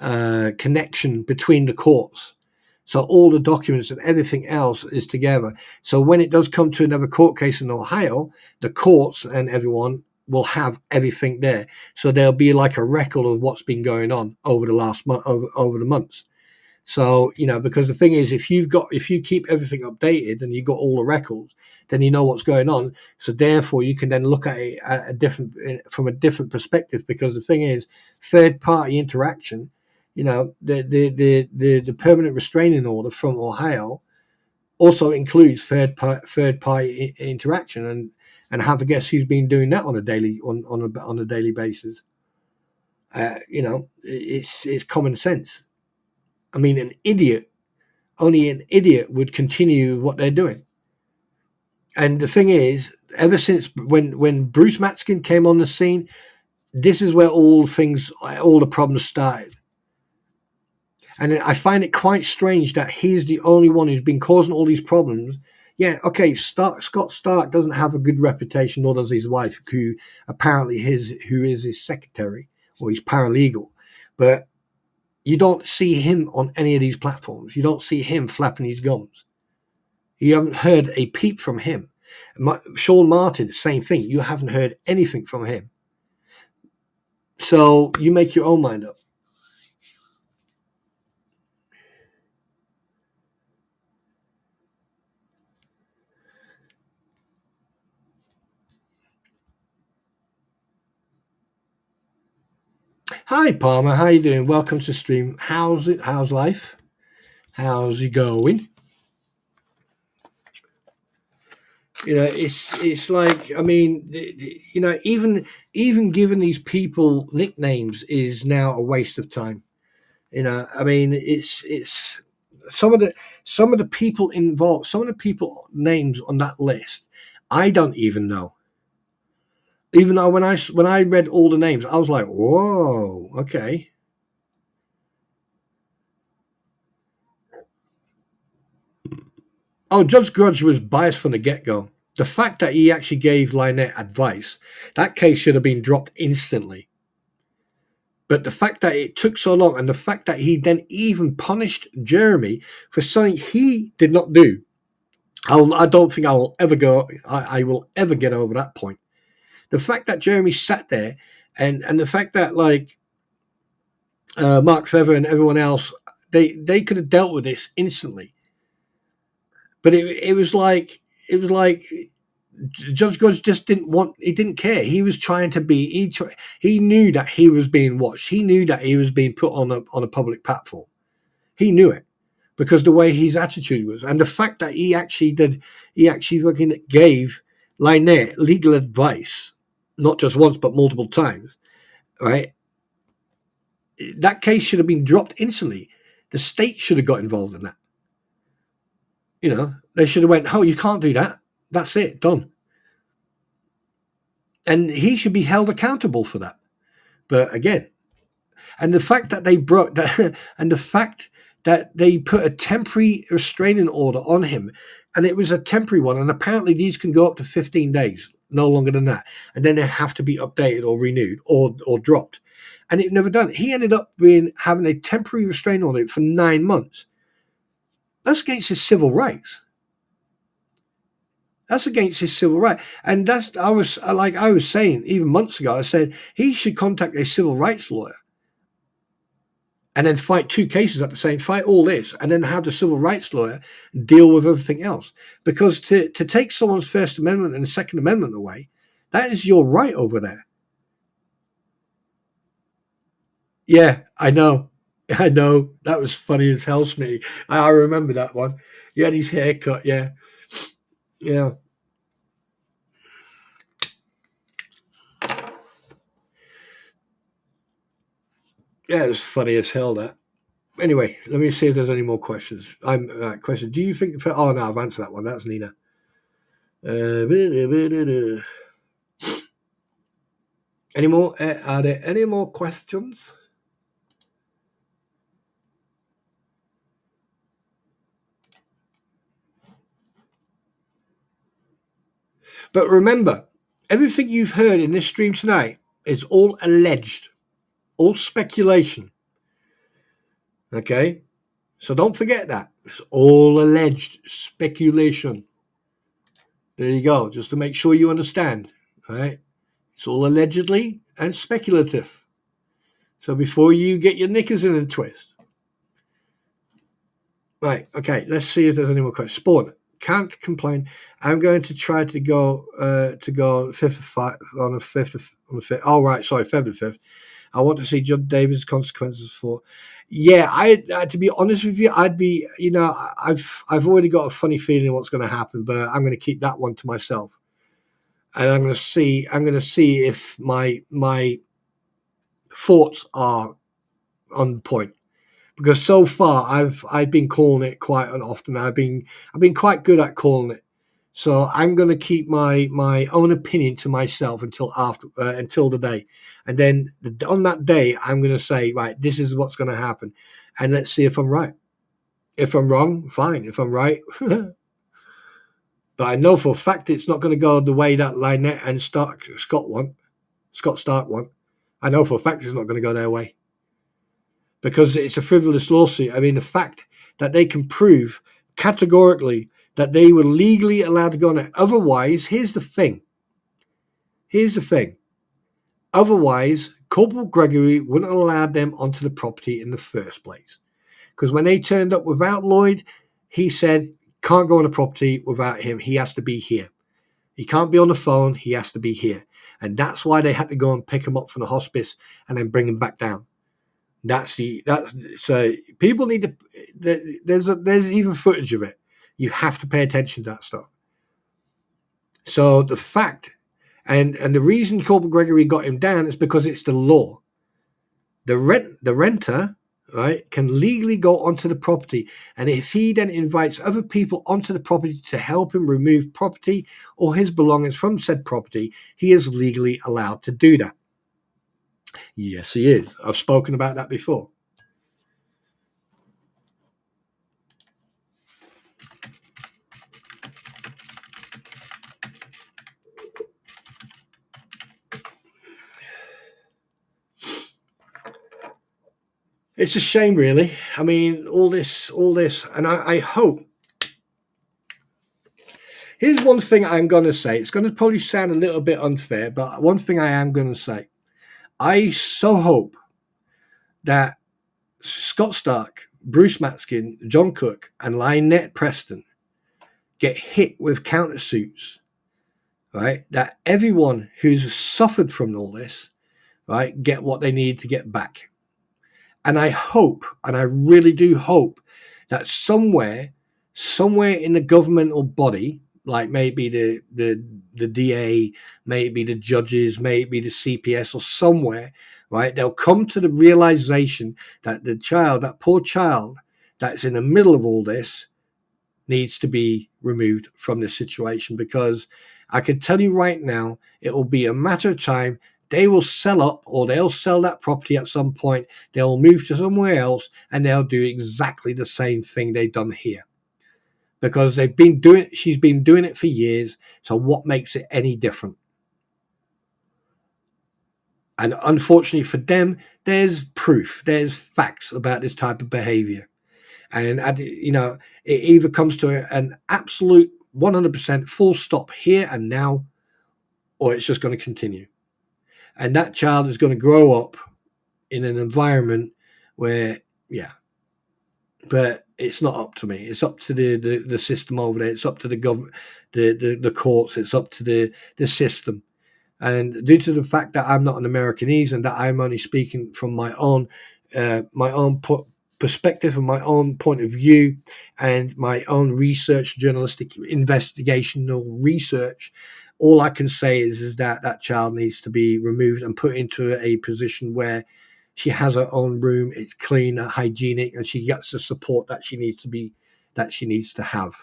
connection between the courts. So all the documents and everything else is together. So when it does come to another court case in Ohio, the courts and everyone will have everything there. So there'll be like a record of what's been going on over the last month, over the months. So, because the thing is, if you keep everything updated and you've got all the records, then you know what's going on. So therefore you can then look at it from a different perspective, because the thing is, third party interaction, the permanent restraining order from Ohio also includes third party interaction, and have a guess who's been doing that on a daily basis. It's common sense. I mean, only an idiot would continue what they're doing. And the thing is, ever since when Bruce Matskin came on the scene, this is where all the problems started. And I find it quite strange that he's the only one who's been causing all these problems. Yeah, okay, Scott Stark doesn't have a good reputation, nor does his wife, who apparently who is his secretary or his paralegal. But you don't see him on any of these platforms. You don't see him flapping his gums. You haven't heard a peep from him. Sean Martin, same thing. You haven't heard anything from him. So you make your own mind up. Hi, Palmer. How you doing? Welcome to stream. How's it? How's life? How's it going? It's like, I mean, even giving these people nicknames is now a waste of time. I mean, it's some of the people involved, some of the people names on that list, I don't even know. Even though when I read all the names, I was like, whoa, okay. Oh, Judge Grudge was biased from the get-go. The fact that he actually gave Lynette advice, that case should have been dropped instantly. But the fact that it took so long, and the fact that he then even punished Jeremy for something he did not do, I don't think I will ever I will ever get over that point. The fact that Jeremy sat there, and the fact that Mark Feather and everyone else, they could have dealt with this instantly. But it was like Judge Grudge just he didn't care. He was trying to be, he knew that he was being watched. He knew that he was being put on a public platform. He knew it because the way his attitude was. And the fact that he actually fucking gave Lynette legal advice, not just once, but multiple times, right? That case should have been dropped instantly. The state should have got involved in that. They should have went, oh, you can't do that. That's it, done. And he should be held accountable for that. But again, and the fact that they broke that, and the fact that they put a temporary restraining order on him, and it was a temporary one, and apparently these can go up to 15 days, no longer than that, and then they have to be updated or renewed or dropped, and it never done. He ended up having a temporary restraining order for 9 months. That's against his civil rights. That's against his civil right. And I was saying even months ago, I said he should contact a civil rights lawyer and then fight 2 cases at the same, fight all this, and then have the civil rights lawyer deal with everything else. Because to take someone's First Amendment and Second Amendment away, that is your right over there. Yeah, I know. That was funny as hell, Smitty. I remember that one. He had his hair cut, yeah. Yeah. Yeah, it was funny as hell, that. Anyway, let me see if there's any more questions. Question. Do you think? Oh no, I've answered that one. That's Nina. Any more? Are there any more questions? But remember, everything you've heard in this stream tonight is all alleged, all speculation. Okay, so don't forget that it's all alleged speculation. There you go, just to make sure you understand. All right, it's all allegedly and speculative. So before you get your knickers in a twist. Right, okay, let's see if there's any more questions. Spawn, can't complain. I'm going to try to go 5th of 5 on the 5th. Oh, right, sorry, February 5th. I want to see John David's consequences for. Yeah, to be honest with you, I'd be, I've already got a funny feeling what's going to happen, but I'm going to keep that one to myself. And I'm going to see if my thoughts are on point. Because so far I've been calling it quite often. I've been quite good at calling it. So I'm going to keep my own opinion to myself until the day, and then on that day I'm going to say, right, this is what's going to happen, and let's see if I'm right. If I'm wrong, fine. If I'm right, but I know for a fact it's not going to go the way that Lynette and Scott Stark want. I know for a fact it's not going to go their way. Because it's a frivolous lawsuit. I mean, the fact that they can prove categorically that they were legally allowed to go on it. Otherwise, here's the thing. Otherwise, Corporal Gregory wouldn't have allowed them onto the property in the first place. Because when they turned up without Lloyd, he said, can't go on the property without him. He has to be here. He can't be on the phone. He has to be here. And that's why they had to go and pick him up from the hospice and then bring him back down. So people need to. There's even footage of it. You have to pay attention to that stuff. So the fact, and the reason Corporal Gregory got him down is because it's the law. The renter, right, can legally go onto the property. And if he then invites other people onto the property to help him remove property or his belongings from said property, he is legally allowed to do that. Yes, he is. I've spoken about that before. It's a shame, really. I mean, all this, and I hope. Here's one thing I'm going to say. It's going to probably sound a little bit unfair, but one thing I am going to say. I so hope that Scott Stark, Bruce Matskin, John Cook, and Lynette Preston get hit with countersuits, right? That everyone who's suffered from all this, right, get what they need to get back. And I hope, and I really do hope, that somewhere in the governmental body, like maybe the DA, maybe the judges, maybe the CPS, or somewhere, right, they'll come to the realization that the child, that poor child that's in the middle of all this, needs to be removed from this situation. Because I can tell you right now, it will be a matter of time. They will sell up, or they'll sell that property at some point. They'll move to somewhere else, and they'll do exactly the same thing they've done here, because she's been doing it for years. So what makes it any different? And unfortunately for them, there's proof, there's facts about this type of behavior. And it either comes to an absolute 100% full stop here and now, or it's just going to continue. And that child is going to grow up in an environment where, but it's not up to me. It's up to the system over there. It's up to the government, the courts. It's up to the system. And due to the fact that I'm not an Americanese and that I'm only speaking from my own perspective and my own point of view and my own research, journalistic investigational research, all I can say is that that child needs to be removed and put into a position where she has her own room, it's clean, hygienic, and she gets the support that she needs to have.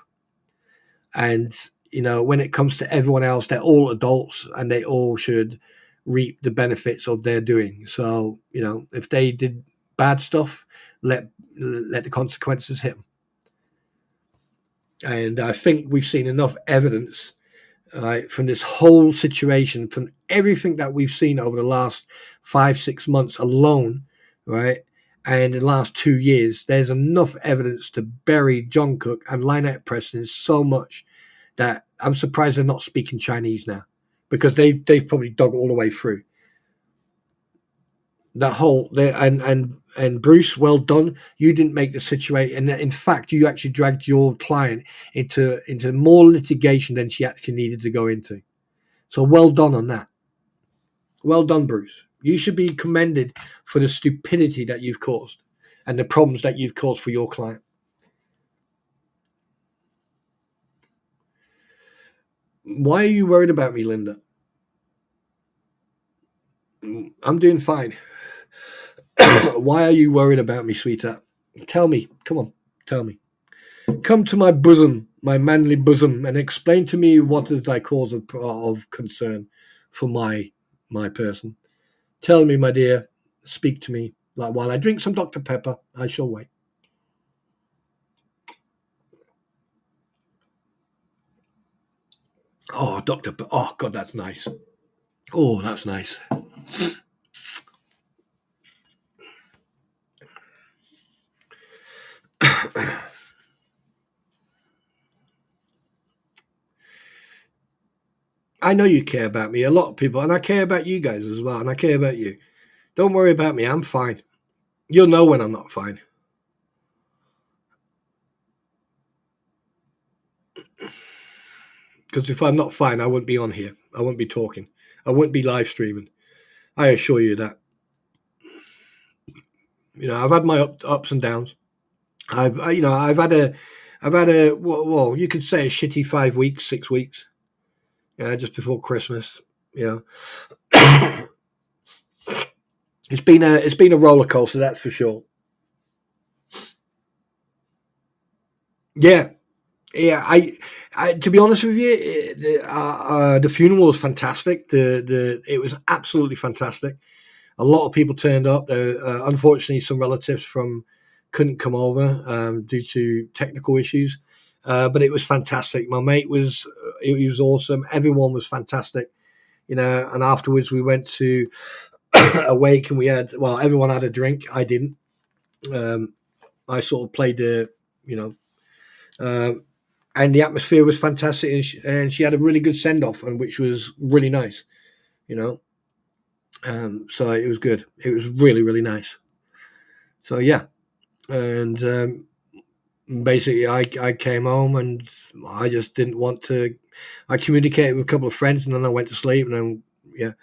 And when it comes to everyone else, they're all adults and they all should reap the benefits of their doing. So if they did bad stuff, let the consequences hit them. And I think we've seen enough evidence from this whole situation, from everything that we've seen over the last 5-6 months alone, right? And in the last 2 years, there's enough evidence to bury John Cook and Lynette Preston so much that I'm surprised they're not speaking Chinese now, because they've probably dug all the way through. That whole and Bruce, well done. You didn't make the situation, and in fact, you actually dragged your client into more litigation than she actually needed to go into. So well done on that. Well done, Bruce. You should be commended for the stupidity that you've caused and the problems that you've caused for your client. Why are you worried about me, Linda? I'm doing fine. Why are you worried about me, sweetheart? Tell me. Come on. Tell me. Come to my bosom, my manly bosom, and explain to me what is thy cause of concern for my person. Tell me, my dear. Speak to me. Like, while I drink some Dr. Pepper, I shall wait. Oh, oh, God, that's nice. Oh, that's nice. I know you care about me, a lot of people, and I care about you guys as well, and I care about you. Don't worry about me. I'm fine. You'll know when I'm not fine. Because if I'm not fine, I wouldn't be on here. I wouldn't be talking. I wouldn't be live streaming. I assure you that. I've had my ups and downs. I've had a well, you could say a shitty 5 weeks, 6 weeks. Just before Christmas. It's been a roller coaster, that's for sure. Yeah, yeah. I to be honest with you, the funeral was fantastic. It was absolutely fantastic. A lot of people turned up. Unfortunately, some relatives from couldn't come over due to technical issues. But it was fantastic. My mate was he was awesome. Everyone was fantastic. And afterwards we went to a wake and we had everyone had a drink. I didn't. Um, I sort of played the you know um, and the atmosphere was fantastic, and she had a really good send off, and which was really nice. You know, so it was good. It was really really nice. So yeah, and basically I came home and I just didn't want to. I communicated with a couple of friends, and then I went to sleep, and then yeah,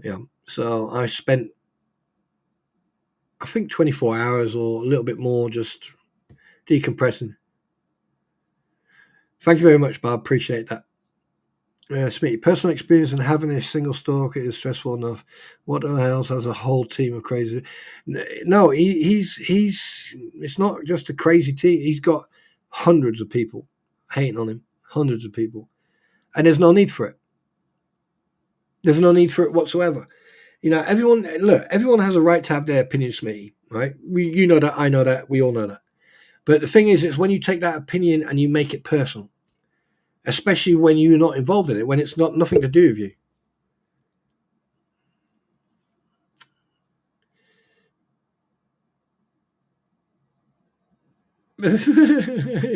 yeah. So I spent I think 24 hours or a little bit more just decompressing. Thank you very much, Bob. Appreciate that. Smitty, personal experience in having a single stalker is stressful enough. What else has a whole team of crazy? No, he's. It's not just a crazy team. He's got hundreds of people hating on him, hundreds of people, and there's no need for it. There's no need for it whatsoever. Everyone look. Everyone has a right to have their opinion, Smitty. Right? You know that. I know that. We all know that. But the thing is, it's when you take that opinion and you make it personal, especially when you're not involved in it, when it's not nothing to do with you.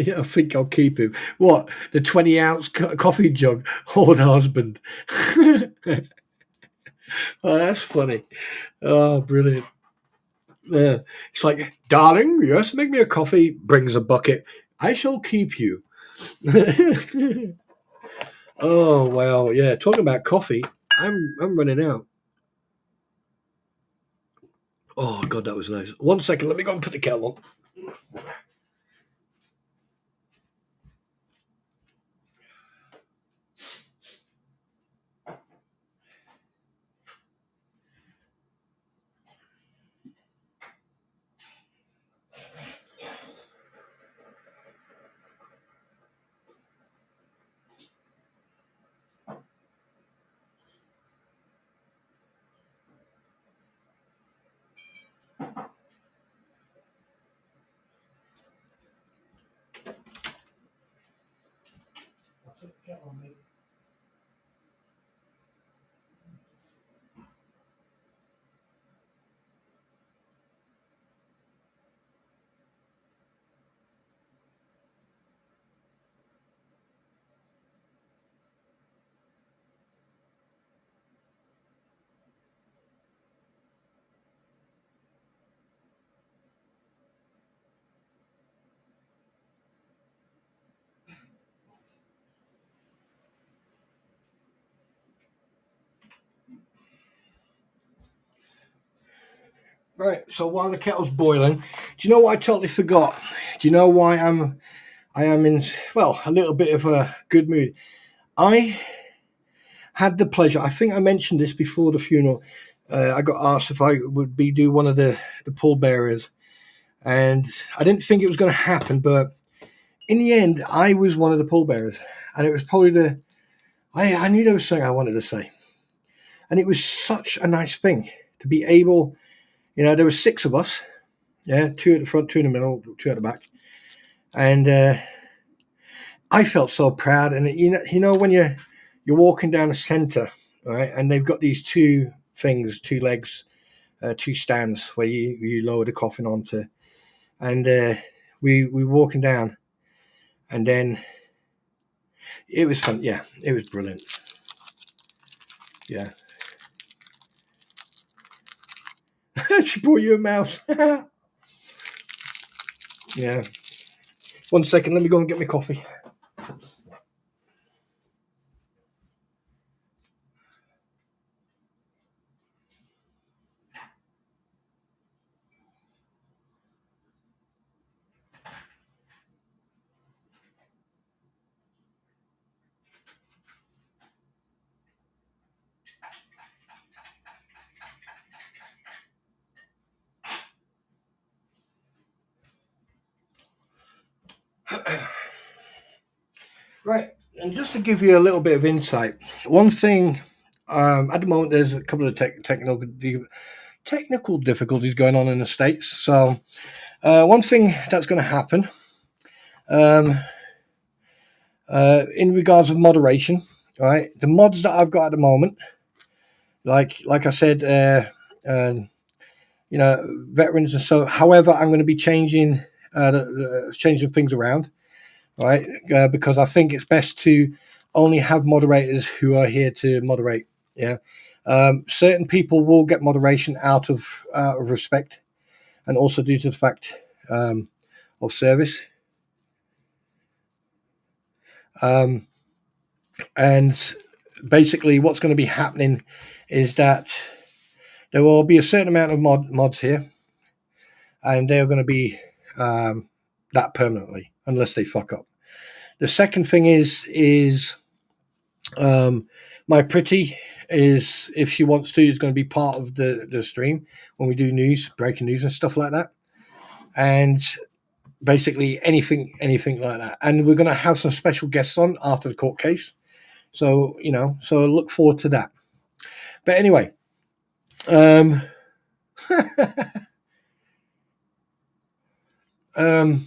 Yeah, I think I'll keep him. What, the 20-ounce coffee jug or the husband? Oh, that's funny. Oh, brilliant. Yeah. It's like, darling, yes, make me a coffee. Brings a bucket. I shall keep you. Oh, well, yeah. Talking about coffee, I'm running out. Oh, God, that was nice. 1 second. Let me go and put the kettle on. Right. So while the kettle's boiling, do you know what I totally forgot? Do you know why I am in a little bit of a good mood? I had the pleasure. I think I mentioned this before the funeral. I got asked if I would do one of the pallbearers, and I didn't think it was going to happen. But in the end, I was one of the pallbearers, and it was probably I knew there was something I wanted to say, and it was such a nice thing to be able. There were six of us. Yeah, two at the front, two in the middle, two at the back, and I felt so proud. And when you're walking down the center, right, and they've got these two things, two legs, two stands where you lower the coffin onto, and we walking down, and then it was fun. Yeah, it was brilliant. Yeah, she brought you a mouse. Yeah. 1 second, let me go and get my coffee. Right. And just to give you a little bit of insight, one thing at the moment, there's a couple of technical difficulties going on in the States. So, one thing that's going to happen um, in regards of moderation, right? The mods that I've got at the moment, like I said, veterans and so. However, I'm going to be changing things around, right? Because I think it's best to only have moderators who are here to moderate. Yeah, certain people will get moderation out of respect, and also due to the fact of service. Um, and basically, what's going to be happening is that there will be a certain amount of mods here, and they're going to be that permanently, unless they fuck up. The second thing is my pretty is, if she wants to, is going to be part of the stream when we do breaking news and stuff like that, and basically anything like that. And we're going to have some special guests on after the court case, so so look forward to that. But anyway, um, um,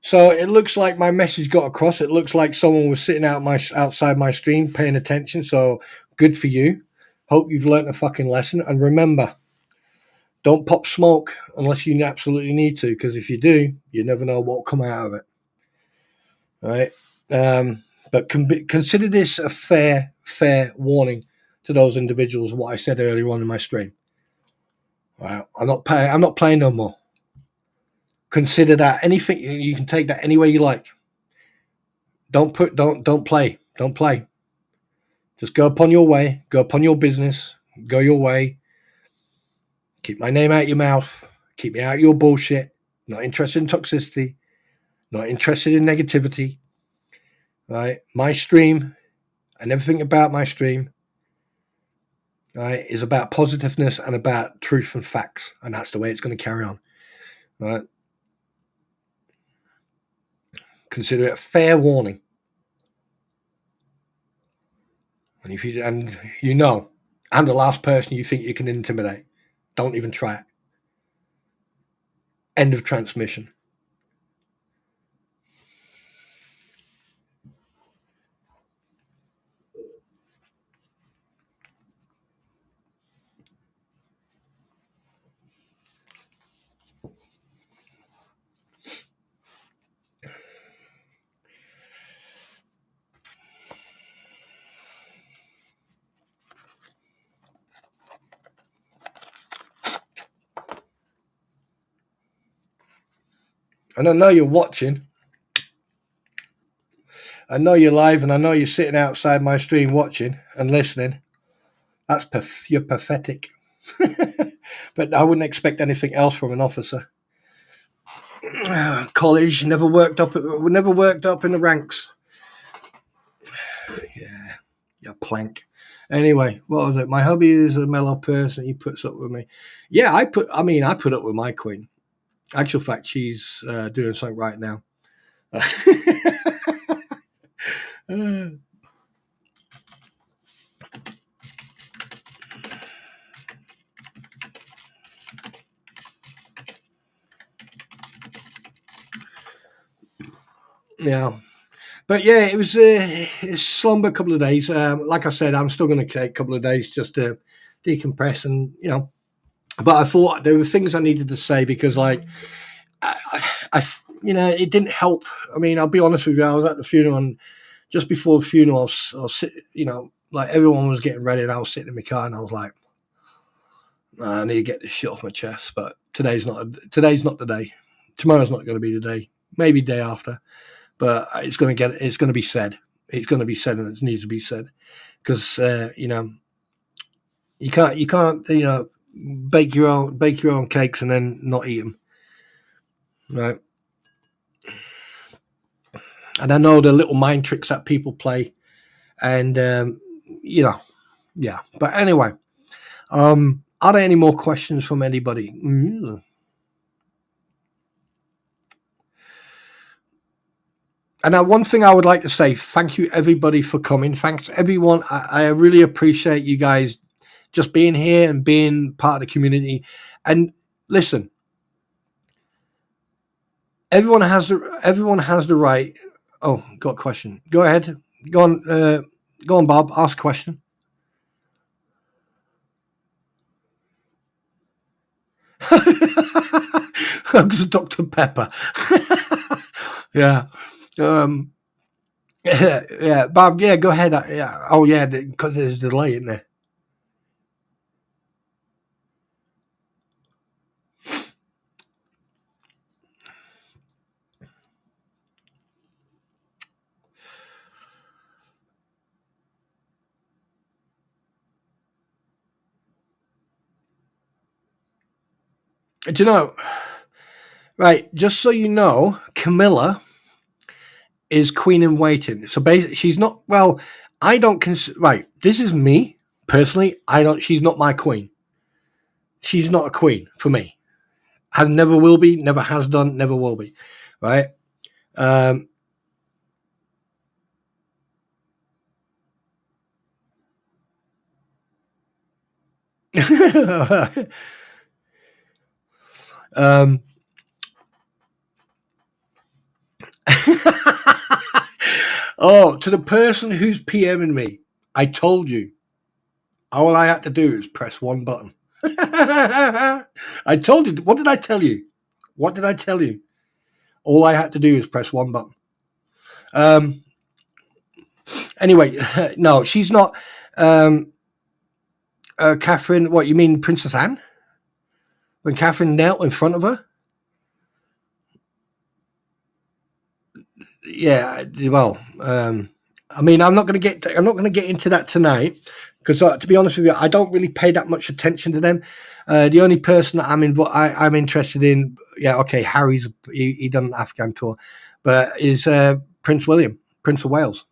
so it looks like my message got across. It looks like someone was sitting outside my stream paying attention. So good for you. Hope you've learned a fucking lesson. And remember, don't pop smoke unless you absolutely need to, because if you do, you never know what will come out of it. Right? But consider this a fair warning to those individuals. What I said earlier on in my stream. Right? I'm not playing no more. Consider that anything. You can take that any way you like. Don't play. Don't play. Just go upon your way. Go upon your business. Go your way. Keep my name out your mouth. Keep me out of your bullshit. Not interested in toxicity. Not interested in negativity. Right? My stream and everything about my stream, right, is about positiveness and about truth and facts. And that's the way it's going to carry on. Right? Consider it a fair warning. And if you I'm the last person you think you can intimidate. Don't even try it. End of transmission. And I know you're watching. I know you're live, and I know you're sitting outside my stream watching and listening. That's you're pathetic. But I wouldn't expect anything else from an officer. College never worked up in the ranks. Yeah, you plank. Anyway, what was it? My hubby is a mellow person. He puts up with me. Yeah, I put up with my queen. Actual fact, she's doing something right now. Yeah. But yeah, it was a slumber a couple of days. Like I said, I'm still going to take a couple of days just to decompress and, but I thought there were things I needed to say because, like, it didn't help. I mean, I'll be honest with you. I was at the funeral, and just before the funeral, I was like everyone was getting ready, and I was sitting in my car, and I was like, I need to get this shit off my chest. But today's not the day. Tomorrow's not going to be the day. Maybe day after, but it's going to be said. It's going to be said, and it needs to be said because you can't bake your own cakes and then not eat them, right? And I know the little mind tricks that people play, and yeah. But anyway, are there any more questions from anybody? And one thing I would like to say, thank you everybody for coming. Thanks everyone. I really appreciate you guys just being here and being part of the community. And listen, everyone has the right. Oh, got a question. Go ahead. Go on, Bob. Ask a question. Hugs of Dr. Pepper. Yeah. Yeah, Bob. Yeah, go ahead. Yeah. Oh, yeah, because there's a delay in there. Do you know? Right. Just so you know, Camilla is queen in waiting. So basically, she's not. Well, I don't consider. Right. This is me personally. I don't. She's not my queen. She's not a queen for me. Has never will be. Never has done. Never will be. Right. Um, um, oh, to the person who's PMing me, I told you. All I had to do is press one button. I told you. What did I tell you? What did I tell you? All I had to do is press one button. Anyway, no, she's not. Catherine, what you mean, Princess Anne? When Catherine knelt in front of her? Yeah. Well, I mean, I'm not going to get into that tonight because, to be honest with you, I don't really pay that much attention to them. The only person that I'm interested in, yeah, okay, Harry's he done an Afghan tour, but is Prince William, Prince of Wales.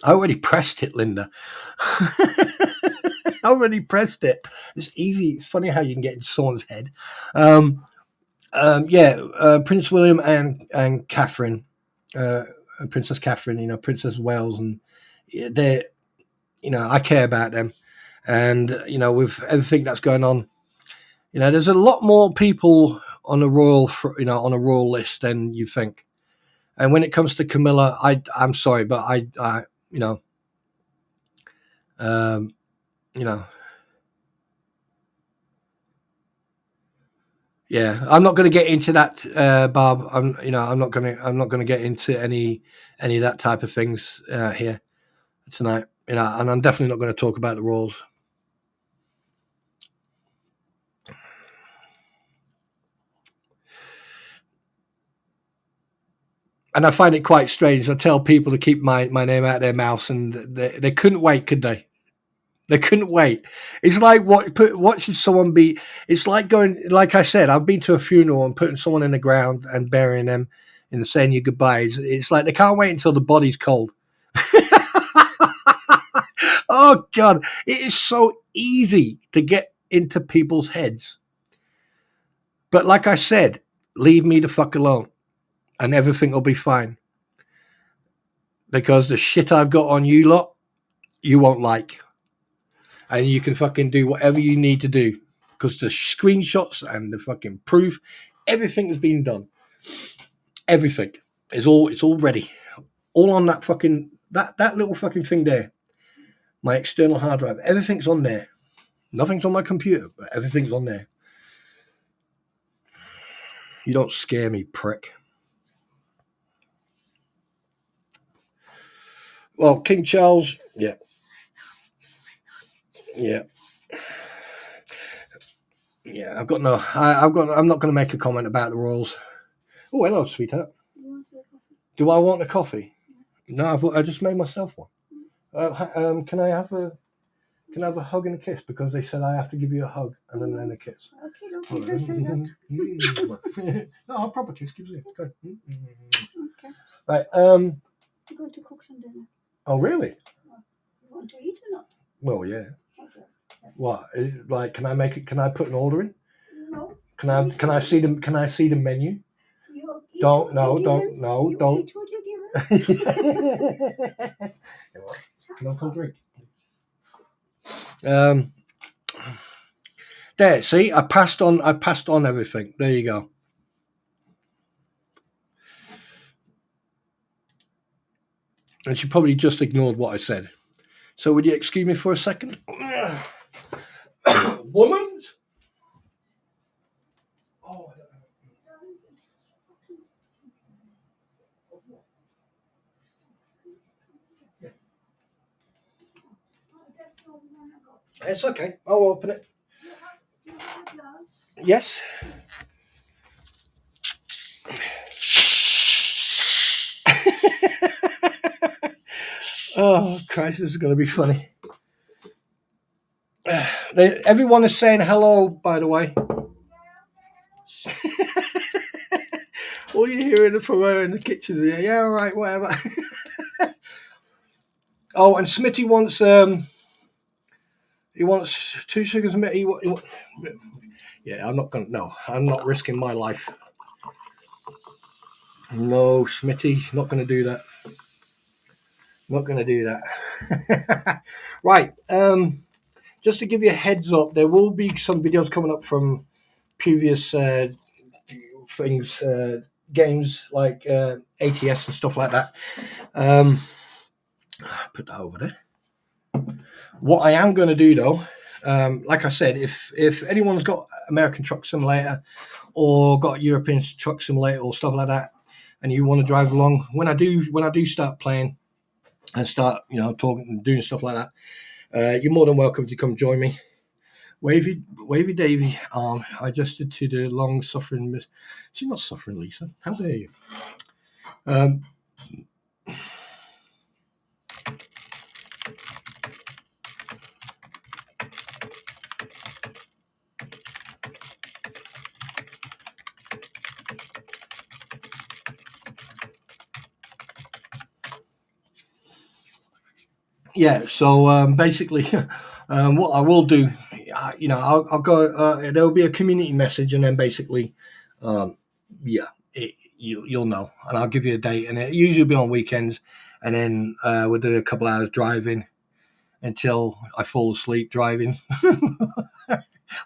I already pressed it, Linda. I already pressed it. It's easy. It's funny how you can get in someone's head. Prince William and Catherine, Princess Catherine, Princess Wales, and they, I care about them, and with everything that's going on, there's a lot more people on a royal list than you think. And when it comes to Camilla, I'm sorry, but I um, you know, yeah, I'm not going to get into that, Bob. I'm not going to get into any of that type of things here tonight. And I'm definitely not going to talk about the Royals. And I find it quite strange. I tell people to keep my name out of their mouths, and they couldn't wait, could they? They couldn't wait. It's like what should someone be? It's like going, like I said, I've been to a funeral and putting someone in the ground and burying them and saying your goodbyes. It's like they can't wait until the body's cold. Oh God, it is so easy to get into people's heads. But like I said, leave me the fuck alone, and everything will be fine. Because the shit I've got on you lot, you won't like. And you can fucking do whatever you need to do. Because the screenshots and the fucking proof, everything has been done. Everything. It's all ready. All on that fucking that little fucking thing there. My external hard drive. Everything's on there. Nothing's on my computer, but everything's on there. You don't scare me, prick. Well, King Charles, yeah. Yeah. Yeah, I'm not going to make a comment about the Royals. Oh, hello, sweetheart. Do I want a coffee? No, I just made myself one. Can I have a hug and a kiss? Because they said I have to give you a hug and then a kiss. Okay, don't say that. No, I'll proper kiss. Give you. Go. Okay. Right. I'm going to cook some dinner. Oh, really? You want to eat or not? Well, yeah. Okay. What? Like, can I make it? Can I put an order in? No. Can I see the menu? Don't. Can I come drink? There, see, I passed on everything. There you go. And she probably just ignored what I said. So would you excuse me for a second? Woman's? Oh, I don't know. Yeah. It's okay. I'll open it. Yes. Oh, Christ, this is going to be funny. Everyone is saying hello, by the way. All you hearing from her in the kitchen is, yeah, all right, whatever. Oh, and Smitty wants he wants 2 sugars of milk. Yeah, I'm not risking my life. No, Smitty, not going to do that. Not going to do that. Right. Just to give you a heads up, there will be some videos coming up from previous things, games like ATS and stuff like that. Put that over there. What I am going to do though, like I said, if anyone's got American Truck Simulator or got European Truck Simulator or stuff like that, and you want to drive along, when I do start playing and start, talking and doing stuff like that, you're more than welcome to come join me. Wavy Davy arm adjusted to the long suffering. She's not suffering, Lisa. How dare you? Yeah, so basically, what I will do, I'll go. There will be a community message, and then basically, you'll know, and I'll give you a date, and it usually be on weekends, and then we'll do a couple hours driving until I fall asleep driving,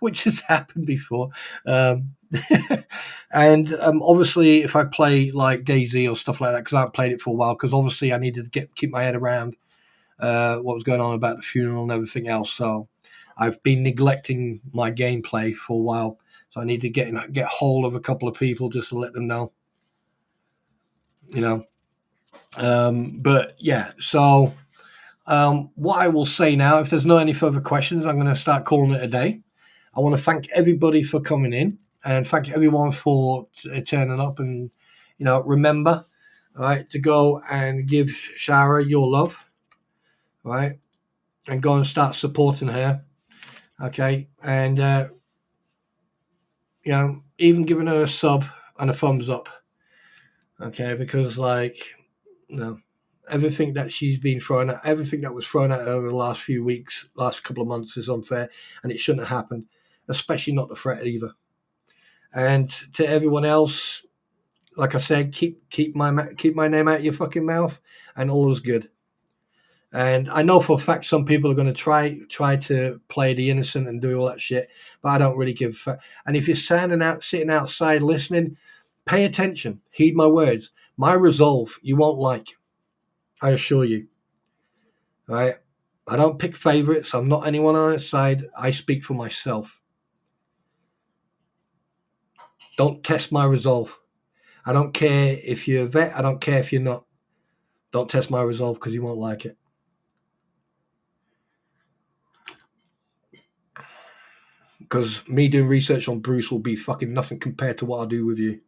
which has happened before. And obviously, if I play like DayZ or stuff like that, because I haven't played it for a while, because obviously I needed to keep my head around what was going on about the funeral and everything else. So I've been neglecting my gameplay for a while. So I need to get hold of a couple of people just to let them know. But yeah, so what I will say now, if there's not any further questions, I'm going to start calling it a day. I want to thank everybody for coming in and thank everyone for turning up, and remember, right, to go and give Shara your love. Right, and go and start supporting her, okay, and even giving her a sub and a thumbs up, okay, because everything that she's been thrown at, everything that was thrown at her over the last few weeks, last couple of months is unfair, and it shouldn't have happened, especially not the threat either. And to everyone else, like I said, keep my name out of your fucking mouth, and all is good. And I know for a fact some people are going to try to play the innocent and do all that shit, but I don't really give a fuck. And if you're sitting outside listening, pay attention, heed my words. My resolve you won't like, I assure you. All right? I don't pick favorites. I'm not anyone on the side. I speak for myself. Don't test my resolve. I don't care if you're a vet. I don't care if you're not. Don't test my resolve because you won't like it. Because me doing research on Bruce will be fucking nothing compared to what I do with you.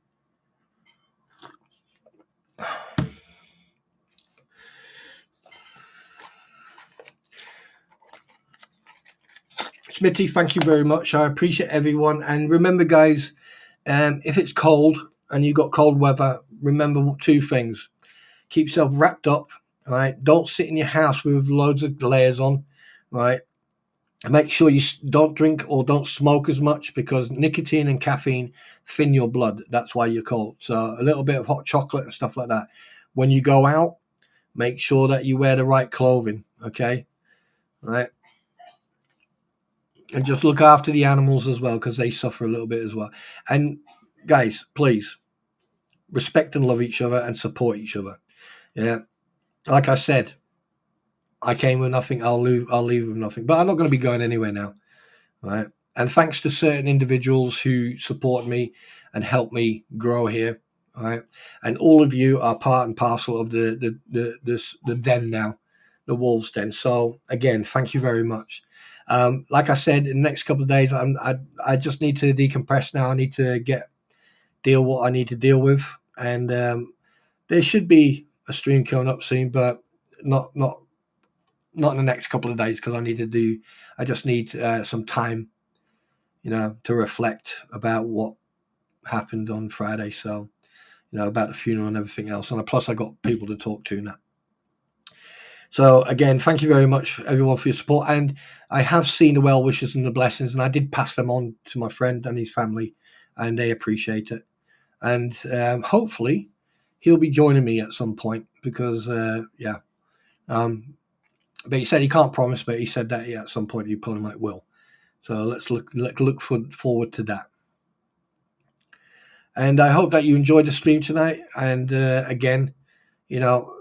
Smitty, thank you very much. I appreciate everyone. And remember, guys, if it's cold and you've got cold weather, remember 2 things. Keep yourself wrapped up, right? Don't sit in your house with loads of layers on, right? Make sure you don't drink or don't smoke as much, because nicotine and caffeine thin your blood. That's why you're cold. So a little bit of hot chocolate and stuff like that. When you go out, make sure that you wear the right clothing, okay? Right? And just look after the animals as well, because they suffer a little bit as well. And guys, please respect and love each other and support each other. Yeah. Like I said, I came with nothing. I'll leave with nothing. But I'm not going to be going anywhere now. Right. And thanks to certain individuals who support me and help me grow here. Right. And all of you are part and parcel of the den now, the Wolves Den. So again, thank you very much. Like I said, in the next couple of days, I just need to decompress now. I need to deal what I need to deal with, and there should be a stream coming up soon, but not in the next couple of days, because I just need some time, to reflect about what happened on Friday. So, about the funeral and everything else. And plus I got people to talk to now. So again, thank you very much everyone for your support. And I have seen the well wishes and the blessings, and I did pass them on to my friend and his family, and they appreciate it. And hopefully he'll be joining me at some point, because but he said he can't promise, but he said that at some point he probably might will. So let's look forward to that. And I hope that you enjoyed the stream tonight. And again,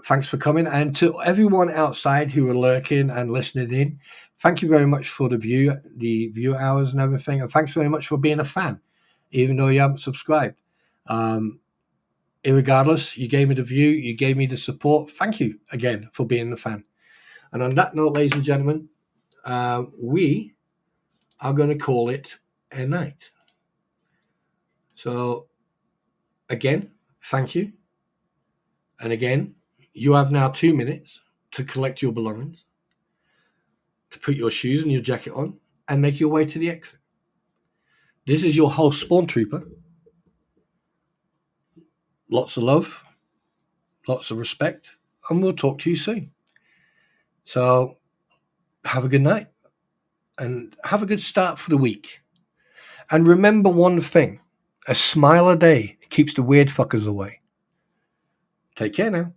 thanks for coming. And to everyone outside who are lurking and listening in, thank you very much for the view hours and everything. And thanks very much for being a fan, even though you haven't subscribed. Irregardless, you gave me the view, you gave me the support. Thank you again for being a fan. And on that note, ladies and gentlemen, we are going to call it a night. So, again, thank you. And again, you have now 2 minutes to collect your belongings, to put your shoes and your jacket on, and make your way to the exit. This is your host, Spawn Trooper. Lots of love, lots of respect, and we'll talk to you soon. So, have a good night, and have a good start for the week. And remember one thing: a smile a day keeps the weird fuckers away. Take care now.